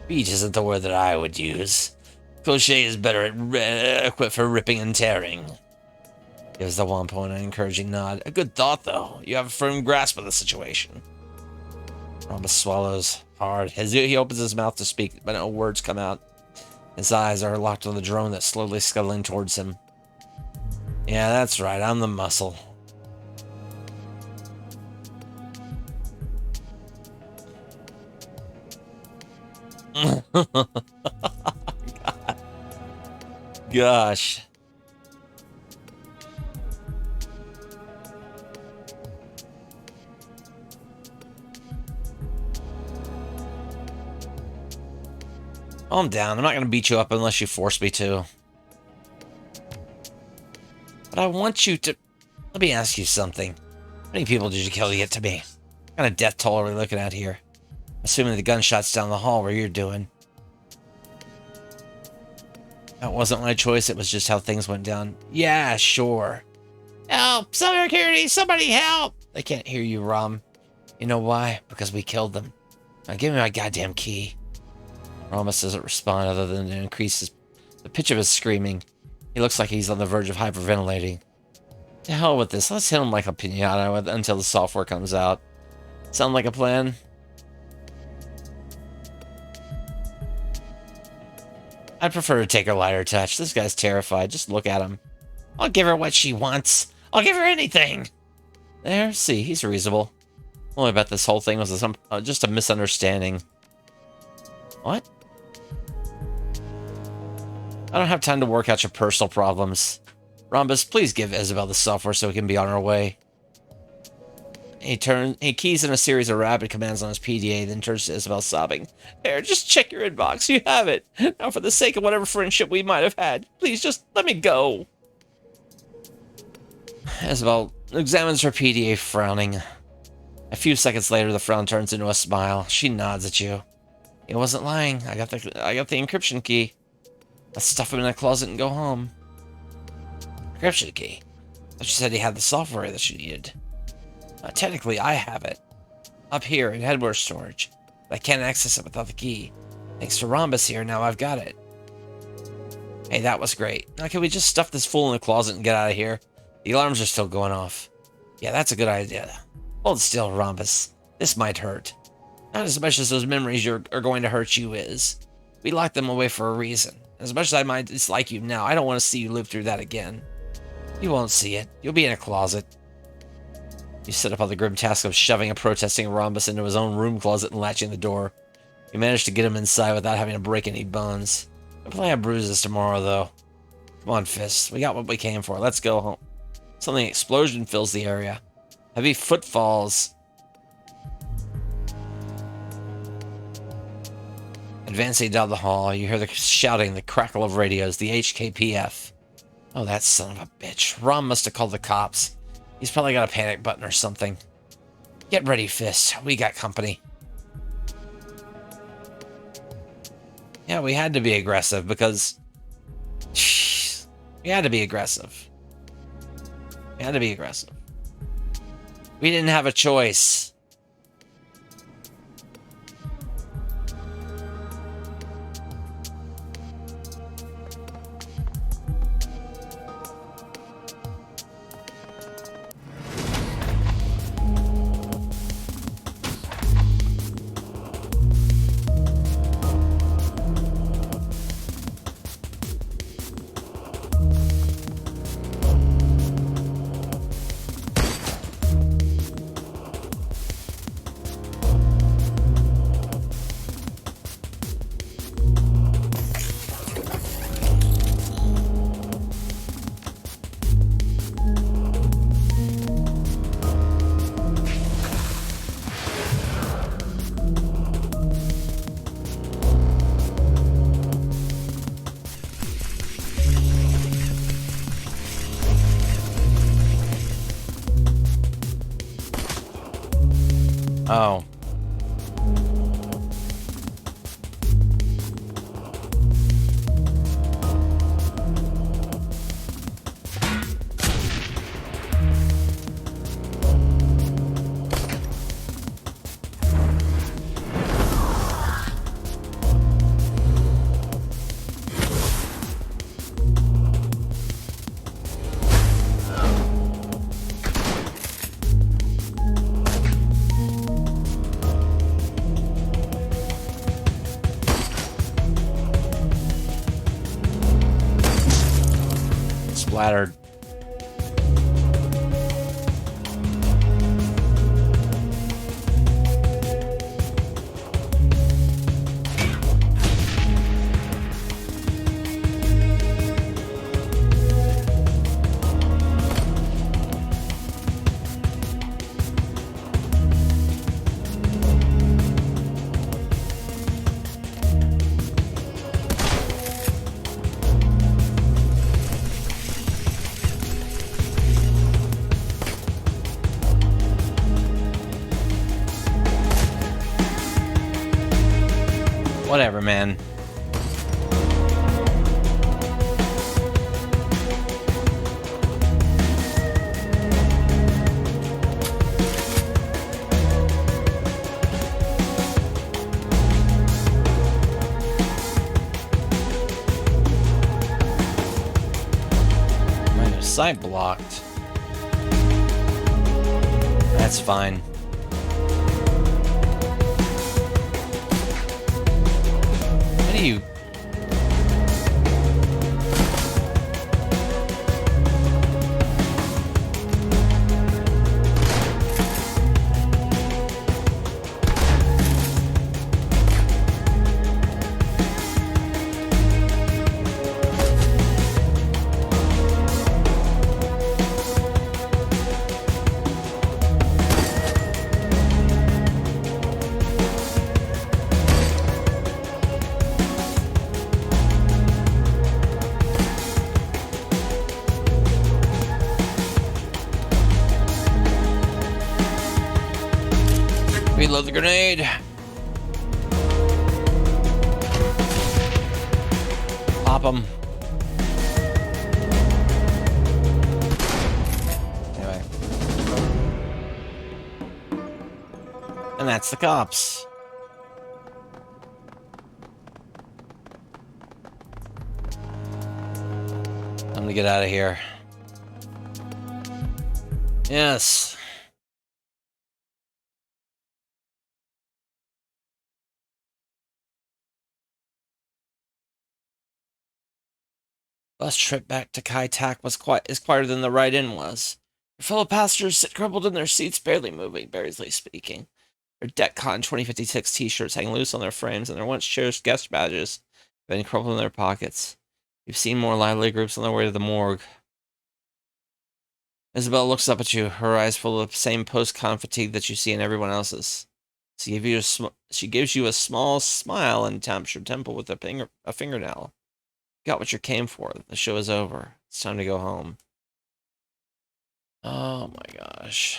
Speaker 1: Beat isn't the word that I would use. Crochet is better at equipped for ripping and tearing. Gives the Wampo an encouraging nod. A good thought, though. You have a firm grasp of the situation. Rhombus swallows hard. He opens his mouth to speak, but no words come out. His eyes are locked on the drone that's slowly scuttling towards him. Yeah, that's right. I'm the muscle. Gosh. Calm down. I'm not going to beat you up unless you force me to. But I want you to... Let me ask you something. How many people did you kill to get to me? What kind of death toll are we looking at here? Assuming the gunshots down the hall where you're doing. That wasn't my choice. It was just how things went down. Yeah, sure. Help! Security! Somebody help! They can't hear you, Rom. You know why? Because we killed them. Now give me my goddamn key. Rhombus doesn't respond other than to increase the pitch of his screaming. He looks like he's on the verge of hyperventilating. To hell with this. Let's hit him like a piñata until the software comes out. Sound like a plan? I'd prefer to take her lighter touch. This guy's terrified. Just look at him. I'll give her what she wants. I'll give her anything. There, see, he's reasonable. Only bet this whole thing was just a misunderstanding. What? I don't have time to work out your personal problems. Rhombus, please give Isabel the software so we can be on our way. He keys in a series of rapid commands on his PDA, then turns to Isabel sobbing. There, just check your inbox. You have it. Now, for the sake of whatever friendship we might have had, please just let me go. Isabel examines her PDA, frowning. A few seconds later, the frown turns into a smile. She nods at you. He wasn't lying. I got the encryption key. Let's stuff him in a closet and go home. Encryption key? She said he had the software that she needed. Technically, I have it. Up here in headquarters storage. But I can't access it without the key. Thanks to Rhombus here, now I've got it. Hey, that was great. Now can we just stuff this fool in the closet and get out of here? The alarms are still going off. Yeah, that's a good idea. Hold still, Rhombus. This might hurt. Not as much as those memories are going to hurt you is. We locked them away for a reason. As much as I might dislike you now, I don't want to see you live through that again. You won't see it. You'll be in a closet. You set up on the grim task of shoving a protesting Rhombus into his own room closet and latching the door. You managed to get him inside without having to break any bones. We'll probably have bruises tomorrow, though. Come on, Fist. We got what we came for. Let's go home. Something explosion fills the area. Heavy footfalls. Advancing down the hall, you hear the shouting, the crackle of radios, the HKPF. Oh, that son of a bitch. Rom must have called the cops. He's probably got a panic button or something. Get ready, Fist. We got company. Yeah, we had to be aggressive because... we had to be aggressive. We had to be aggressive. We didn't have a choice. Oh. Splattered. Whatever, man. Line of sight blocked. That's fine. How do you... Reload the grenade. Pop them. And that's the cops. Time to get out of here. Yes. Bus trip back to Kai Tak is quieter than the ride-in was. Your fellow passengers sit crumpled in their seats, barely moving, barely speaking. Their DECCON 2056 t-shirts hang loose on their frames, and their once cherished guest badges have been crumpled in their pockets. You've seen more lively groups on their way to the morgue. Isabel looks up at you, her eyes full of the same post-con fatigue that you see in everyone else's. She gives you a small smile and taps your temple with a fingernail. You got what you came for. The show is over. It's time to go home. Oh my gosh.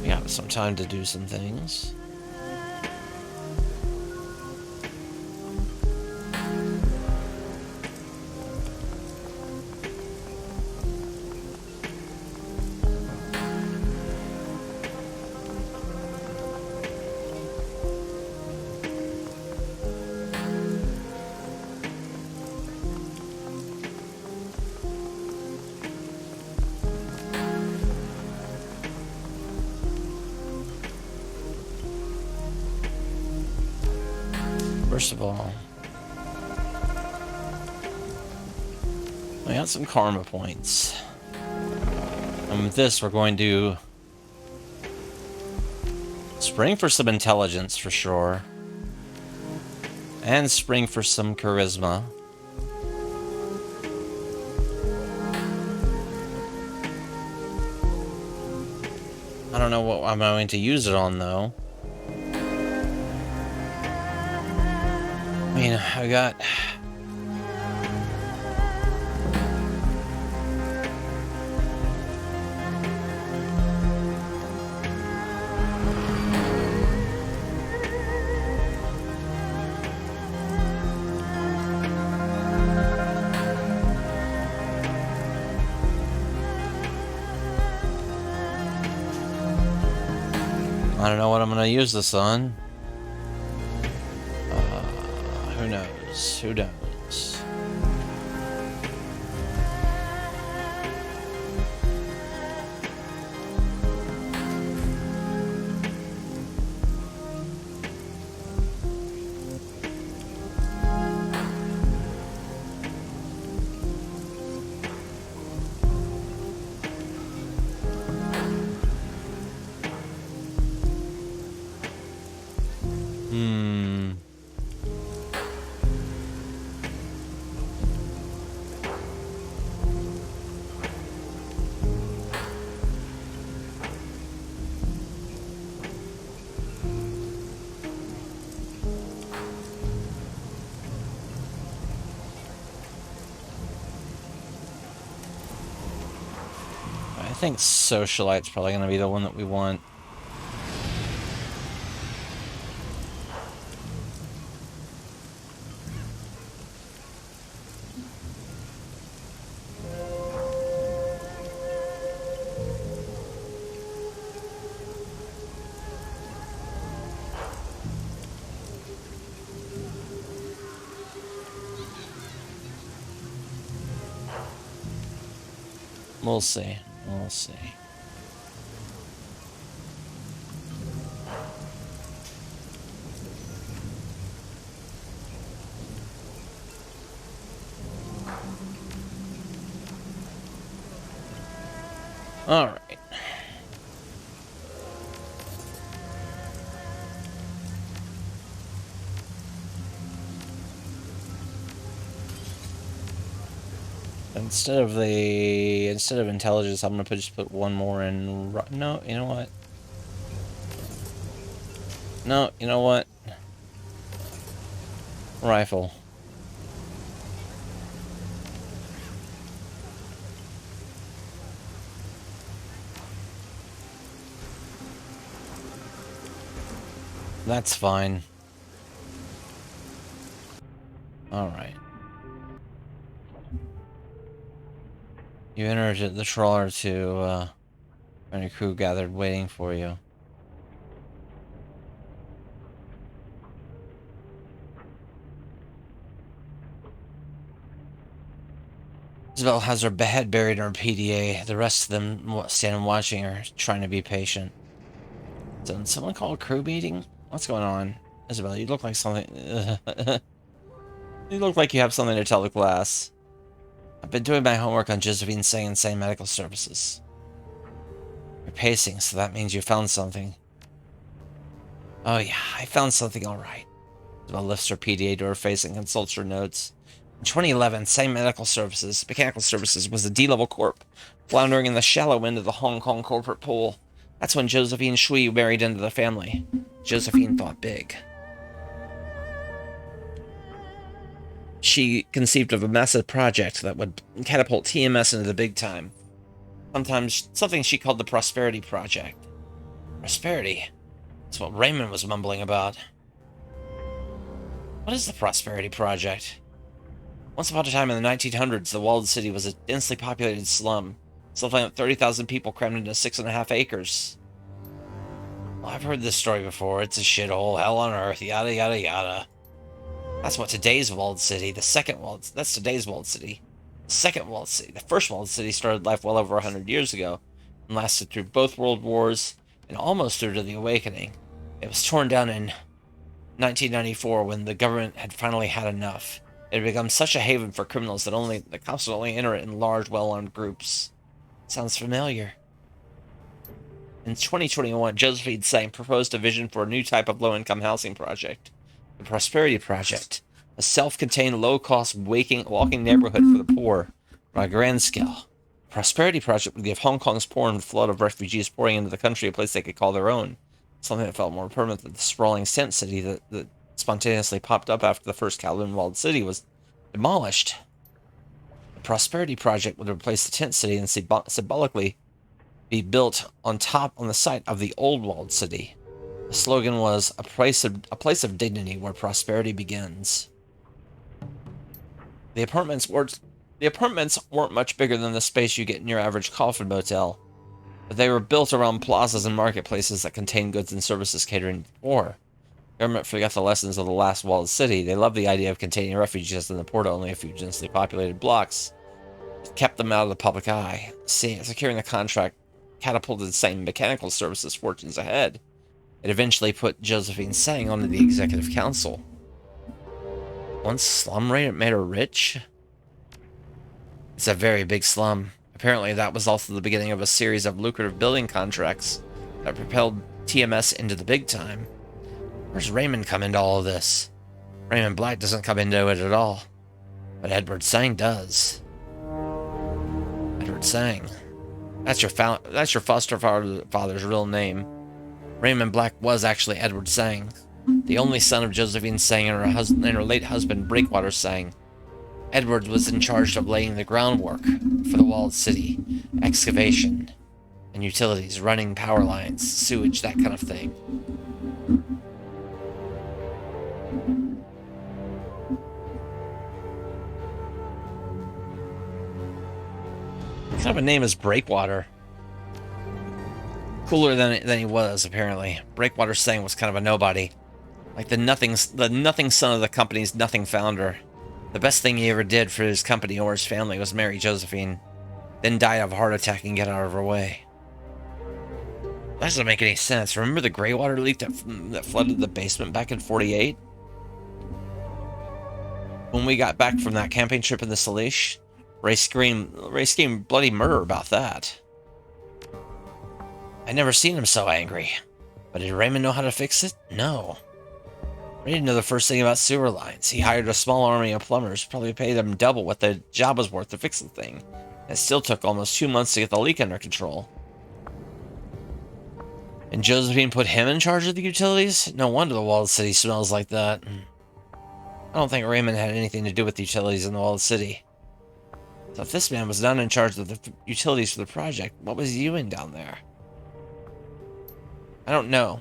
Speaker 1: We got some time to do some things. First of all, I got some karma points. And with this, we're going to spring for some intelligence for sure. And spring for some charisma. I don't know what I'm going to use it on though. I mean, I got... I don't know what I'm going to use this on. Who knows? Who knows? I think Socialite's probably going to be the one that we want. We'll see. We'll see. All right. Instead of intelligence, I'm gonna just put one more in. No, you know what? No, you know what? Rifle. That's fine. All right. You entered the trawler to find a crew gathered waiting for you. Isabel has her head buried in her PDA. The rest of them stand watching her, trying to be patient. Did someone call a crew meeting? What's going on? Isabel, you look like something... you look like you have something to tell the class. I've been doing my homework on Josephine saying insane medical services. You're pacing, so that means you found something. Oh yeah, I found something alright. Isabel lifts her PDA to her face and consults her notes. In 2011, Same Mechanical Services was a D-level corp, floundering in the shallow end of the Hong Kong corporate pool. That's when Josephine Shui married into the family. Josephine thought big. She conceived of a massive project that would catapult TMS into the big time. Something she called the Prosperity Project. Prosperity? That's what Raymond was mumbling about. What is the Prosperity Project? Once upon a time in the 1900s, the walled city was a densely populated slum. Something like 30,000 people crammed into 6.5 acres. Well, I've heard this story before. It's a shithole, hell on earth, yada yada yada. That's what today's walled city, that's today's walled city. The second walled city, the first walled city started life well over 100 years ago and lasted through both world wars and almost through to the Awakening. It was torn down in 1994 when the government had finally had enough. It had become such a haven for criminals that the cops would only enter it in large, well-armed groups. Sounds familiar. In 2021, Josephine Sang proposed a vision for a new type of low-income housing project. The Prosperity Project, a self-contained, low-cost, walking neighborhood for the poor on a grand scale. The Prosperity Project would give Hong Kong's poor and flood of refugees pouring into the country a place they could call their own, something that felt more permanent than the sprawling tent city that spontaneously popped up after the first Kowloon walled city was demolished. The Prosperity Project would replace the tent city and symbolically be built on the site of the old walled city. The slogan was a place of dignity where prosperity begins. The apartments weren't much bigger than the space you get in your average coffin motel, but they were built around plazas and marketplaces that contained goods and services catering to the poor. The government forgot the lessons of the last walled city. They loved the idea of containing refugees in the poor to only a few densely populated blocks. It kept them out of the public eye. Securing the contract catapulted Same Mechanical Services' fortunes ahead. It eventually put Josephine Sang onto the executive council. One slum made her rich? It's a very big slum. Apparently that was also the beginning of a series of lucrative building contracts that propelled TMS into the big time. Where's Raymond come into all of this? Raymond Black doesn't come into it at all. But Edward Sang does. Edward Sang. That's your foster father's real name. Raymond Black was actually Edward Sang, the only son of Josephine Sang and her late husband Breakwater Sang. Edward was in charge of laying the groundwork for the walled city, excavation, and utilities, running power lines, sewage, that kind of thing. What kind of a name is Breakwater? Cooler than he was, apparently. Breakwater Sang was kind of a nobody. Like the nothing son of the company's nothing founder. The best thing he ever did for his company or his family was marry Josephine, then die of a heart attack and get out of her way. That doesn't make any sense. Remember the gray water leak that flooded the basement back in '48? When we got back from that camping trip in the Salish, Ray screamed bloody murder about that. I'd never seen him so angry. But did Raymond know how to fix it? No. Ray didn't know the first thing about sewer lines. He hired a small army of plumbers, probably paid them double what the job was worth to fix the thing. It still took almost 2 months to get the leak under control. And Josephine put him in charge of the utilities? No wonder the walled city smells like that. I don't think Raymond had anything to do with the utilities in the walled city. So if this man was not in charge of the utilities for the project, what was he doing down there? I don't know.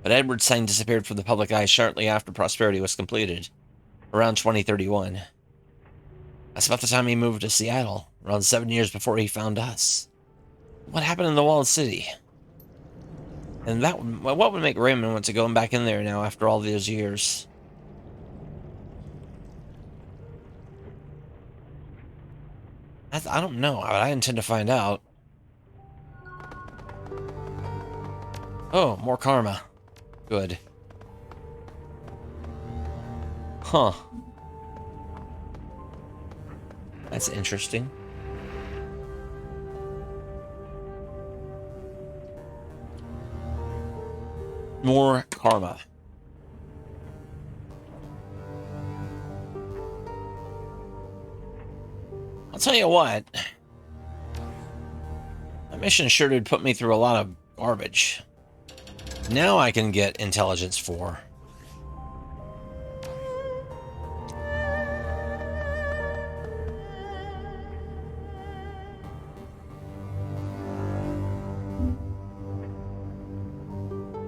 Speaker 1: But Edward Sang disappeared from the public eye shortly after Prosperity was completed, around 2031. That's about the time he moved to Seattle, around 7 years before he found us. What happened in the walled city? And what would make Raymond want to go back in there now after all these years? I don't know, but I intend to find out. Oh, more karma. Good. Huh. That's interesting. More karma. I'll tell you what. My mission sure did put me through a lot of garbage. Now I can get intelligence 4.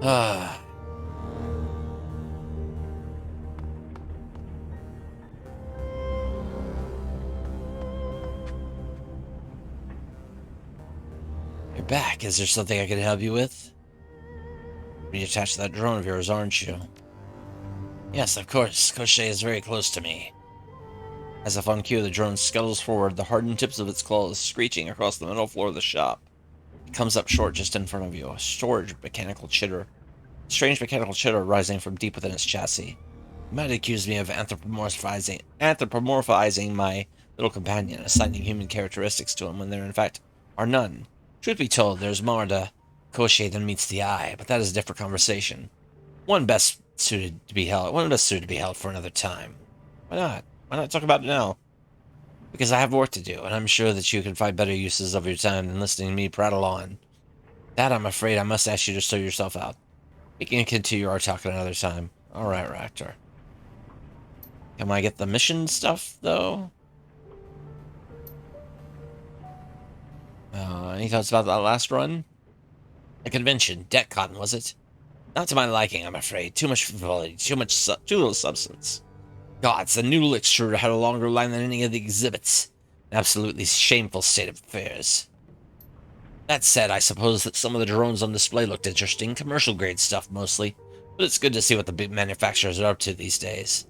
Speaker 1: Ah. You're back. Is there something I can help you with? You're attached to that drone of yours, aren't you? Yes, of course. Crochet is very close to me. As if on cue, the drone scuttles forward, the hardened tips of its claws screeching across the metal floor of the shop. It comes up short just in front of you, a strange mechanical chitter rising from deep within its chassis. You might accuse me of anthropomorphizing my little companion, assigning human characteristics to him when there in fact are none. Truth be told, there's more to Koshie than meets the eye, but that is a different conversation. One best suited to be held for another time. Why not? Why not talk about it now? Because I have work to do, and I'm sure that you can find better uses of your time than listening to me prattle on. That, I'm afraid, I must ask you to sort yourself out. We can continue our talk at another time. Alright, Raptor. Can I get the mission stuff, though? Any thoughts about that last run? A convention. DECCON, was it? Not to my liking, I'm afraid. Too much frivolity, too little substance. Gods, the new lecture had a longer line than any of the exhibits. An absolutely shameful state of affairs. That said, I suppose that some of the drones on display looked interesting, commercial-grade stuff mostly, but it's good to see what the big manufacturers are up to these days.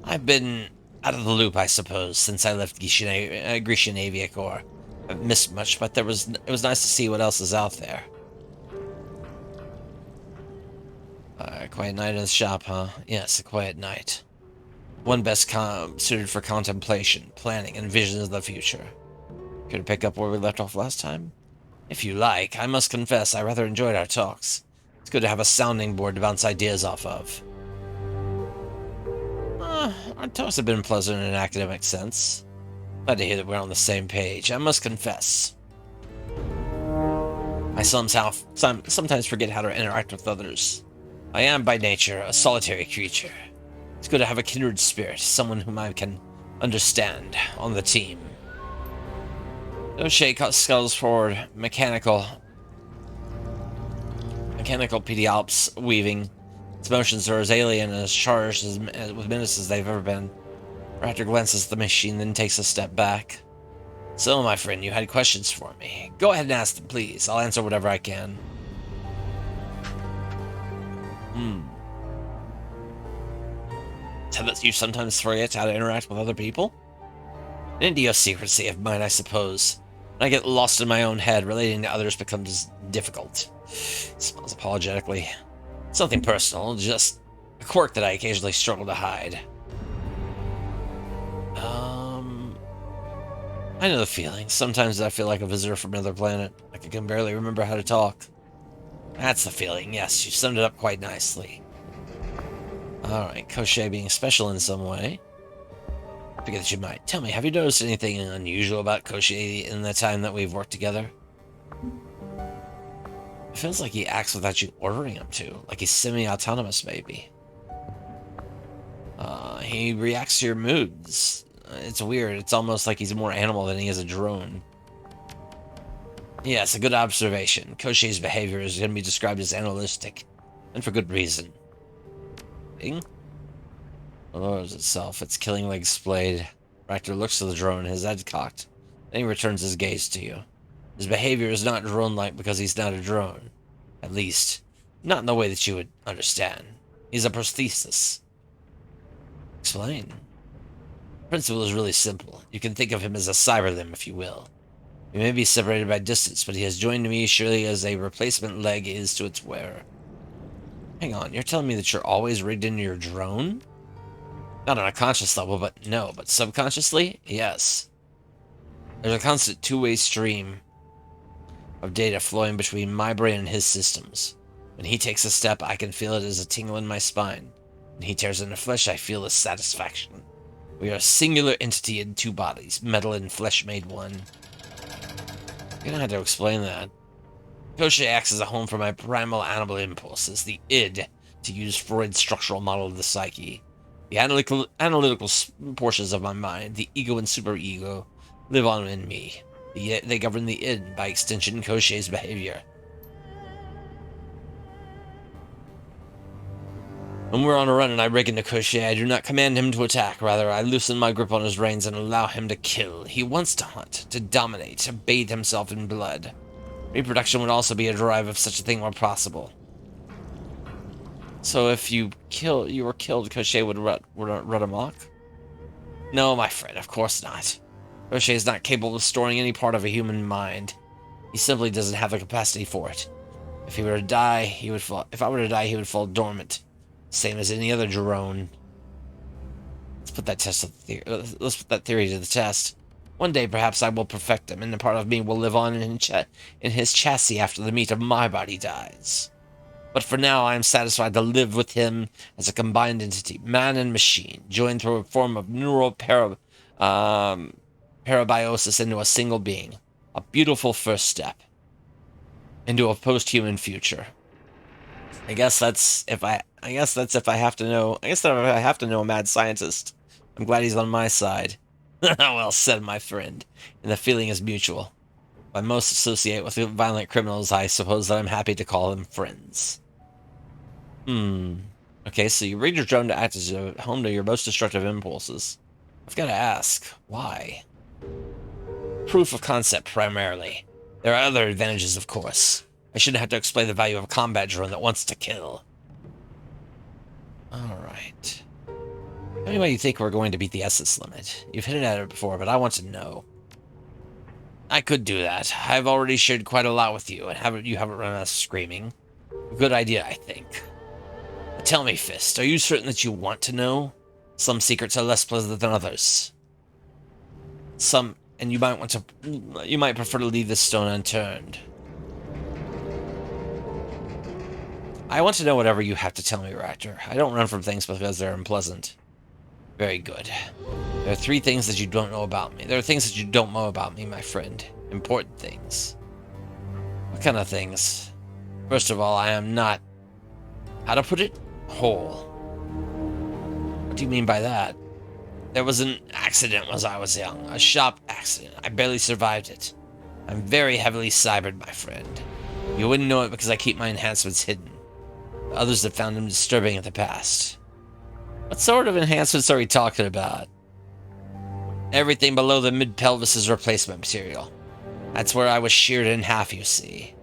Speaker 1: I've been out of the loop, I suppose, since I left Grecian Avia Corps. I haven't missed much, but it was nice to see what else is out there. Quiet night in the shop, huh? Yes, a quiet night. One best suited for contemplation, planning, and visions of the future. Care to pick up where we left off last time? If you like. I must confess, I rather enjoyed our talks. It's good to have a sounding board to bounce ideas off of. Our talks have been pleasant in an academic sense. Glad to hear that we're on the same page. I must confess, I sometimes forget how to interact with others. I am, by nature, a solitary creature. It's good to have a kindred spirit, someone whom I can understand on the team. O'Shea scuttles forward, mechanical pediops weaving. Its motions are as alien and as charged with menace as they've ever been. Raptor glances at the machine, then takes a step back. So, my friend, you had questions for me. Go ahead and ask them, please. I'll answer whatever I can. Tell that you sometimes forget how to interact with other people? An idiosyncrasy of mine, I suppose. When I get lost in my own head, relating to others becomes difficult. Smiles apologetically. Something personal, just a quirk that I occasionally struggle to hide. I know the feeling. Sometimes I feel like a visitor from another planet. Like I can barely remember how to talk. That's the feeling, yes, you summed it up quite nicely. Alright, Koshie being special in some way. I figure that you might. Tell me, have you noticed anything unusual about Koshie in the time that we've worked together? It feels like he acts without you ordering him to, like he's semi-autonomous maybe. He reacts to your moods. It's weird, it's almost like he's more animal than he is a drone. Yes, a good observation. Koshie's behavior is going to be described as animalistic, and for good reason. Thing? Lowers itself, its killing legs splayed. Rector looks to the drone, his head cocked. Then he returns his gaze to you. His behavior is not drone-like because he's not a drone. At least, not in the way that you would understand. He's a prosthesis. Explain. The principle is really simple. You can think of him as a cyber limb, if you will. We may be separated by distance, but he has joined me surely as a replacement leg is to its wearer. Hang on, you're telling me that you're always rigged into your drone? Not on a conscious level, but subconsciously? Yes. There's a constant two-way stream of data flowing between my brain and his systems. When he takes a step, I can feel it as a tingle in my spine. When he tears into flesh, I feel the satisfaction. We are a singular entity in two bodies, metal and flesh made one. You're gonna have to explain that. Koschei acts as a home for my primal animal impulses, the id, to use Freud's structural model of the psyche. The analytical portions of my mind, the ego and superego, live on in me. They govern the id, by extension, Koschei's behavior. When we're on a run and I rig into Koschei, I do not command him to attack. Rather, I loosen my grip on his reins and allow him to kill. He wants to hunt, to dominate, to bathe himself in blood. Reproduction would also be a drive if such a thing were possible. So if you were killed, Koschei would run amok? No, my friend, of course not. Koschei is not capable of storing any part of a human mind. He simply doesn't have the capacity for it. If he were to die, he would fall. If I were to die, he would fall dormant, same as any other drone. Let's put that theory to the test. One day, perhaps I will perfect him, and a part of me will live on in his chassis after the meat of my body dies. But for now, I am satisfied to live with him as a combined entity, man and machine, joined through a form of neural parabiosis into a single being. A beautiful first step into a post-human future. I guess that's if I have to know a mad scientist. I'm glad he's on my side. Well said, my friend. And the feeling is mutual. If I most associate with violent criminals, I suppose that I'm happy to call them friends. Okay, so you rigged your drone to act as a home to your most destructive impulses. I've got to ask, why? Proof of concept, primarily. There are other advantages, of course. I shouldn't have to explain the value of a combat drone that wants to kill. Alright. Tell me why you think we're going to beat the essence limit. You've hinted at it before, but I want to know. I could do that. I've already shared quite a lot with you, and you haven't run us screaming. A good idea, I think. But tell me, Fist, are you certain that you want to know? Some secrets are less pleasant than others. And you might prefer to leave this stone unturned. I want to know whatever you have to tell me, Raptor. I don't run from things because they're unpleasant. Very good. There are 3 things that you don't know about me. There are things that you don't know about me, my friend. Important things. What kind of things? First of all, I am not... How to put it? Whole. What do you mean by that? There was an accident when I was young. A shop accident. I barely survived it. I'm very heavily cybered, my friend. You wouldn't know it because I keep my enhancements hidden. Others have found them disturbing in the past. What sort of enhancements are we talking about? Everything below the mid-pelvis is replacement material. That's where I was sheared in half, you see.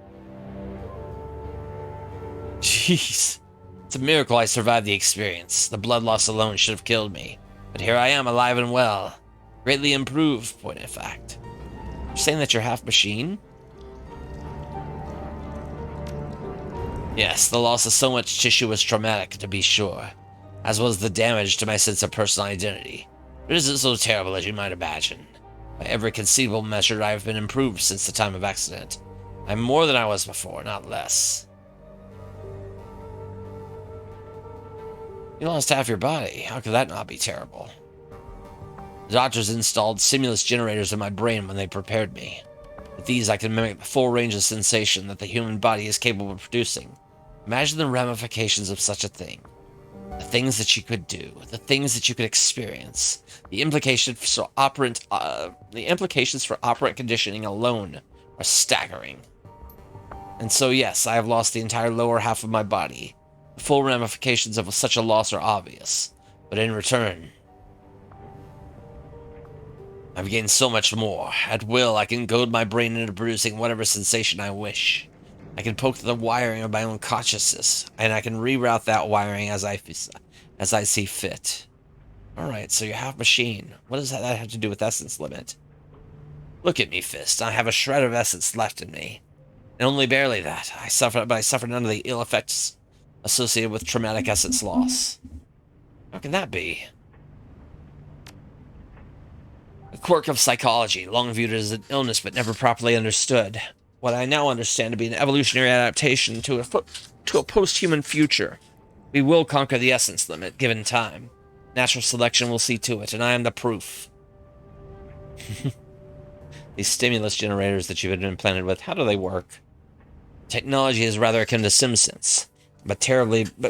Speaker 1: Jeez. It's a miracle I survived the experience. The blood loss alone should have killed me. But here I am, alive and well. Greatly improved, point of fact. You're saying that you're half machine? Yes, the loss of so much tissue was traumatic, to be sure, as was the damage to my sense of personal identity. But it isn't so terrible as you might imagine. By every conceivable measure, I have been improved since the time of accident. I'm more than I was before, not less. You lost half your body. How could that not be terrible? The doctors installed stimulus generators in my brain when they prepared me. With these, I can mimic the full range of sensation that the human body is capable of producing. Imagine the ramifications of such a thing. The things that you could do, the things that you could experience, the implications for operant conditioning alone are staggering. And so, yes, I have lost the entire lower half of my body. The full ramifications of such a loss are obvious, but in return, I've gained so much more. At will, I can goad my brain into producing whatever sensation I wish. I can poke the wiring of my own consciousness, and I can reroute that wiring as I see fit. Alright, so you're half machine. What does that have to do with essence limit? Look at me, Fist. I have a shred of essence left in me. And only barely that. I suffered none of the ill effects associated with traumatic essence loss. How can that be? A quirk of psychology, long viewed as an illness but never properly understood. What I now understand to be an evolutionary adaptation to a post-human future. We will conquer the essence limit, given time. Natural selection will see to it, and I am the proof. These stimulus generators that you've been implanted with, how do they work? Technology is rather akin to SimSense, but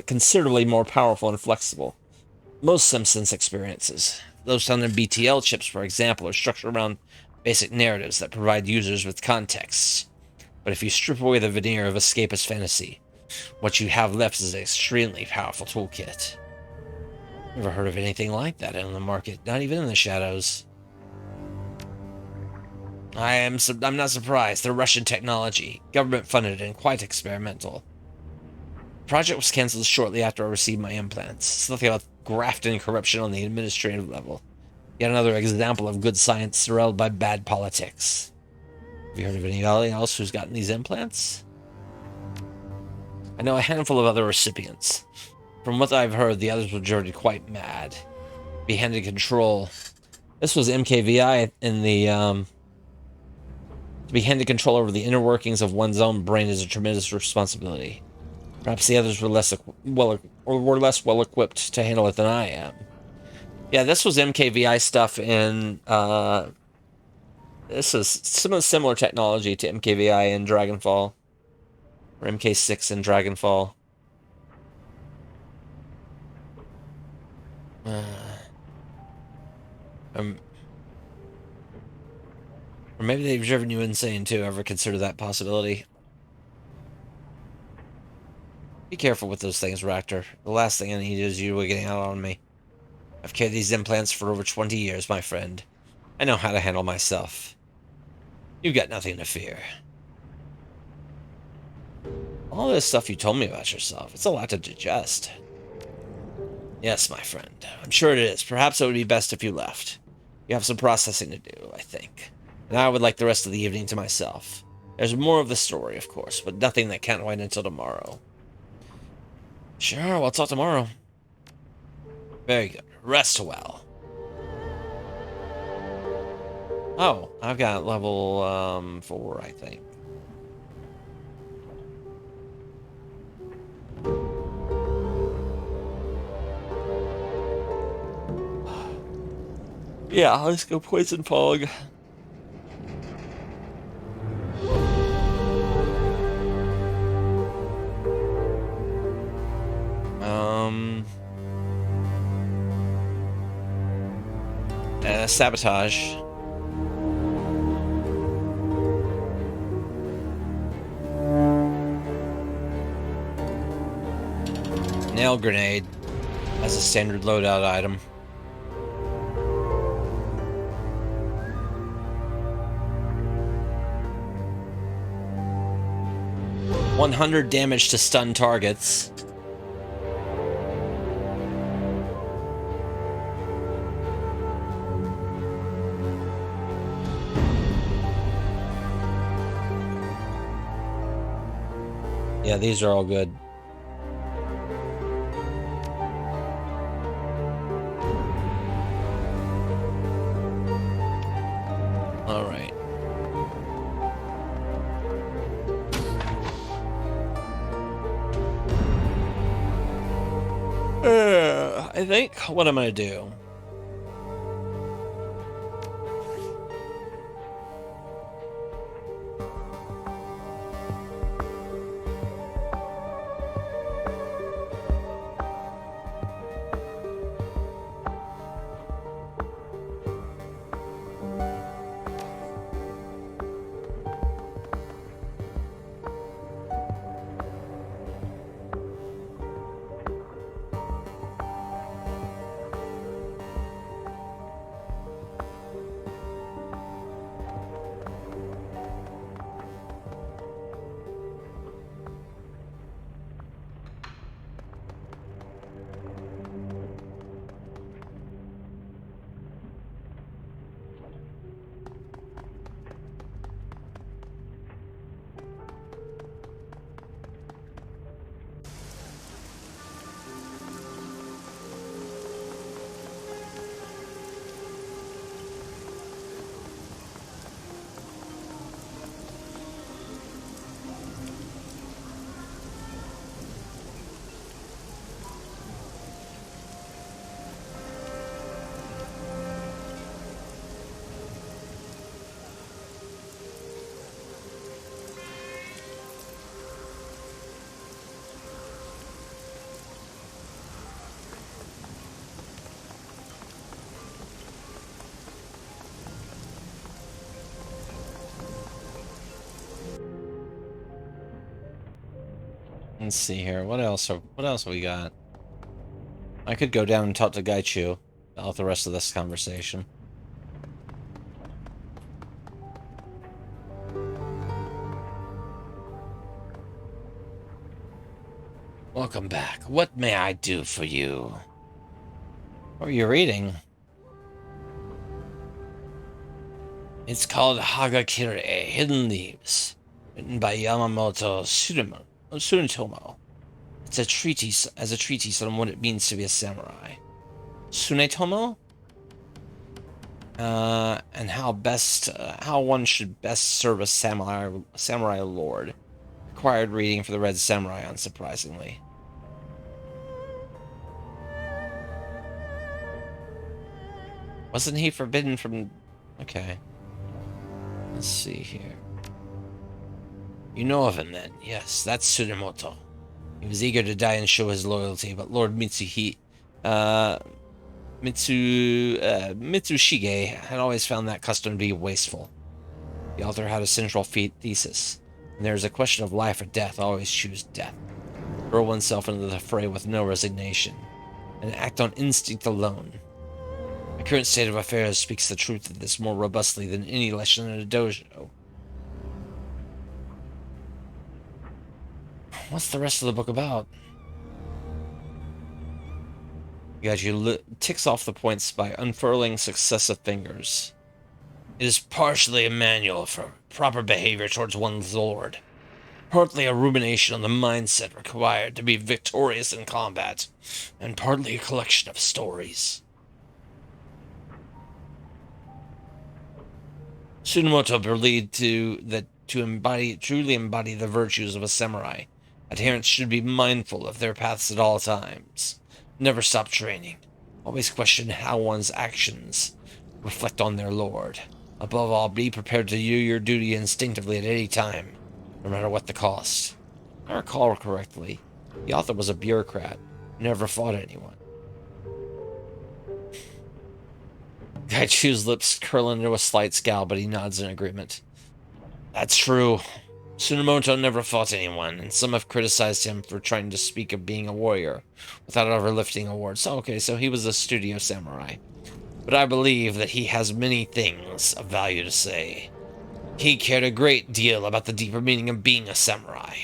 Speaker 1: considerably more powerful and flexible. Most SimSense experiences, those found in BTL chips, for example, are structured around basic narratives that provide users with context. But if you strip away the veneer of escapist fantasy, what you have left is an extremely powerful toolkit. Never heard of anything like that in the market, not even in the shadows. I'm not surprised. They're Russian technology, government-funded and quite experimental. The project was cancelled shortly after I received my implants. Something about graft and corruption on the administrative level. Yet another example of good science surrounded by bad politics. Have you heard of anybody else who's gotten these implants? I know a handful of other recipients. From what I've heard, the others were generally quite mad. Be handed control. This was MKVI in the, To be handed control over the inner workings of one's own brain is a tremendous responsibility. Perhaps the others were less well equipped to handle it than I am. Yeah, this was MKVI stuff in, this is some similar technology to MKVI in Dragonfall. Or MK6 in Dragonfall. Or maybe they've driven you insane too. Ever consider that possibility? Be careful with those things, Raptor. The last thing I need is you wigging out on me. I've carried these implants for over 20 years, my friend. I know how to handle myself. You've got nothing to fear. All this stuff you told me about yourself, it's a lot to digest. Yes, my friend. I'm sure it is. Perhaps it would be best if you left. You have some processing to do, I think. And I would like the rest of the evening to myself. There's more of the story, of course, but nothing that can't wait until tomorrow. Sure, we'll talk tomorrow. Very good. Rest well. Oh, I've got level 4, I think. Yeah, let's go Poison Fog. Sabotage. Nail Grenade as a standard loadout item. $100 damage to stun targets. Yeah, these are all good. All right. I think what I'm gonna do. Let's see here. What else have we got? I could go down and talk to Gaichu about the rest of this conversation. Welcome back. What may I do for you? What are you reading? It's called Hagakure, Hidden Leaves, written by Yamamoto Tsunetomo. It's a treatise on what it means to be a samurai. Tsunetomo? And how one should best serve a samurai lord. Required reading for the Red Samurai, unsurprisingly. Wasn't he forbidden from... Okay. Let's see here. You know of him, then? Yes, that's Tsunemoto. He was eager to die and show his loyalty, but Lord Mitsushige had always found that custom to be wasteful. The author had a central thesis. When there is a question of life or death, always choose death. Throw oneself into the fray with no resignation, and act on instinct alone. The current state of affairs speaks the truth of this more robustly than any lesson in a dojo. What's the rest of the book about? You ticks off the points by unfurling successive fingers. It is partially a manual for proper behavior towards one's lord, partly a rumination on the mindset required to be victorious in combat, and partly a collection of stories. Tsunemoto believed that to truly embody the virtues of a samurai, adherents should be mindful of their paths at all times. Never stop training. Always question how one's actions reflect on their lord. Above all, be prepared to do your duty instinctively at any time, no matter what the cost. If I recall correctly, the author was a bureaucrat who never fought anyone. Gaichu's lips curl into a slight scowl, but he nods in agreement. That's true. Tsunemoto never fought anyone, and some have criticized him for trying to speak of being a warrior without ever lifting a sword. So, okay, so he was a studio samurai. But I believe that he has many things of value to say. He cared a great deal about the deeper meaning of being a samurai.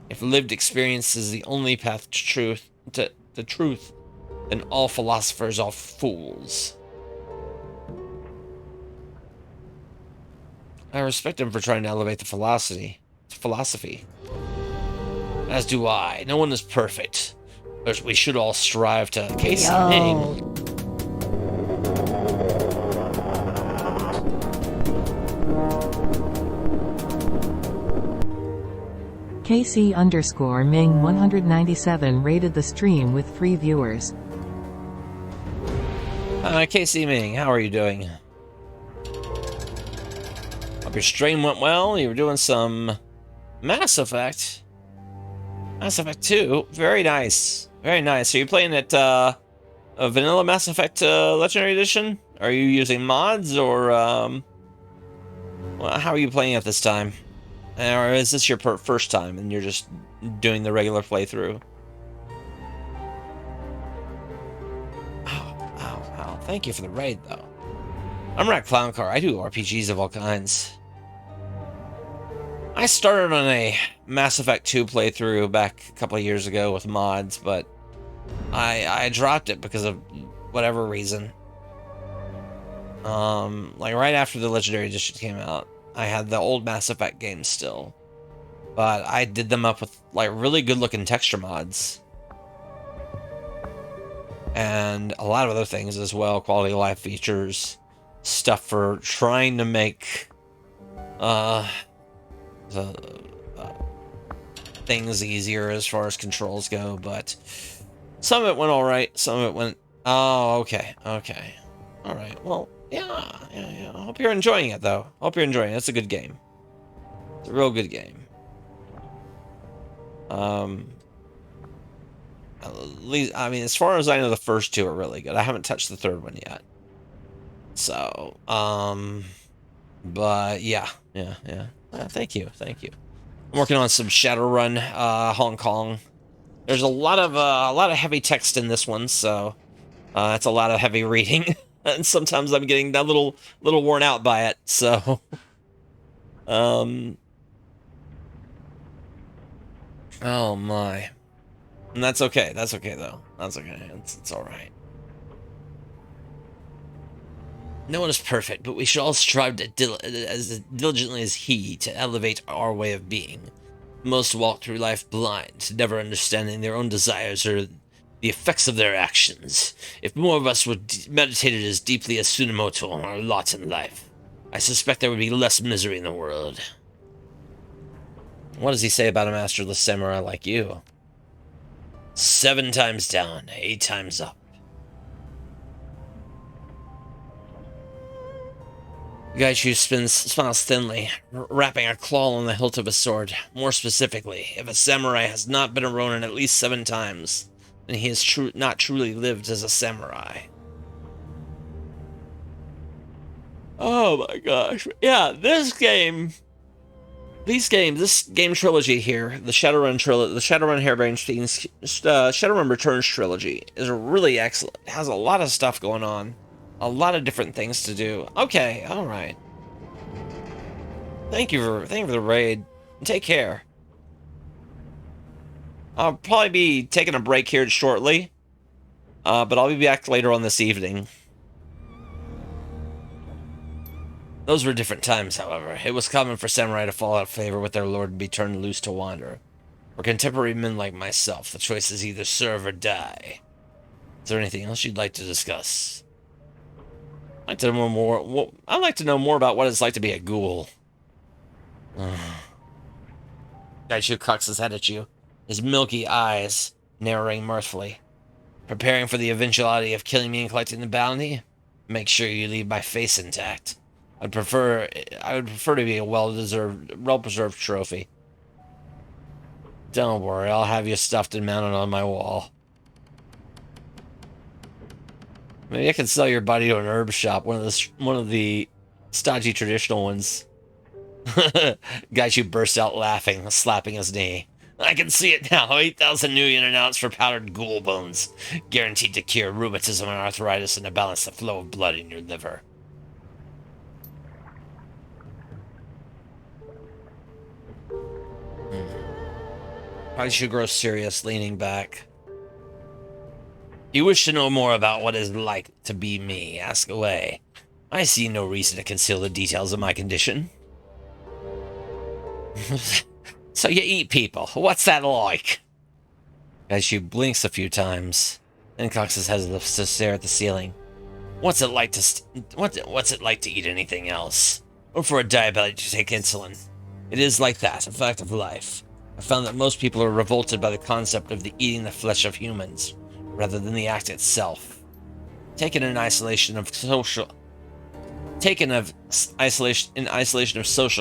Speaker 1: If lived experience is the only path to truth, then all philosophers are fools. I respect him for trying to elevate the philosophy. As do I. No one is perfect. But we should all strive to... Casey,
Speaker 4: KC_Ming 197 rated the stream with free viewers.
Speaker 1: KC Ming, how are you doing? Hope your stream went well. You were doing some Mass Effect. Mass Effect 2. Very nice. Very nice. Are you playing it a vanilla Mass Effect Legendary Edition? Are you using mods or well, how are you playing it this time? Or is this your first time and you're just doing the regular playthrough? Ow. Thank you for the raid, though. I'm Rat Clown Car. I do RPGs of all kinds. I started on a Mass Effect 2 playthrough back a couple of years ago with mods, but I dropped it because of whatever reason. Like right after the Legendary Edition came out, I had the old Mass Effect games still, but I did them up with like really good looking texture mods and a lot of other things as well, quality of life features, stuff for trying to make things easier as far as controls go. But some of it went all right, some of it went okay, all right, well, yeah. I hope you're enjoying it, though. Hope you're enjoying it. It's a good game. It's a real good game. At least, I mean, as far as I know, the first two are really good. I haven't touched the third one yet. So, but yeah. Thank you. I'm working on some Shadowrun, Hong Kong. There's a lot of heavy text in this one, so it's a lot of heavy reading, and sometimes I'm getting a little worn out by it. So, oh my, and that's okay. That's okay though. That's okay. It's all right. No one is perfect, but we should all strive to as diligently as he to elevate our way of being. Most walk through life blind, never understanding their own desires or the effects of their actions. If more of us meditated as deeply as Tsunemoto on our lot in life, I suspect there would be less misery in the world. What does he say about a masterless samurai like you? 7 times down, 8 times up. Gaichu smiles thinly, wrapping a claw on the hilt of his sword. More specifically, if a samurai has not been a ronin at least 7 times, then he has not truly lived as a samurai. Oh my gosh. Yeah, this game trilogy here, the Shadowrun Harebrained Schemes, Shadowrun Returns trilogy, is really excellent. It has a lot of stuff going on. A lot of different things to do. Okay, all right. Thank you for the raid. Take care. I'll probably be taking a break here shortly, but I'll be back later on this evening. Those were different times, however. It was common for samurai to fall out of favor with their lord and be turned loose to wander. For contemporary men like myself, the choice is either serve or die. Is there anything else you'd like to discuss? I'd like to know more. Well, I'd like to know more about what it's like to be a ghoul. Gaichu cocks his head at you, his milky eyes narrowing mirthfully. Preparing for the eventuality of killing me and collecting the bounty? Make sure you leave my face intact. I would prefer to be a well-preserved trophy. Don't worry, I'll have you stuffed and mounted on my wall. Maybe I can sell your body to an herb shop, one of the stodgy traditional ones. Gaichu burst out laughing, slapping his knee. I can see it now. 8,000 new yen announced for powdered ghoul bones, guaranteed to cure rheumatism and arthritis and to balance the flow of blood in your liver. Gaichu grows serious, leaning back. You wish to know more about what it's like to be me? Ask away. I see no reason to conceal the details of my condition. So you eat people. What's that like? Gaichu blinks a few times, then cocks his head to stare at the ceiling. What's it like to eat anything else? Or for a diabetic to take insulin? It is like that, a fact of life. I found that most people are revolted by the concept of eating the flesh of humans, rather than the act itself. Taken in isolation of social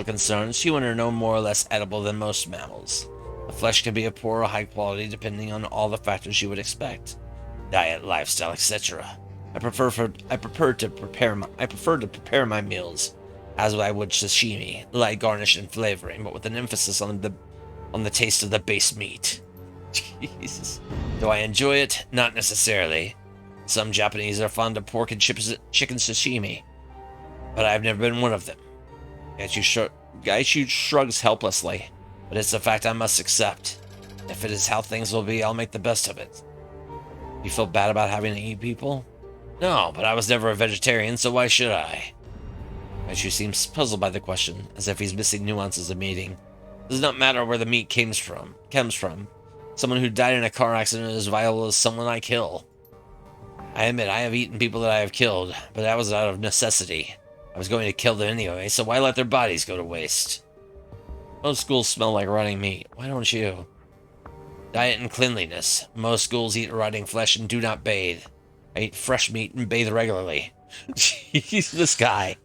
Speaker 1: concerns, humans are no more or less edible than most mammals. The flesh can be of poor or high quality depending on all the factors you would expect. Diet, lifestyle, etc. I prefer to prepare my meals as I would sashimi, light garnish and flavoring, but with an emphasis on the taste of the base meat. Jesus. Do I enjoy it? Not necessarily. Some Japanese are fond of pork and chicken sashimi, but I've never been one of them. Gaichu shrugs helplessly, but it's a fact I must accept. If it is how things will be, I'll make the best of it. You feel bad about having to eat people? No, but I was never a vegetarian, so why should I? Gaichu seems puzzled by the question, as if he's missing nuances of meating. It does not matter where the meat comes from. Someone who died in a car accident is as viable as someone I kill. I admit I have eaten people that I have killed, but that was out of necessity. I was going to kill them anyway, so why let their bodies go to waste? Most ghouls smell like rotting meat. Why don't you? Diet and cleanliness. Most ghouls eat rotting flesh and do not bathe. I eat fresh meat and bathe regularly. Jeez, this guy.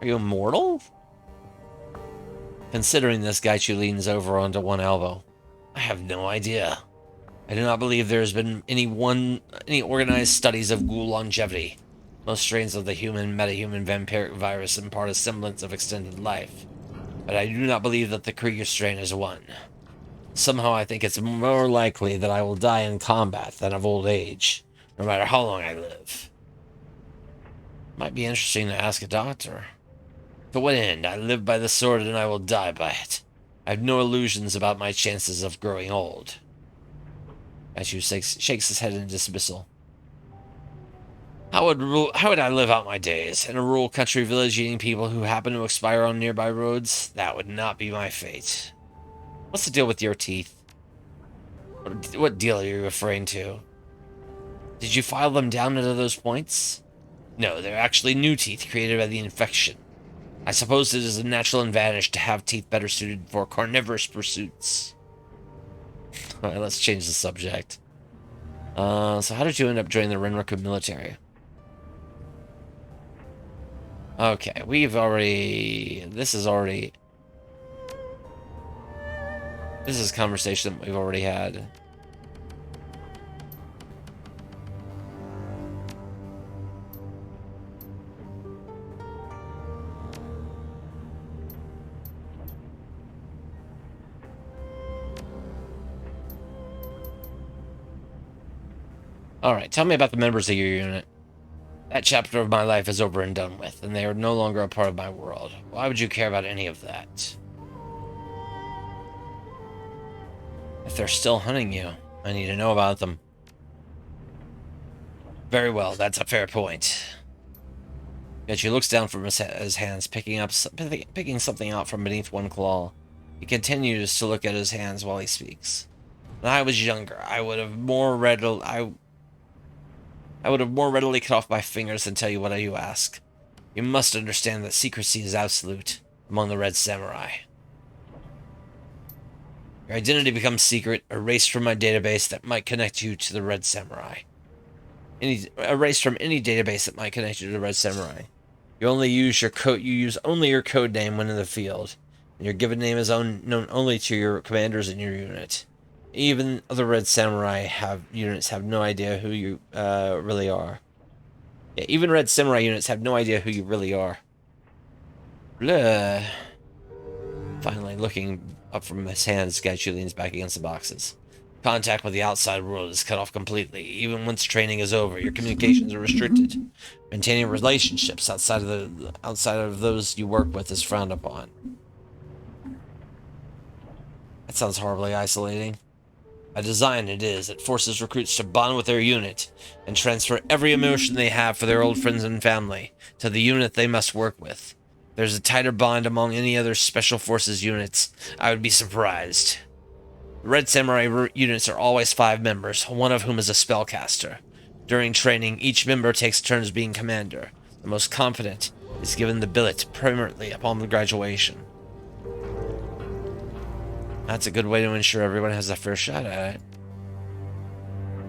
Speaker 1: Are you immortal? Considering this, Gaichu leans over onto one elbow. I have no idea. I do not believe there has been any organized studies of ghoul longevity. Most strains of the human metahuman vampiric virus impart a semblance of extended life. but I do not believe that the Krieger strain is one. Somehow I think it's more likely that I will die in combat than of old age, no matter how long I live. Might be interesting to ask a doctor. To what end? I live by the sword and I will die by it. I have no illusions about my chances of growing old. Gaiju shakes his head in dismissal. How would I live out my days? In a rural country village eating people who happen to expire on nearby roads? That would not be my fate. What's the deal with your teeth? What deal are you referring to? Did you file them down into those points? No, they're actually new teeth created by the infection. I suppose it is a natural advantage to have teeth better suited for carnivorous pursuits. Alright, let's change the subject. So how did you end up joining the Renraku military? Okay, this is a conversation that we've already had. Alright, tell me about the members of your unit. That chapter of my life is over and done with, and they are no longer a part of my world. Why would you care about any of that? If they're still hunting you, I need to know about them. Very well, that's a fair point. Yet she looks down from his hands, picking something out from beneath one claw. He continues to look at his hands while he speaks. When I was younger, I would have more readily cut off my fingers than tell you what you ask. You must understand that secrecy is absolute among the Red Samurai. Your identity becomes secret, erased from my database that might connect you to the Red Samurai. Erased from any database that might connect you to the Red Samurai. You use only your code name when in the field, and your given name is known only to your commanders in your unit. Even other Red Samurai units have no idea who you really are. Yeah, even Red Samurai units have no idea who you really are. Blah. Finally, looking up from his hands, Gaiju leans back against the boxes. Contact with the outside world is cut off completely. Even once training is over, your communications are restricted. Maintaining relationships outside of those you work with is frowned upon. That sounds horribly isolating. By design, it is. It forces recruits to bond with their unit and transfer every emotion they have for their old friends and family to the unit they must work with. If there's a tighter bond among any other Special Forces units, I would be surprised. The Red Samurai units are always 5 members, one of whom is a spellcaster. During training, each member takes turns being commander. The most confident is given the billet permanently upon graduation. That's a good way to ensure everyone has a fair shot at it.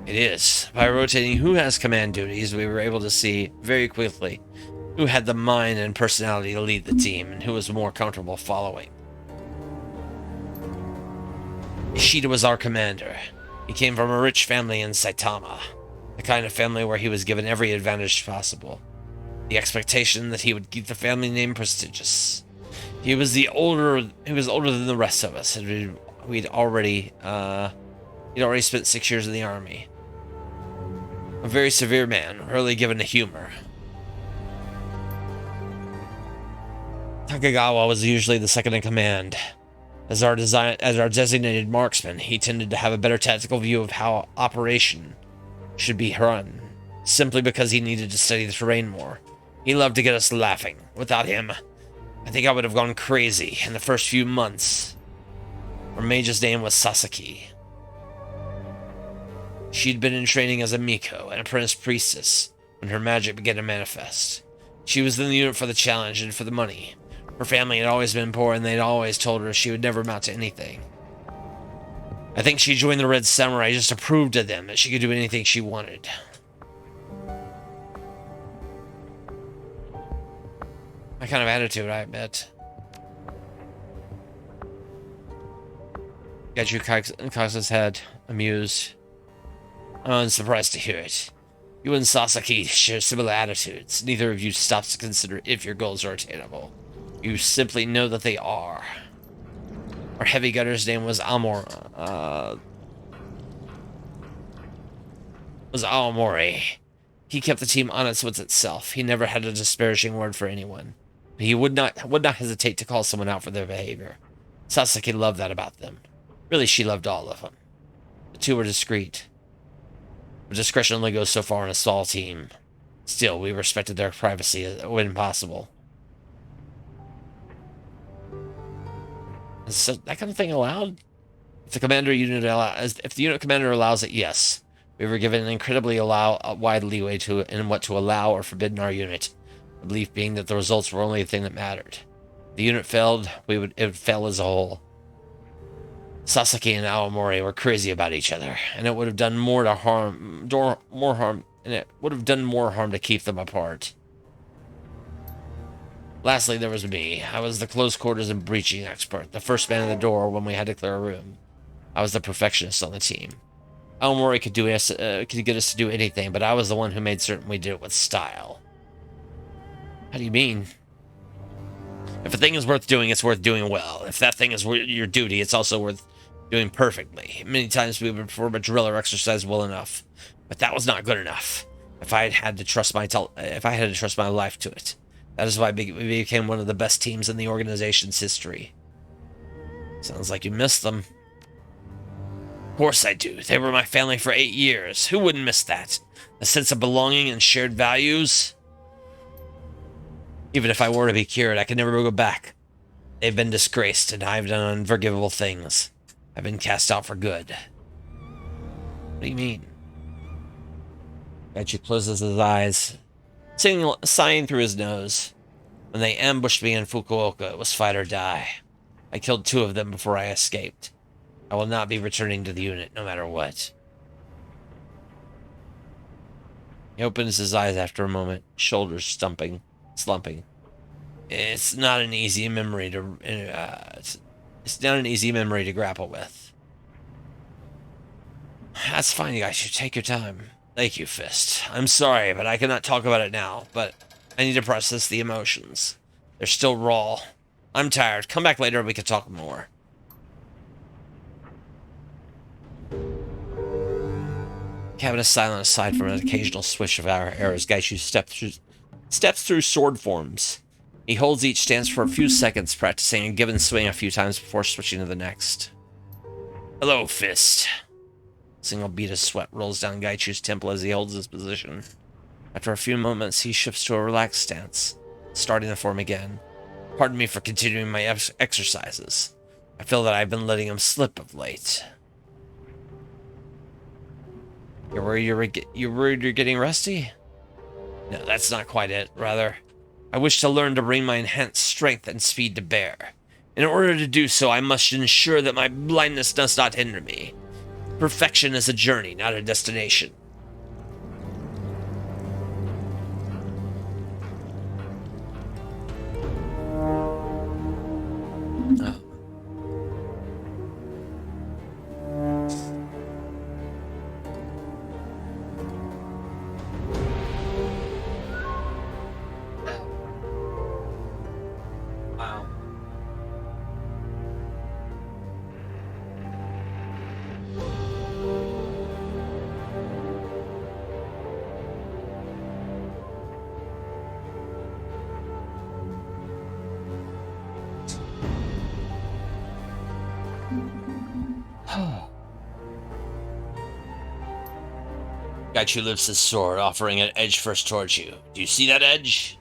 Speaker 1: It is. By rotating who has command duties, we were able to see very quickly who had the mind and personality to lead the team and who was more comfortable following. Ishida was our commander. He came from a rich family in Saitama, the kind of family where he was given every advantage possible. The expectation that he would keep the family name prestigious. He was older than the rest of us, and he'd already spent 6 years in the army. A very severe man, rarely given to humor. Takagawa was usually the second in command. As our designated marksman, he tended to have a better tactical view of how operation should be run, simply because he needed to study the terrain more. He loved to get us laughing. Without him, I think I would have gone crazy in the first few months. Our mage's name was Sasaki. She'd been in training as a Miko, an apprentice priestess, when her magic began to manifest. She was in the unit for the challenge and for the money. Her family had always been poor, and they'd always told her she would never amount to anything. I think she joined the Red Samurai just to prove to them that she could do anything she wanted. My kind of attitude, I bet. Gaiju cocks his head, amused. I'm surprised to hear it. You and Sasaki share similar attitudes. Neither of you stops to consider if your goals are attainable. You simply know that they are. Our heavy gunner's name was Aomori. He kept the team honest with itself. He never had a disparaging word for anyone. He would not hesitate to call someone out for their behavior. Sasaki loved that about them. Really, she loved all of them. The two were discreet. But discretion only goes so far in a small team. Still, we respected their privacy when possible. Is that kind of thing allowed? If the unit commander allows it, yes. We were given an incredibly wide leeway in what to allow or forbid in our unit. The belief being that the results were only the thing that mattered. If the unit failed, it would fail as a whole. Sasaki and Aomori were crazy about each other, and it would have done more harm to keep them apart. Lastly, there was me. I was the close quarters and breaching expert, the first man in the door when we had to clear a room. I was the perfectionist on the team. Aomori could get us to do anything, but I was the one who made certain we did it with style. How do you mean? If a thing is worth doing, it's worth doing well. If that thing is your duty, it's also worth doing perfectly. Many times we would perform a drill or exercise well enough, but that was not good enough. If I had to trust my life to it. That is why we became one of the best teams in the organization's history. Sounds like you missed them. Of course I do. They were my family for 8 years. Who wouldn't miss that? A sense of belonging and shared values? Even if I were to be cured, I could never go back. They've been disgraced, and I've done unforgivable things. I've been cast out for good. What do you mean? Gaichi closes his eyes, sighing through his nose. When they ambushed me in Fukuoka, it was fight or die. I killed 2 of them before I escaped. I will not be returning to the unit, no matter what. He opens his eyes after a moment, shoulders slumping. It's not an easy memory to grapple with. That's fine, you guys should take your time. Thank you, Fist. I'm sorry, but I cannot talk about it now, but I need to process the emotions. They're still raw. I'm tired. Come back later and we can talk more. Cabin is silent aside from an occasional swish of our arrows. Gaishu steps through sword forms. He holds each stance for a few seconds, practicing a given swing a few times before switching to the next. Hello, Fist. A single bead of sweat rolls down Gaichu's temple as he holds his position. After a few moments, he shifts to a relaxed stance, starting to form again. Pardon me for continuing my exercises. I feel that I've been letting him slip of late. You're worried you're getting rusty? No, that's not quite it. Rather, I wish to learn to bring my enhanced strength and speed to bear. In order to do so, I must ensure that my blindness does not hinder me. Perfection is a journey, not a destination. Oh. Wow. Gaichu lifts his sword, offering an edge first towards you. Do you see that edge?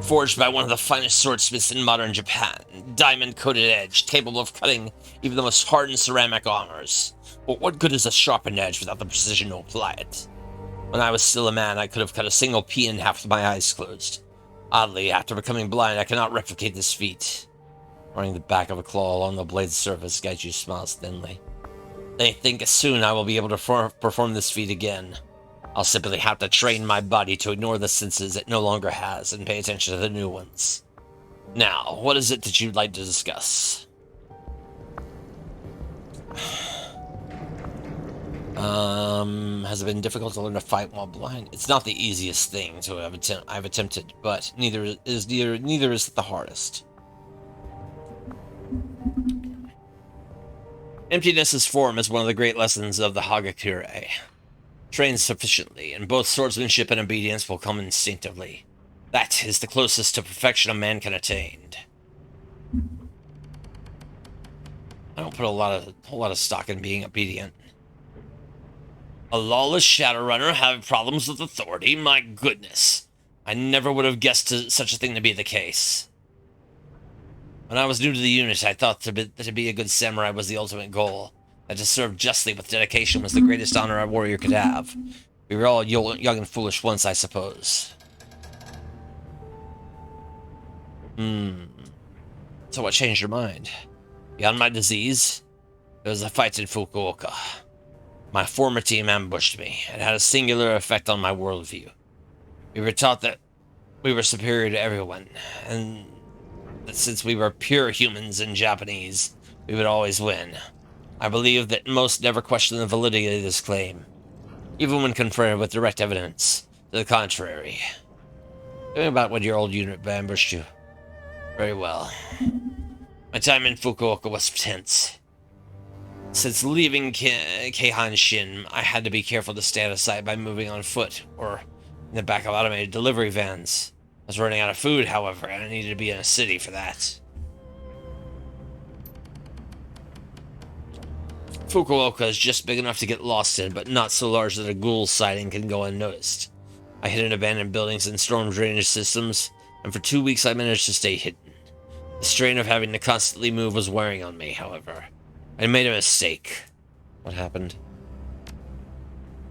Speaker 1: Forged by one of the finest swordsmiths in modern Japan. Diamond-coated edge, capable of cutting even the most hardened ceramic armors. But what good is a sharpened edge without the precision to apply it? When I was still a man, I could have cut a single pea in half with my eyes closed. Oddly, after becoming blind, I cannot replicate this feat. Running the back of a claw along the blade's surface, Gaichu smiles thinly. They think soon I will be able to perform this feat again. I'll simply have to train my body to ignore the senses it no longer has and pay attention to the new ones. Now, what is it that you'd like to discuss? Has it been difficult to learn to fight while blind? It's not the easiest thing to I've attempted, but neither is the hardest. Emptiness's form is one of the great lessons of the Hagakure. Train sufficiently, and both swordsmanship and obedience will come instinctively. That is the closest to perfection a man can attain. I don't put a whole lot of stock in being obedient. A lawless Shadowrunner having problems with authority? My goodness. I never would have guessed such a thing to be the case. When I was new to the unit, I thought that to be a good samurai was the ultimate goal. That to serve justly with dedication was the greatest honor a warrior could have. We were all young and foolish once, I suppose. So what changed your mind? Beyond my disease, there was a fight in Fukuoka. My former team ambushed me. It had a singular effect on my worldview. We were taught that we were superior to everyone, and that since we were pure humans and Japanese, we would always win. I believe that most never question the validity of this claim, even when confronted with direct evidence to the contrary. Tell me about when your old unit ambushed you. Very well. My time in Fukuoka was tense. Since leaving Keihanshin, I had to be careful to stay out of sight by moving on foot or in the back of automated delivery vans. I was running out of food, however, and I needed to be in a city for that. Fukuoka is just big enough to get lost in, but not so large that a ghoul sighting can go unnoticed. I hid in abandoned buildings and storm drainage systems, and for 2 weeks I managed to stay hidden. The strain of having to constantly move was wearing on me, however. I made a mistake. What happened?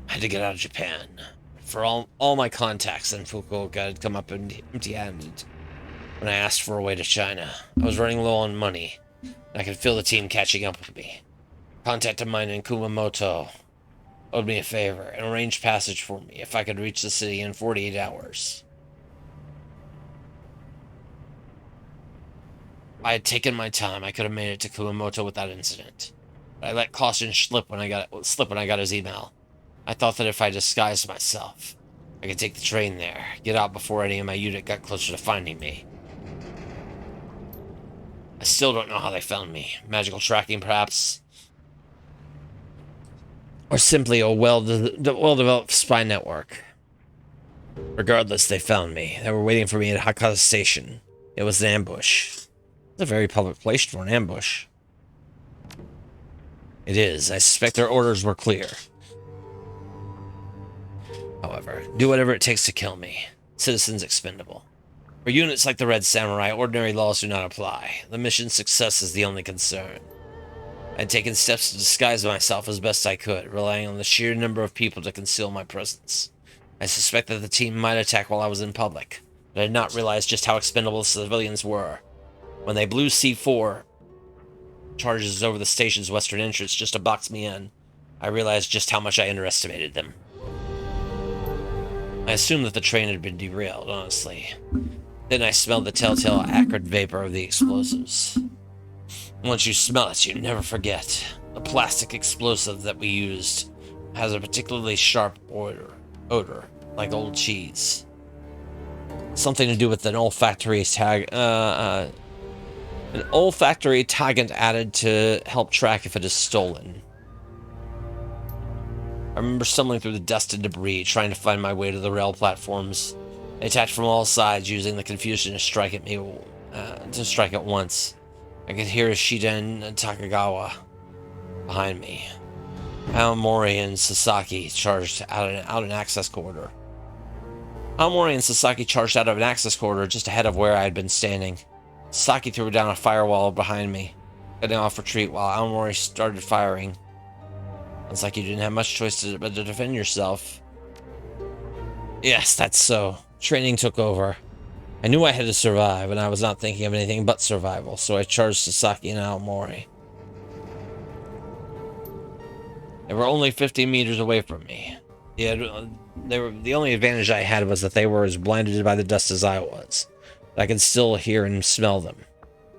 Speaker 1: I had to get out of Japan. For all my contacts in Fukuoka had come up empty-handed when I asked for a way to China. I was running low on money, and I could feel the team catching up with me. A contact of mine in Kumamoto owed me a favor and arranged passage for me if I could reach the city in 48 hours. If I had taken my time, I could have made it to Kumamoto without incident. But I let caution slip when I got his email. I thought that if I disguised myself, I could take the train there, get out before any of my unit got closer to finding me. I still don't know how they found me. Magical tracking, perhaps? Or simply a well-developed spy network. Regardless, they found me. They were waiting for me at Hakata Station. It was an ambush. It's a very public place for an ambush. It is. I suspect their orders were clear. However, do whatever it takes to kill me. Citizens expendable. For units like the Red Samurai, ordinary laws do not apply. The mission's success is the only concern. I had taken steps to disguise myself as best I could, relying on the sheer number of people to conceal my presence. I suspect that the team might attack while I was in public, but I had not realized just how expendable the civilians were. When they blew C4 charges over the station's western entrance just to box me in, I realized just how much I underestimated them. I assumed that the train had been derailed, honestly. Then I smelled the telltale acrid vapor of the explosives. Once you smell it, you never forget. The plastic explosive that we used has a particularly sharp odor, like old cheese. Something to do with an olfactory tagant added to help track if it is stolen. I remember stumbling through the dust and debris, trying to find my way to the rail platforms. They attacked from all sides, using the confusion to strike at once. I could hear Ishida and Takagawa behind me. Aomori and Sasaki charged out an access corridor. Aomori and Sasaki charged out of an access corridor just ahead of where I had been standing. Sasaki threw down a firewall behind me, cutting off retreat while Aomori started firing. It's like you didn't have much choice but to defend yourself. Yes, that's so. Training took over. I knew I had to survive, and I was not thinking of anything but survival, so I charged Sasaki and Aomori. They were only 50 meters away from me. The only advantage I had was that they were as blinded by the dust as I was. But I could still hear and smell them.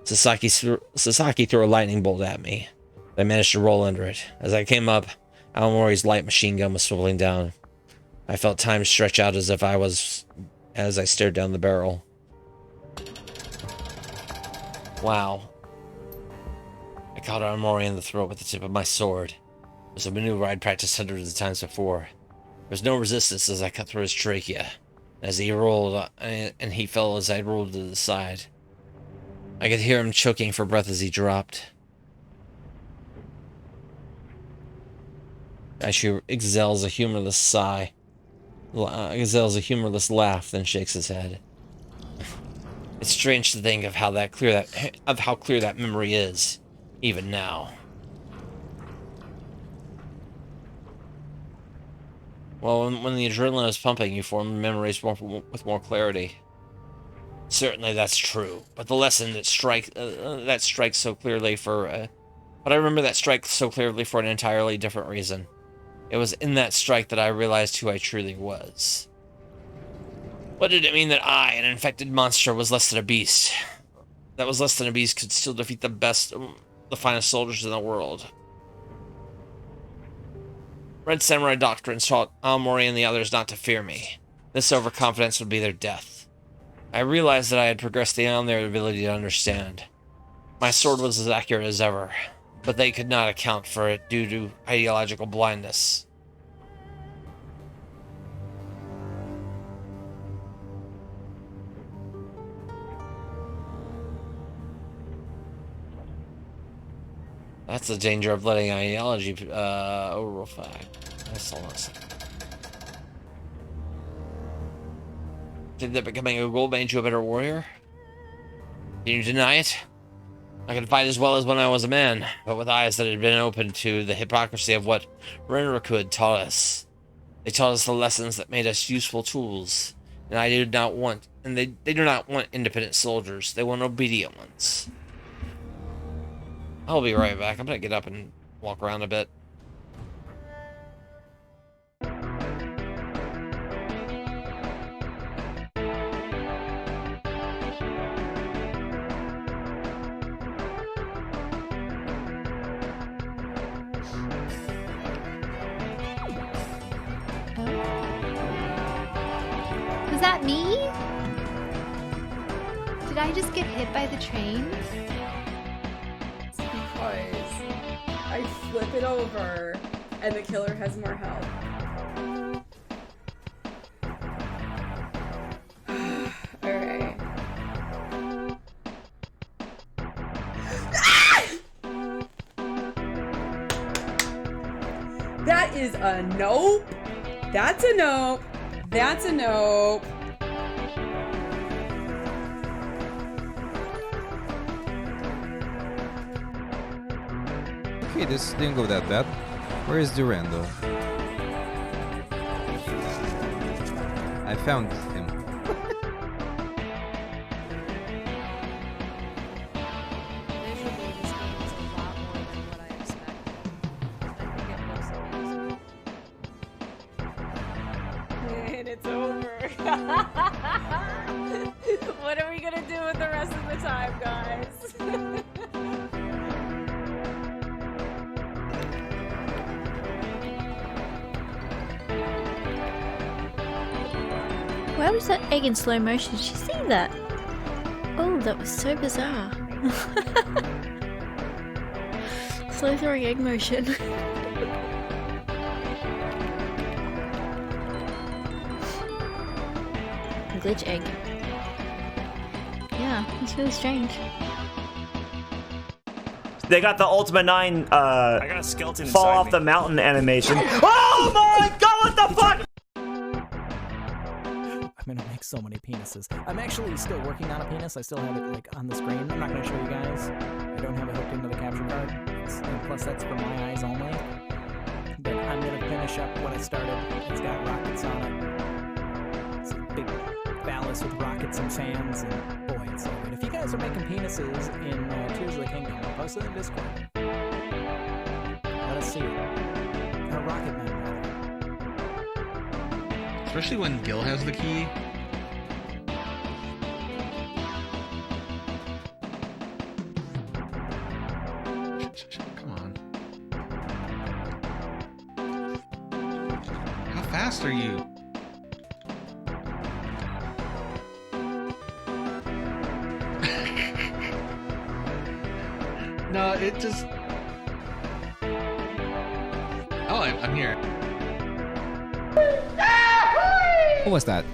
Speaker 1: Sasaki threw a lightning bolt at me. I managed to roll under it. As I came up, Aomori's light machine gun was swiveling down. I felt time stretch out as I stared down the barrel. Wow. I caught Aomori in the throat with the tip of my sword. It was a maneuver I'd practiced hundreds of times before. There was no resistance as I cut through his trachea. As he rolled, and he fell as I rolled to the side. I could hear him choking for breath as he dropped. Aishu exhales a humorless sigh. Exhales a humorless laugh, then shakes his head. It's strange to think of how clear that memory is, even now. Well, when the adrenaline is pumping, you form memories with more clarity. Certainly, that's true. But the lesson that strikes so clearly for, but I remember that strike so clearly for an entirely different reason. It was in that strike that I realized who I truly was. What did it mean that I, an infected monster, was less than a beast? That was less than a beast could still defeat the finest soldiers in the world. Red Samurai doctrines taught Aomori and the others not to fear me. This overconfidence would be their death. I realized that I had progressed beyond their ability to understand. My sword was as accurate as ever, but they could not account for it due to ideological blindness. That's the danger of letting ideology overrule fact. That's all that's. Did that becoming a gold made you a better warrior? Can you deny it? I could fight as well as when I was a man, but with eyes that had been open to the hypocrisy of what Renraku had taught us. They taught us the lessons that made us useful tools, and they do not want independent soldiers. They want obedient ones. I'll be right back. I'm gonna get up and walk around a bit.
Speaker 5: Was that me? Did I just get hit by the train?
Speaker 6: Because I flip it over and the killer has more health. Alright. That is a nope. That's a nope. That's a nope.
Speaker 7: Okay, this didn't go that bad. Where is Durando? I found him.
Speaker 8: Visually, this game is a lot more than what I expected. I think it looks amazing.
Speaker 6: And it's over. What are we gonna do with the rest of the time, guys?
Speaker 5: Why was that egg in slow motion? Did you see that? Oh, that was so bizarre. Slow throwing egg motion. Glitch egg. Yeah, it's really strange.
Speaker 9: They got the Ultima 9
Speaker 2: I got a skeleton
Speaker 9: fall
Speaker 2: inside
Speaker 9: off
Speaker 2: me.
Speaker 9: the mountain animation. Oh my god, what the fuck?
Speaker 10: I'm gonna make so many penises. I'm actually still working on a penis. I still have it like on the screen. I'm not gonna show you guys. I don't have it hooked into the capture card. And plus that's for my eyes only. But I'm gonna finish up what I started. It's got rockets on it. It's a big phallus with rockets and fans, and boy, it's so good. If you guys are making penises in Tears of the Kingdom, post it in Discord. Let us see it. A rocket man.
Speaker 11: Especially when Gil has the key. Come on. fast are you? No, it just... Oh, I'm here.
Speaker 7: What was that?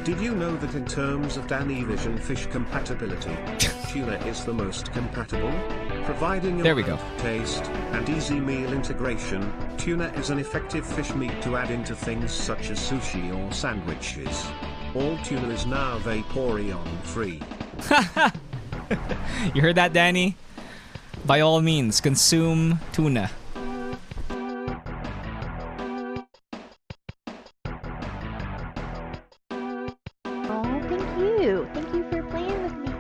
Speaker 12: Did you know that in terms of Danivision fish compatibility, tuna is the most compatible? Providing a
Speaker 7: There we go.
Speaker 12: taste and easy meal integration, tuna is an effective fish meat to add into things such as sushi or sandwiches. All tuna is now Vaporeon free.
Speaker 10: You heard that, Danny? By all means, consume tuna.
Speaker 13: Oh, thank you. Thank you for playing with me.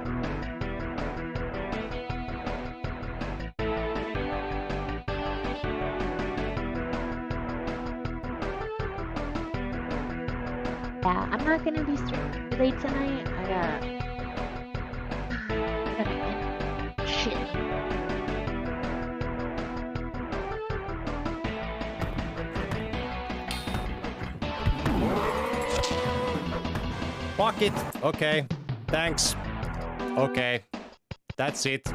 Speaker 13: Yeah, I'm not gonna be streaming late tonight. I gotta shit.
Speaker 14: Fuck it. Okay. Thanks. Okay. That's it.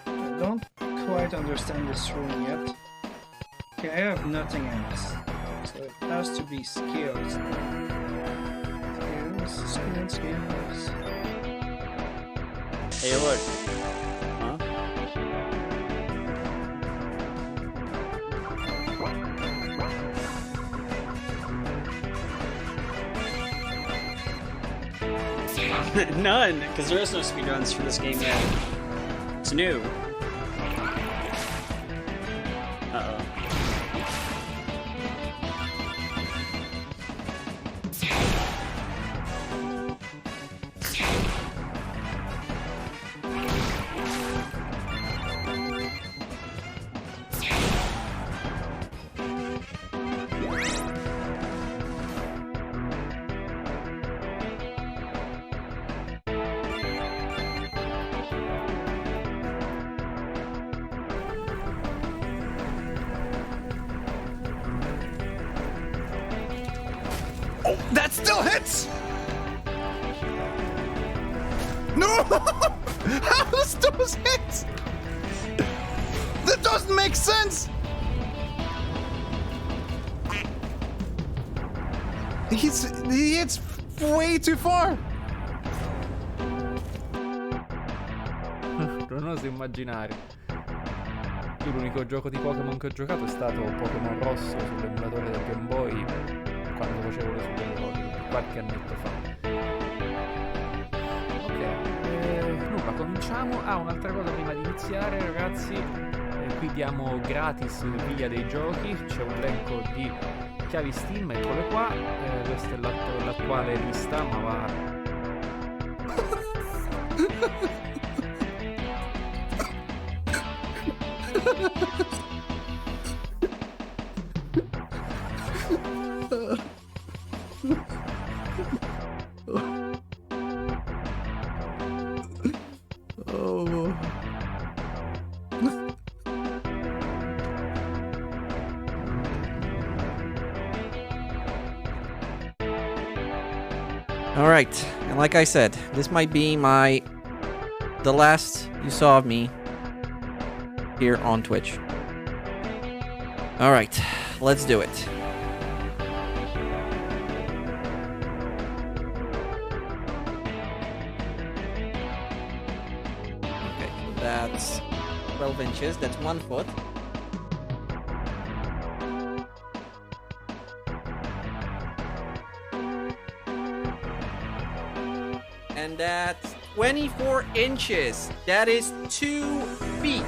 Speaker 15: I don't quite understand this rune yet. Okay, I have nothing else. So it has to be skills. Skills.
Speaker 9: Hey, look. Huh? None, because there is no speedruns for this game yet. It's new. Uh-oh. Oh, that still hits! No! How's those hits? That doesn't make sense! He hits way too far!
Speaker 16: Non oso immaginare. Io l'unico gioco di Pokémon che ho giocato è stato Pokémon Rosso sull'emulatore del Game Boy quando facevo le superiori, qualche annetto fa. Ok, nulla, cominciamo. Un'altra cosa prima di iniziare, ragazzi. Qui diamo gratis via dei giochi, c'è un elenco di chiavi Steam, eccole qua. Questa è l'attuale lista, ma va...
Speaker 9: Oh.
Speaker 17: Alright, and like I said, this might be the last you saw of me here on Twitch. Alright, let's do it. Okay, that's 12 inches, that's 1 foot. And that's 24 inches. That is 2 feet.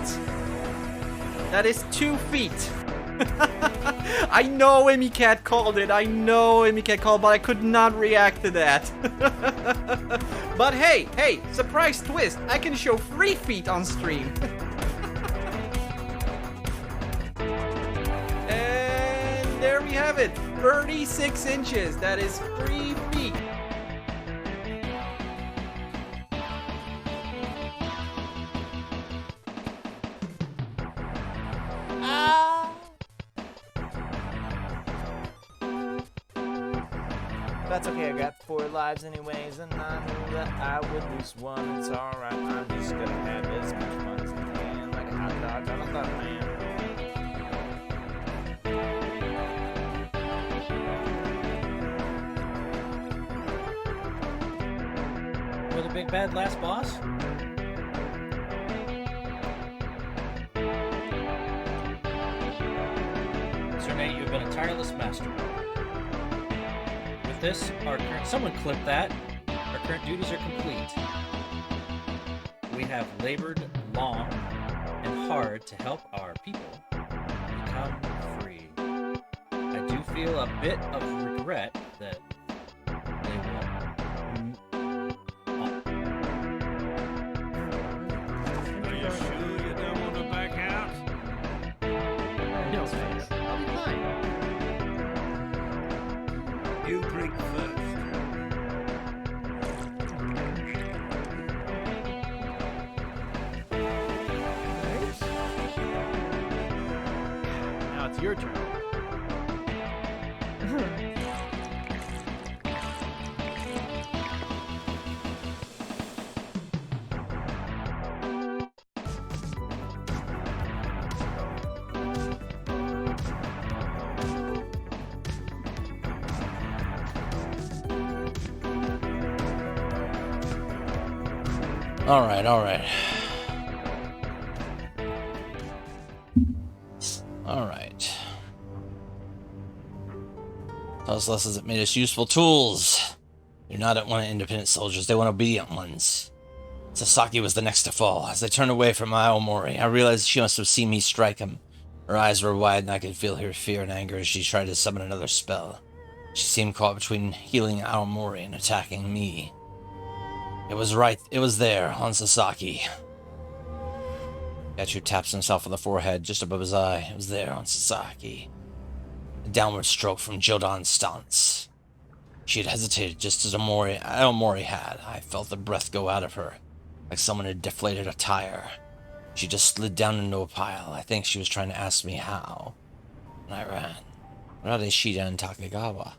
Speaker 17: That is 2 feet. I know Emicat called it. I know Emicat called, but I could not react to that. But hey, surprise twist. I can show 3 feet on stream. And there we have it. 36 inches. That is 3 feet.
Speaker 18: That's okay, I got 4 lives anyways, and I knew that I would lose one. It's alright, I'm just gonna have as much fun as I can, like a hot dog on a bun, man.
Speaker 19: We're the big bad last boss? Sir Nate, you've been a tireless master. With this, someone clip that. Our current duties are complete. We have labored long and hard to help our people become free. I do feel a bit of regret that they will.
Speaker 2: Are you sure you don't want to back out?
Speaker 19: No, thanks. I'll be fine.
Speaker 2: You drink first.
Speaker 16: Now it's your turn.
Speaker 1: Alright, alright. Alright. Those lessons that made us useful tools. They're not want independent soldiers, they want obedient ones. Sasaki was the next to fall. As I turned away from Aomori, I realized she must have seen me strike him. Her eyes were wide and I could feel her fear and anger as she tried to summon another spell. She seemed caught between healing Aomori and attacking me. It was right, it was there, on Sasaki. Gachu taps himself on the forehead just above his eye. It was there, on Sasaki. A downward stroke from Jodan's stance. She had hesitated just as Aomori had. I felt the breath go out of her, like someone had deflated a tire. She just slid down into a pile. I think she was trying to ask me how. And I ran. Not Ishida and Takagawa.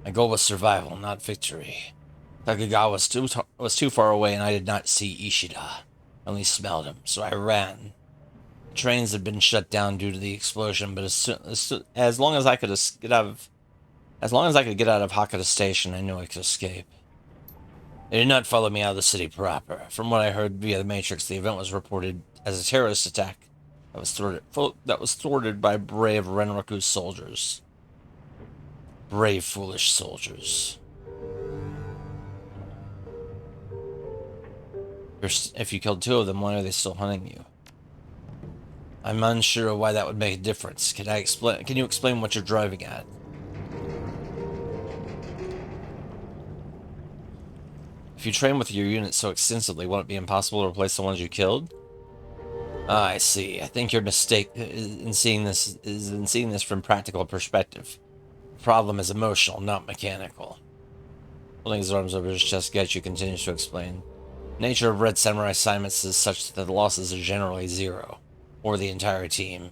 Speaker 1: My goal was survival, not victory. Takagawa was too far away and I did not see Ishida. I only smelled him, so I ran. The trains had been shut down due to the explosion, but as long as I could get out of Hakata Station, I knew I could escape. They did not follow me out of the city proper. From what I heard via the Matrix, the event was reported as a terrorist attack that was thwarted by brave Renroku's soldiers. Brave, foolish soldiers. If you killed 2 of them, why are they still hunting you? I'm unsure why that would make a difference. Can you explain what you're driving at? If you train with your unit so extensively, won't it be impossible to replace the ones you killed? Ah, I see. I think your mistake in seeing this from practical perspective. The problem is emotional, not mechanical. Holding his arms over his chest, Gachu continues to explain. The nature of Red Samurai assignments is such that the losses are generally 0, or the entire team.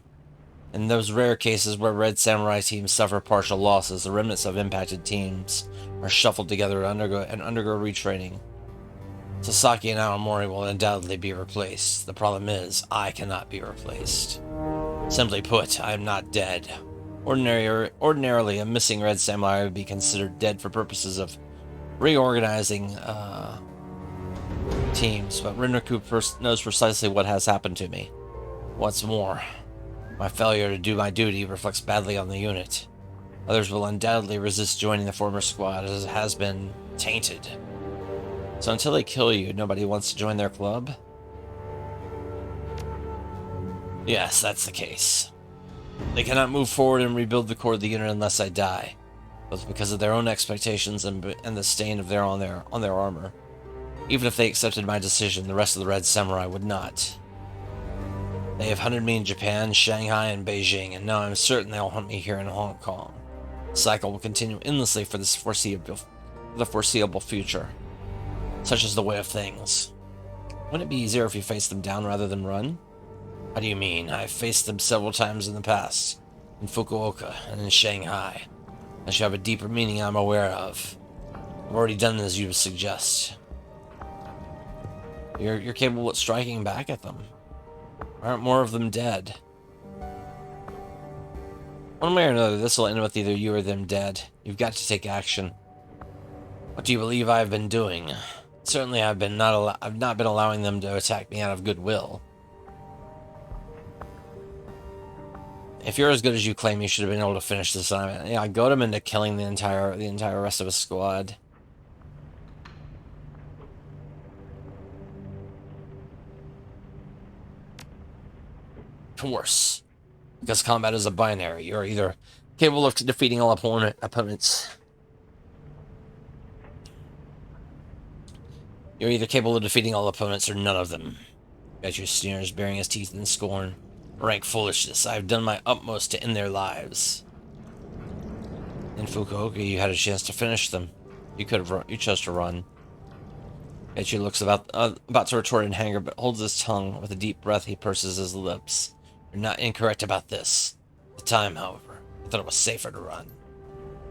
Speaker 1: In those rare cases where Red Samurai teams suffer partial losses, the remnants of impacted teams are shuffled together and undergo retraining. Sasaki and Aomori will undoubtedly be replaced. The problem is, I cannot be replaced. Simply put, I am not dead. Ordinarily, a missing Red Samurai would be considered dead for purposes of reorganizing teams, but Renroku knows precisely what has happened to me. What's more, my failure to do my duty reflects badly on the unit. Others will undoubtedly resist joining the former squad as it has been tainted. So until they kill you, nobody wants to join their club? Yes, that's the case. They cannot move forward and rebuild the core of the unit unless I die, both because of their own expectations and the stain of on their armor. Even if they accepted my decision, the rest of the Red Samurai would not. They have hunted me in Japan, Shanghai, and Beijing, and now I'm certain they'll hunt me here in Hong Kong. The cycle will continue endlessly for the foreseeable future. Such is the way of things. Wouldn't it be easier if you faced them down rather than run? How do you mean? I've faced them several times in the past, in Fukuoka and in Shanghai. That should have a deeper meaning I'm aware of. I've already done as you suggest. You're capable of striking back at them. Aren't more of them dead? One way or another, this will end with either you or them dead. You've got to take action. What do you believe I've been doing? Certainly, I've not been allowing them to attack me out of goodwill. If you're as good as you claim, you should have been able to finish this assignment. Yeah, I goad him into killing the entire rest of his squad. Worse, because combat is a binary. You're either capable of defeating all opponents. You're either capable of defeating all opponents or none of them. Got your sneers baring his teeth in scorn. Rank foolishness. I've done my utmost to end their lives. In Fukuoka, you had a chance to finish them. You chose to run. Yachi looks about to retort in anger, but holds his tongue. With a deep breath, he purses his lips. You're not incorrect about this. At the time, however, I thought it was safer to run.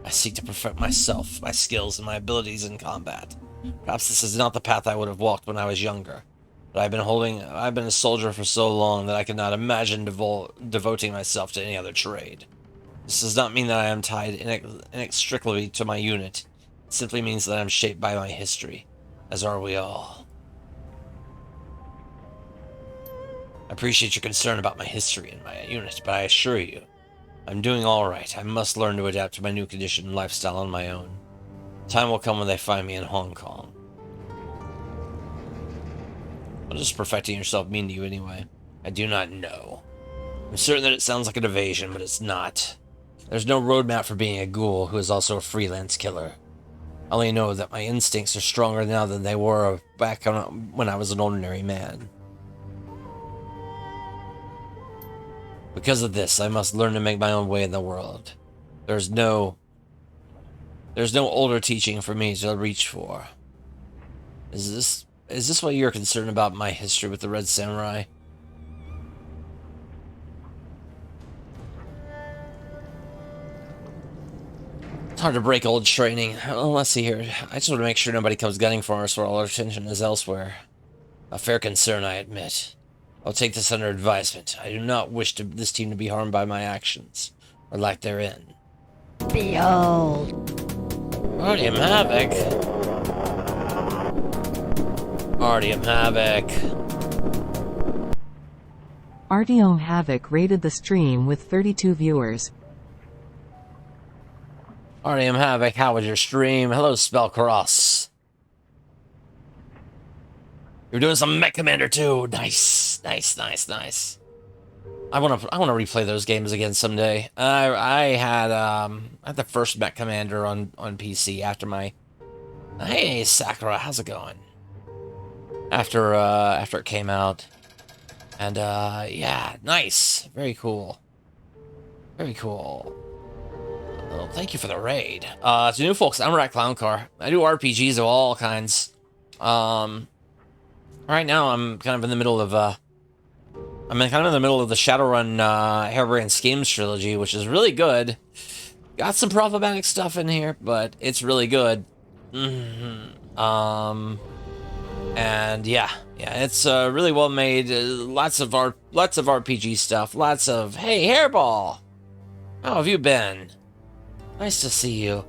Speaker 1: I seek to perfect myself, my skills, and my abilities in combat. Perhaps this is not the path I would have walked when I was younger, but I've been a soldier for so long that I cannot imagine devoting myself to any other trade. This does not mean that I am tied inextricably to my unit. It simply means that I am shaped by my history, as are we all. I appreciate your concern about my history and my unit, but I assure you, I'm doing all right. I must learn to adapt to my new condition and lifestyle on my own. Time will come when they find me in Hong Kong. What does perfecting yourself mean to you anyway? I do not know. I'm certain that it sounds like an evasion, but it's not. There's no roadmap for being a ghoul who is also a freelance killer. I only know that my instincts are stronger now than they were back when I was an ordinary man. Because of this, I must learn to make my own way in the world. There's no older teaching for me to reach for. Is this why you're concerned about my history with the Red Samurai? It's hard to break old training. Well, let's see here. I just want to make sure nobody comes gunning for us where all our attention is elsewhere. A fair concern, I admit. I'll take this under advisement. I do not wish this team to be harmed by my actions, or lack therein.
Speaker 13: Behold.
Speaker 1: Artyom Havoc. Artyom Havoc.
Speaker 4: Artyom Havoc rated the stream with 32 viewers.
Speaker 1: Artyom Havoc, how was your stream? Hello, Spellcross. You're doing some Mech Commander too. Nice, nice, nice, nice. I want to replay those games again someday. I had the first Mech Commander on PC after my. Hey Sakura, how's it going? After it came out, and yeah, nice, very cool, very cool. Well, thank you for the raid. To new folks, I'm Rat Clown Car. I do RPGs of all kinds. Right now, I'm kind of in the middle of the Shadowrun Harebrained Schemes trilogy, which is really good. Got some problematic stuff in here, but it's really good. And yeah, it's really well made. Lots of RPG stuff. Lots of hey Hairball, how have you been? Nice to see you.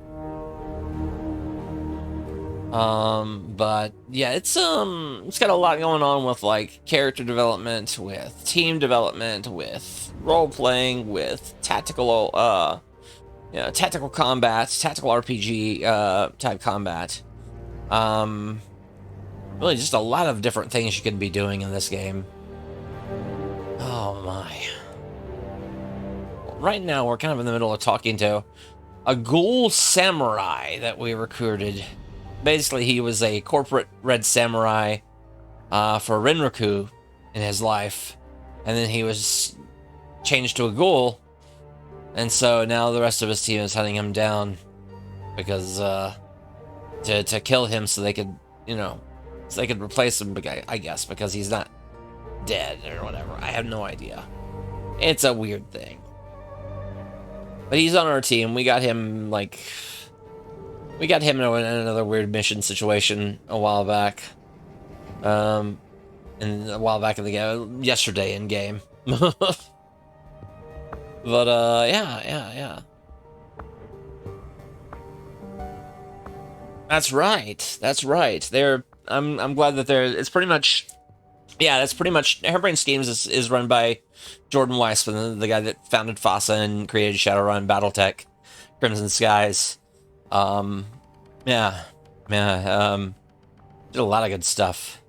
Speaker 1: But yeah, it's got a lot going on with like character development, with team development, with role playing, with tactical tactical combat, tactical RPG type combat. Really just a lot of different things you could be doing in this game. Oh my. Right now we're kind of in the middle of talking to a ghoul samurai that we recruited. Basically, he was a corporate red samurai for Renraku in his life, and then he was changed to a ghoul, and so now the rest of his team is hunting him down because to kill him so they could replace him. I guess because he's not dead or whatever. I have no idea. It's a weird thing. But he's on our team. We got him, like... We got him in another weird mission situation a while back. And a while back in the game. Yesterday in game. But, yeah. That's right. I'm glad that it's pretty much... Yeah, that's pretty much... Hairbrained Schemes is run by Jordan Weissman, the guy that founded FASA and created Shadowrun, Battletech, Crimson Skies. Did a lot of good stuff.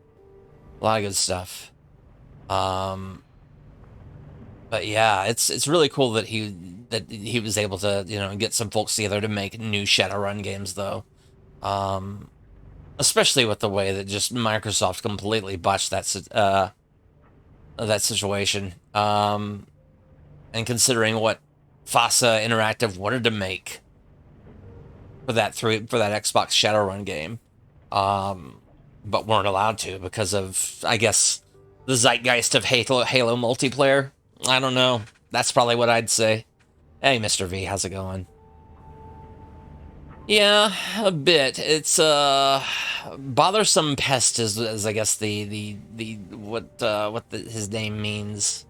Speaker 1: But yeah, it's really cool that he was able to, get some folks together to make new Shadowrun games, though. Especially with the way that just Microsoft completely botched that situation. And considering what FASA Interactive wanted to make for that Xbox Shadowrun game, but weren't allowed to because of, I guess, the zeitgeist of Halo multiplayer. I don't know. That's probably what I'd say. Hey, Mr. V, how's it going? Yeah, a bit. It's bothersome pest is I guess what his name means.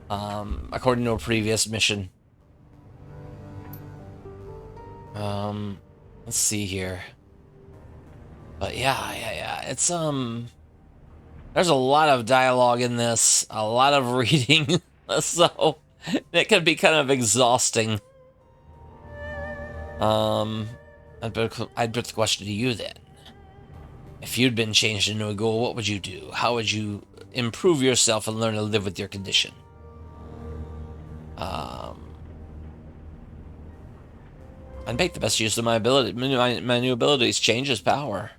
Speaker 1: According to a previous mission. Let's see here. But yeah. It's there's a lot of dialogue in this, a lot of reading, so it can be kind of exhausting. I'd put the question to you then. If you'd been changed into a ghoul, what would you do? How would you improve yourself and learn to live with your condition? I'd make the best use of my ability. My new abilities change as power.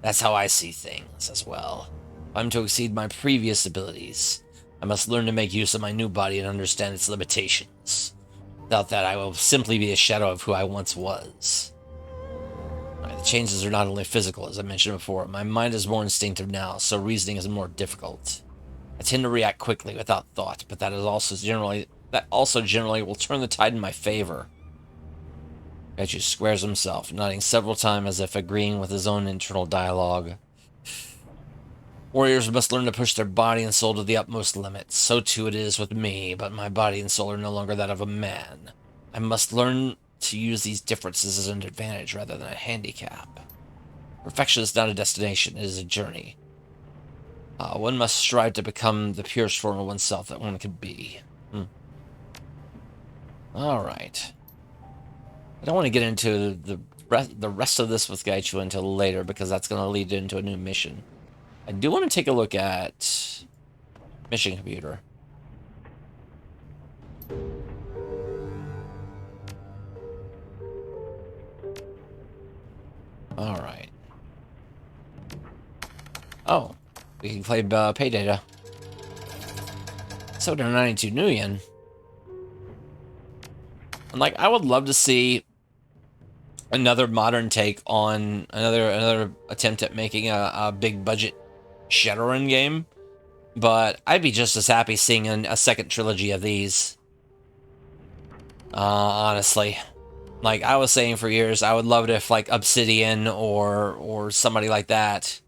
Speaker 1: That's how I see things as well. If I'm to exceed my previous abilities, I must learn to make use of my new body and understand its limitations. Without that, I will simply be a shadow of who I once was. The changes are not only physical, as I mentioned before. My mind is more instinctive now, so reasoning is more difficult. I tend to react quickly without thought, but that also generally will turn the tide in my favor. Gaichu squares himself, nodding several times as if agreeing with his own internal dialogue. Warriors must learn to push their body and soul to the utmost limits. So too it is with me, but my body and soul are no longer that of a man. I must learn to use these differences as an advantage rather than a handicap. Perfection is not a destination, it is a journey. One must strive to become the purest form of oneself that one could be. Alright. I don't want to get into the rest of this with Gaichu until later, because that's going to lead into a new mission. I do want to take a look at Mission Computer. Alright. Oh, we can claim pay data. 792 Nuyen. And like, I would love to see another modern take on another attempt at making a big budget Shadowrun game, but I'd be just as happy seeing a second trilogy of these. Honestly, like I was saying for years, I would love it if like Obsidian or somebody like that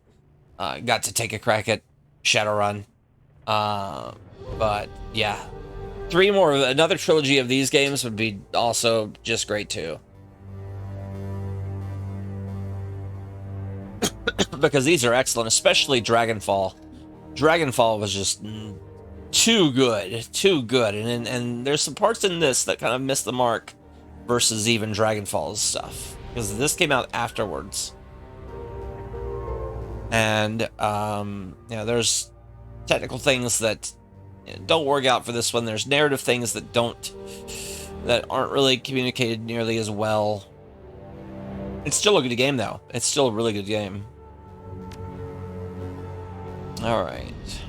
Speaker 1: got to take a crack at Shadowrun. But yeah, another trilogy of these games would be also just great too. Because these are excellent, especially Dragonfall. Dragonfall was just too good, and there's some parts in this that kind of miss the mark versus even Dragonfall's stuff, because this came out afterwards. And there's technical things that don't work out for this one. There's narrative things that aren't really communicated nearly as well. It's still a good game, though. It's still a really good game. Alright.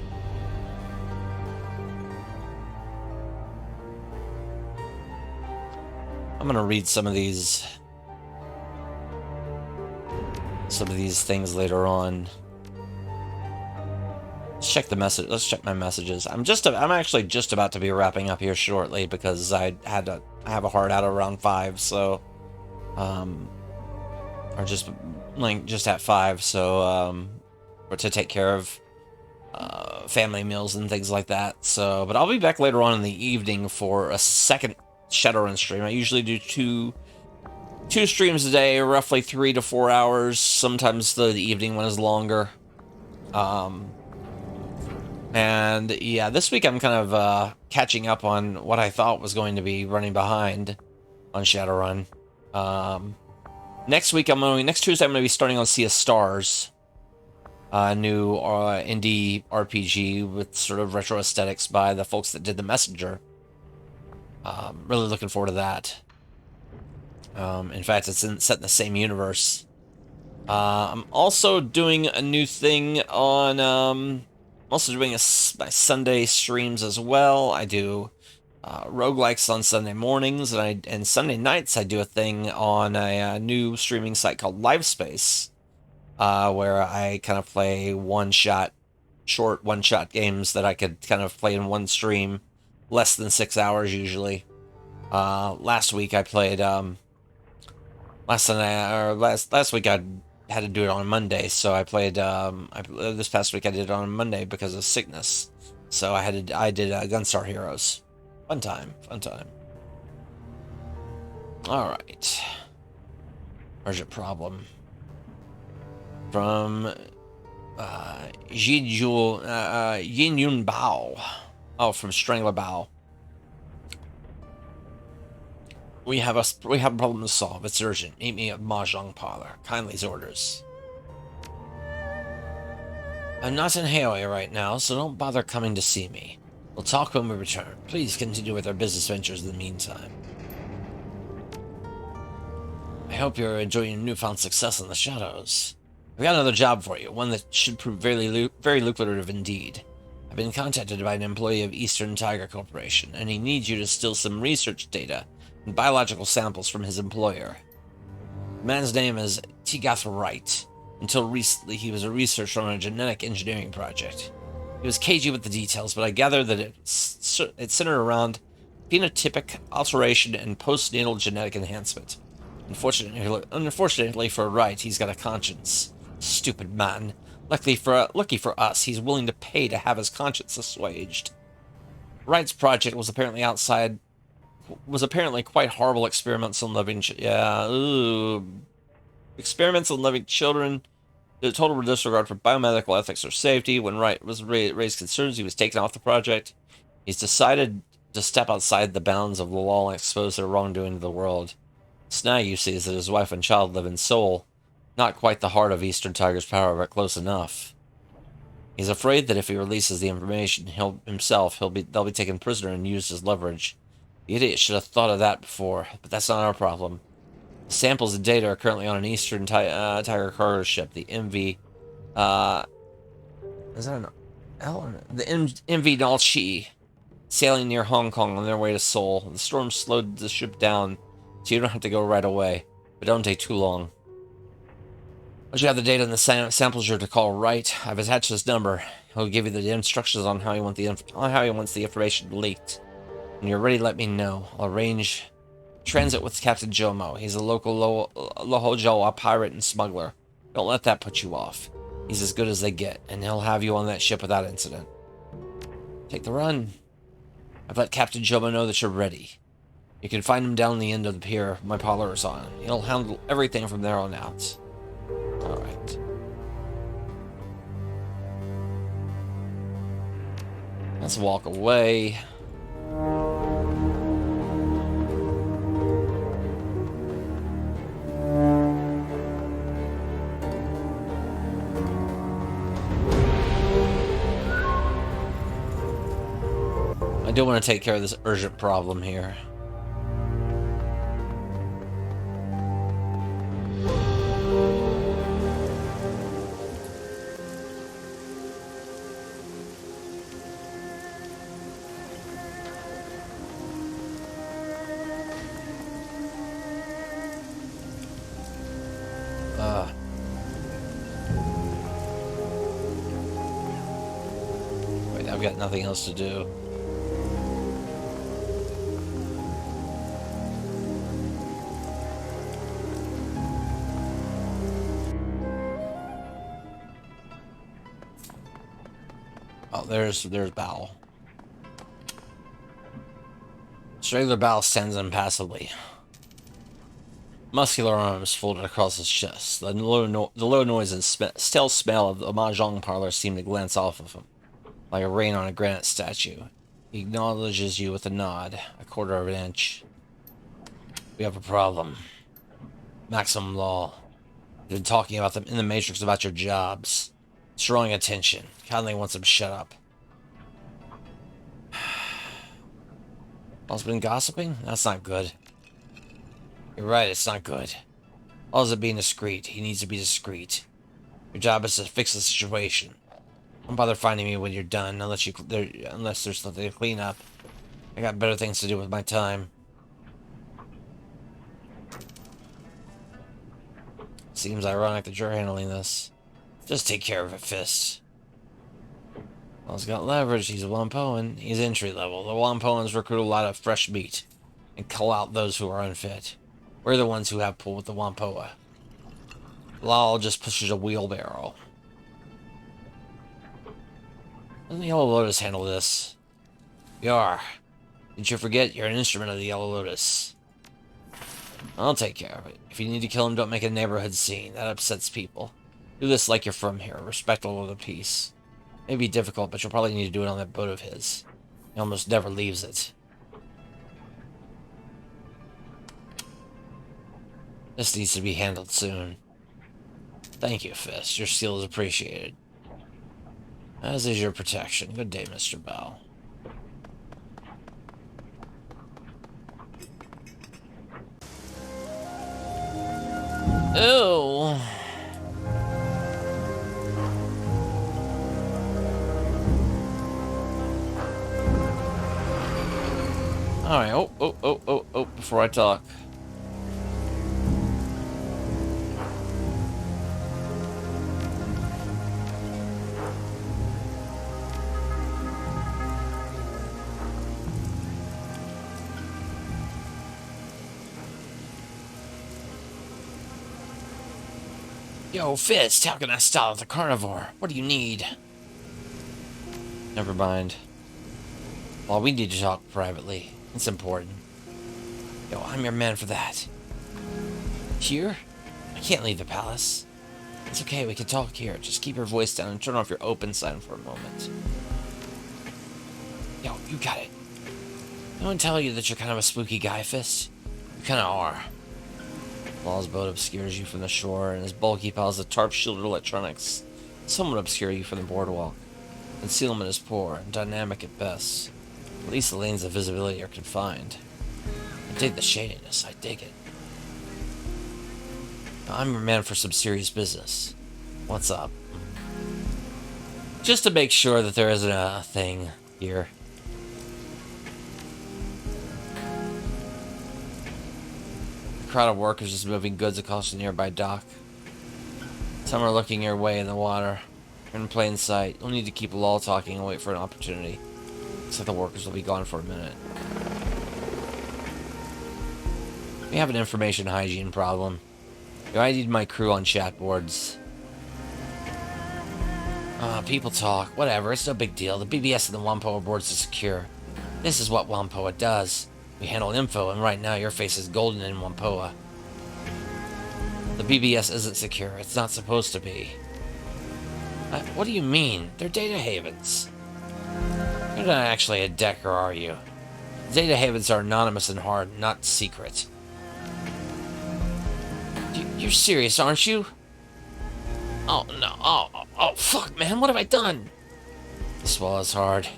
Speaker 1: I'm gonna read some of these things later on. Let's check the message. Let's check my messages. I'm actually just about to be wrapping up here shortly because I have a hard out around 5, so or just like just at 5, so or to take care of family meals and things like that. So, but I'll be back later on in the evening for a second Shadowrun stream. I usually do two streams a day, roughly 3 to 4 hours. Sometimes the evening one is longer. And yeah, this week I'm kind of catching up on what I thought was going to be running behind on Shadowrun. Next Tuesday I'm going to be starting on Sea of Stars, a new indie RPG with sort of retro aesthetics by the folks that did The Messenger. Really looking forward to that. In fact, it's set in the same universe. I'm also doing a new thing on. I'm also doing my Sunday streams as well. I do roguelikes on Sunday mornings, and Sunday nights I do a thing on a new streaming site called Livespace, where I kind of play short one-shot games that I could kind of play in one stream, less than 6 hours usually. Last week I played. Last week I had to do it on Monday, so I played. This past week I did it on Monday because of sickness, so I did Gunstar Heroes. Fun time. All right. Urgent problem from Yin Yun Bao. Oh, from Strangler Bao. We have a problem to solve. It's urgent. Meet me at Mahjong Parlor. Kindly's orders. I'm not in Haoi right now, so don't bother coming to see me. We'll talk when we return. Please continue with our business ventures in the meantime. I hope you're enjoying your newfound success in the shadows. I've got another job for you, one that should prove very lucrative indeed. I've been contacted by an employee of Eastern Tiger Corporation, and he needs you to steal some research data and biological samples from his employer. The man's name is Tigath Wright. Until recently, he was a researcher on a genetic engineering project. He was cagey with the details, but I gather that it centered around phenotypic alteration and postnatal genetic enhancement. Unfortunately for Wright, he's got a conscience. Stupid man. Lucky for us, he's willing to pay to have his conscience assuaged. Wright's project was apparently quite horrible experiments on living experiments on living children. The total disregard for biomedical ethics or safety. When Wright was raised concerns, he was taken off the project. He's decided to step outside the bounds of the law and expose their wrongdoing to the world. Snag, you see, is that his wife and child live in Seoul. Not quite the heart of Eastern Tiger's power, but close enough. He's afraid that if he releases the information, they'll be taken prisoner and used as leverage. The idiot should have thought of that before, but that's not our problem. The samples and data are currently on an Eastern Tiger cargo ship, the MV. Is that an L? The MV Nalchi, sailing near Hong Kong on their way to Seoul. The storm slowed the ship down, so you don't have to go right away, but don't take too long. Once you have the data and the samples, you're to call Wright. I've attached his number. He'll give you the instructions on how he wants the information leaked. When you're ready, let me know. I'll arrange transit with Captain Jomo. He's a local Lohojoa pirate and smuggler. Don't let that put you off. He's as good as they get, and he'll have you on that ship without incident. Take the run. I've let Captain Jomo know that you're ready. You can find him down the end of the pier my parlor is on. He'll handle everything from there on out. Alright. Let's walk away. I do want to take care of this urgent problem here. got nothing else to do. Oh, there's Bow. Straggler Bow stands impassively. Muscular arms folded across his chest. The low noise and stale smell of the mahjong parlor seemed to glance off of him, like a rain on a granite statue. He acknowledges you with a nod, a quarter of an inch. We have a problem. Maximum law. You've been talking about them in the Matrix about your jobs. It's drawing attention. Kindly wants him to shut up. All's been gossiping? That's not good. You're right, it's not good. All's it being discreet. He needs to be discreet. Your job is to fix the situation. Don't bother finding me when you're done, unless there's something to clean up. I got better things to do with my time. Seems ironic that you're handling this. Just take care of it, Fist. Well, he's got leverage. He's a Wampoan. He's entry level. The Wampoans recruit a lot of fresh meat and cull out those who are unfit. We're the ones who have pull with the Wampoa. Lal just pushes a wheelbarrow. Let the Yellow Lotus handle this. Yar. Didn't you forget you're an instrument of the Yellow Lotus? I'll take care of it. If you need to kill him, don't make a neighborhood scene. That upsets people. Do this like you're from here, respectful of the peace. May be difficult, but you'll probably need to do it on that boat of his. He almost never leaves it. This needs to be handled soon. Thank you, Fist. Your skill is appreciated. As is your protection. Good day, Mr. Bow. Ew. Alright, oh, before I talk. Yo, Fist, how can I stop the carnivore? What do you need? Never mind. Well, we need to talk privately. It's important. Yo, I'm your man for that. Here? I can't leave the palace. It's okay, we can talk here. Just keep your voice down and turn off your open sign for a moment. Yo, you got it. No one tell you that you're kind of a spooky guy, Fist? You kind of are. Law's boat obscures you from the shore, and his bulky piles of tarp-shielded electronics somewhat obscure you from the boardwalk. Concealment is poor and dynamic at best. At least the lanes of visibility are confined. I dig the shadiness, I dig it. Now, I'm your man for some serious business. What's up? Just to make sure that there isn't a thing here. A crowd of workers is moving goods across the nearby dock. Some are looking your way in the water. You're in plain sight. You'll need to keep Law talking and wait for an opportunity. Looks like the workers will be gone for a minute. We have an information hygiene problem. I need my crew on chat boards. People talk. Whatever, it's no big deal. The BBS and the Wampoa boards are secure. This is what Wampoa does. We handle info, and right now your face is golden in Wampoa. The BBS isn't secure. It's not supposed to be. What do you mean? They're data havens. You're not actually a Decker, are you? Data havens are anonymous and hard, not secret. You're serious, aren't you? Oh, no. Oh, fuck, man. What have I done? The swallow's hard.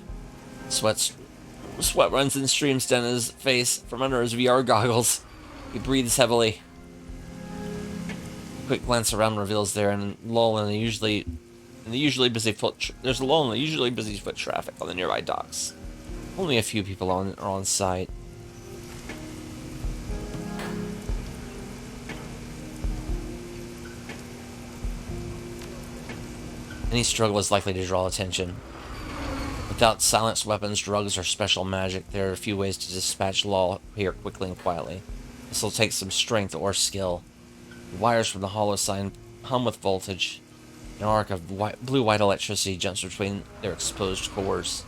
Speaker 1: Sweat runs in streams down his face from under his VR goggles. He breathes heavily. A quick glance around reveals there and lull in the usually busy foot. There's a lull in the usually busy foot traffic on the nearby docks. Only a few people are on site. Any struggle is likely to draw attention. The Without silenced weapons, drugs, or special magic, there are a few ways to dispatch law here quickly and quietly. This will take some strength or skill. The wires from the hollow sign hum with voltage. An arc of blue-white electricity jumps between their exposed cores.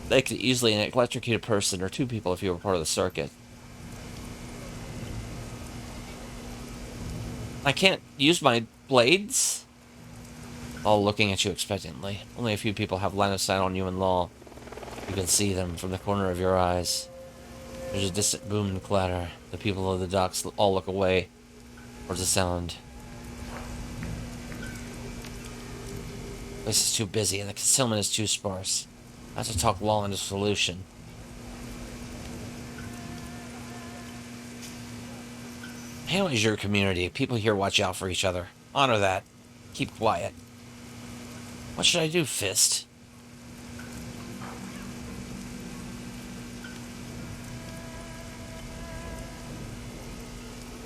Speaker 1: They could easily electrocute a person or two people if you were part of the circuit. I can't use my blades? All looking at you expectantly. Only a few people have line of sight on you and Law. You can see them from the corner of your eyes. There's a distant boom and clatter. The people of the docks all look away towards the sound. The place is too busy and the concealment is too sparse. I have to talk Law into solution. Halo is your community. People here watch out for each other. Honor that. Keep quiet. What should I do, Fist?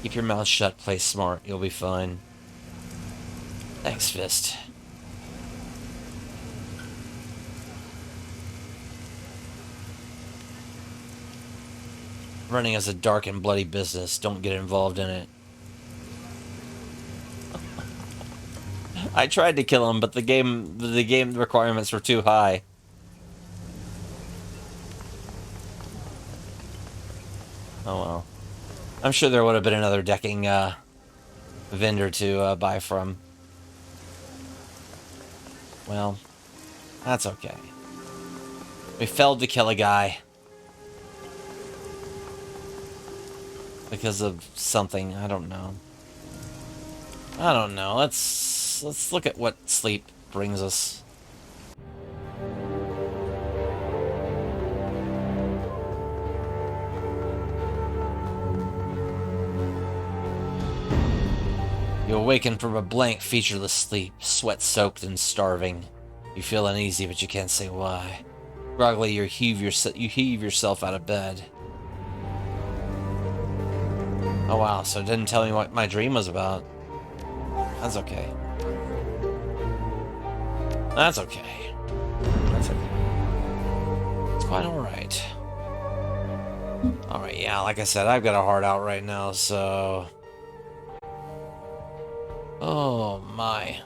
Speaker 1: Keep your mouth shut, play smart. You'll be fine. Thanks, Fist. Running is a dark and bloody business. Don't get involved in it. I tried to kill him, but the game requirements were too high. Oh well. I'm sure there would have been another decking vendor to buy from. Well, that's okay. We failed to kill a guy. Because of something, I don't know. I don't know. Let's look at what sleep brings us. You awaken from a blank, featureless sleep, sweat-soaked and starving. You feel uneasy, but you can't say why. Groggily, you heave yourself out of bed. Oh wow, so it didn't tell me what my dream was about. That's okay. That's okay. That's okay. It's quite alright. Alright, yeah, like I said, I've got a heart out right now, so... Oh my.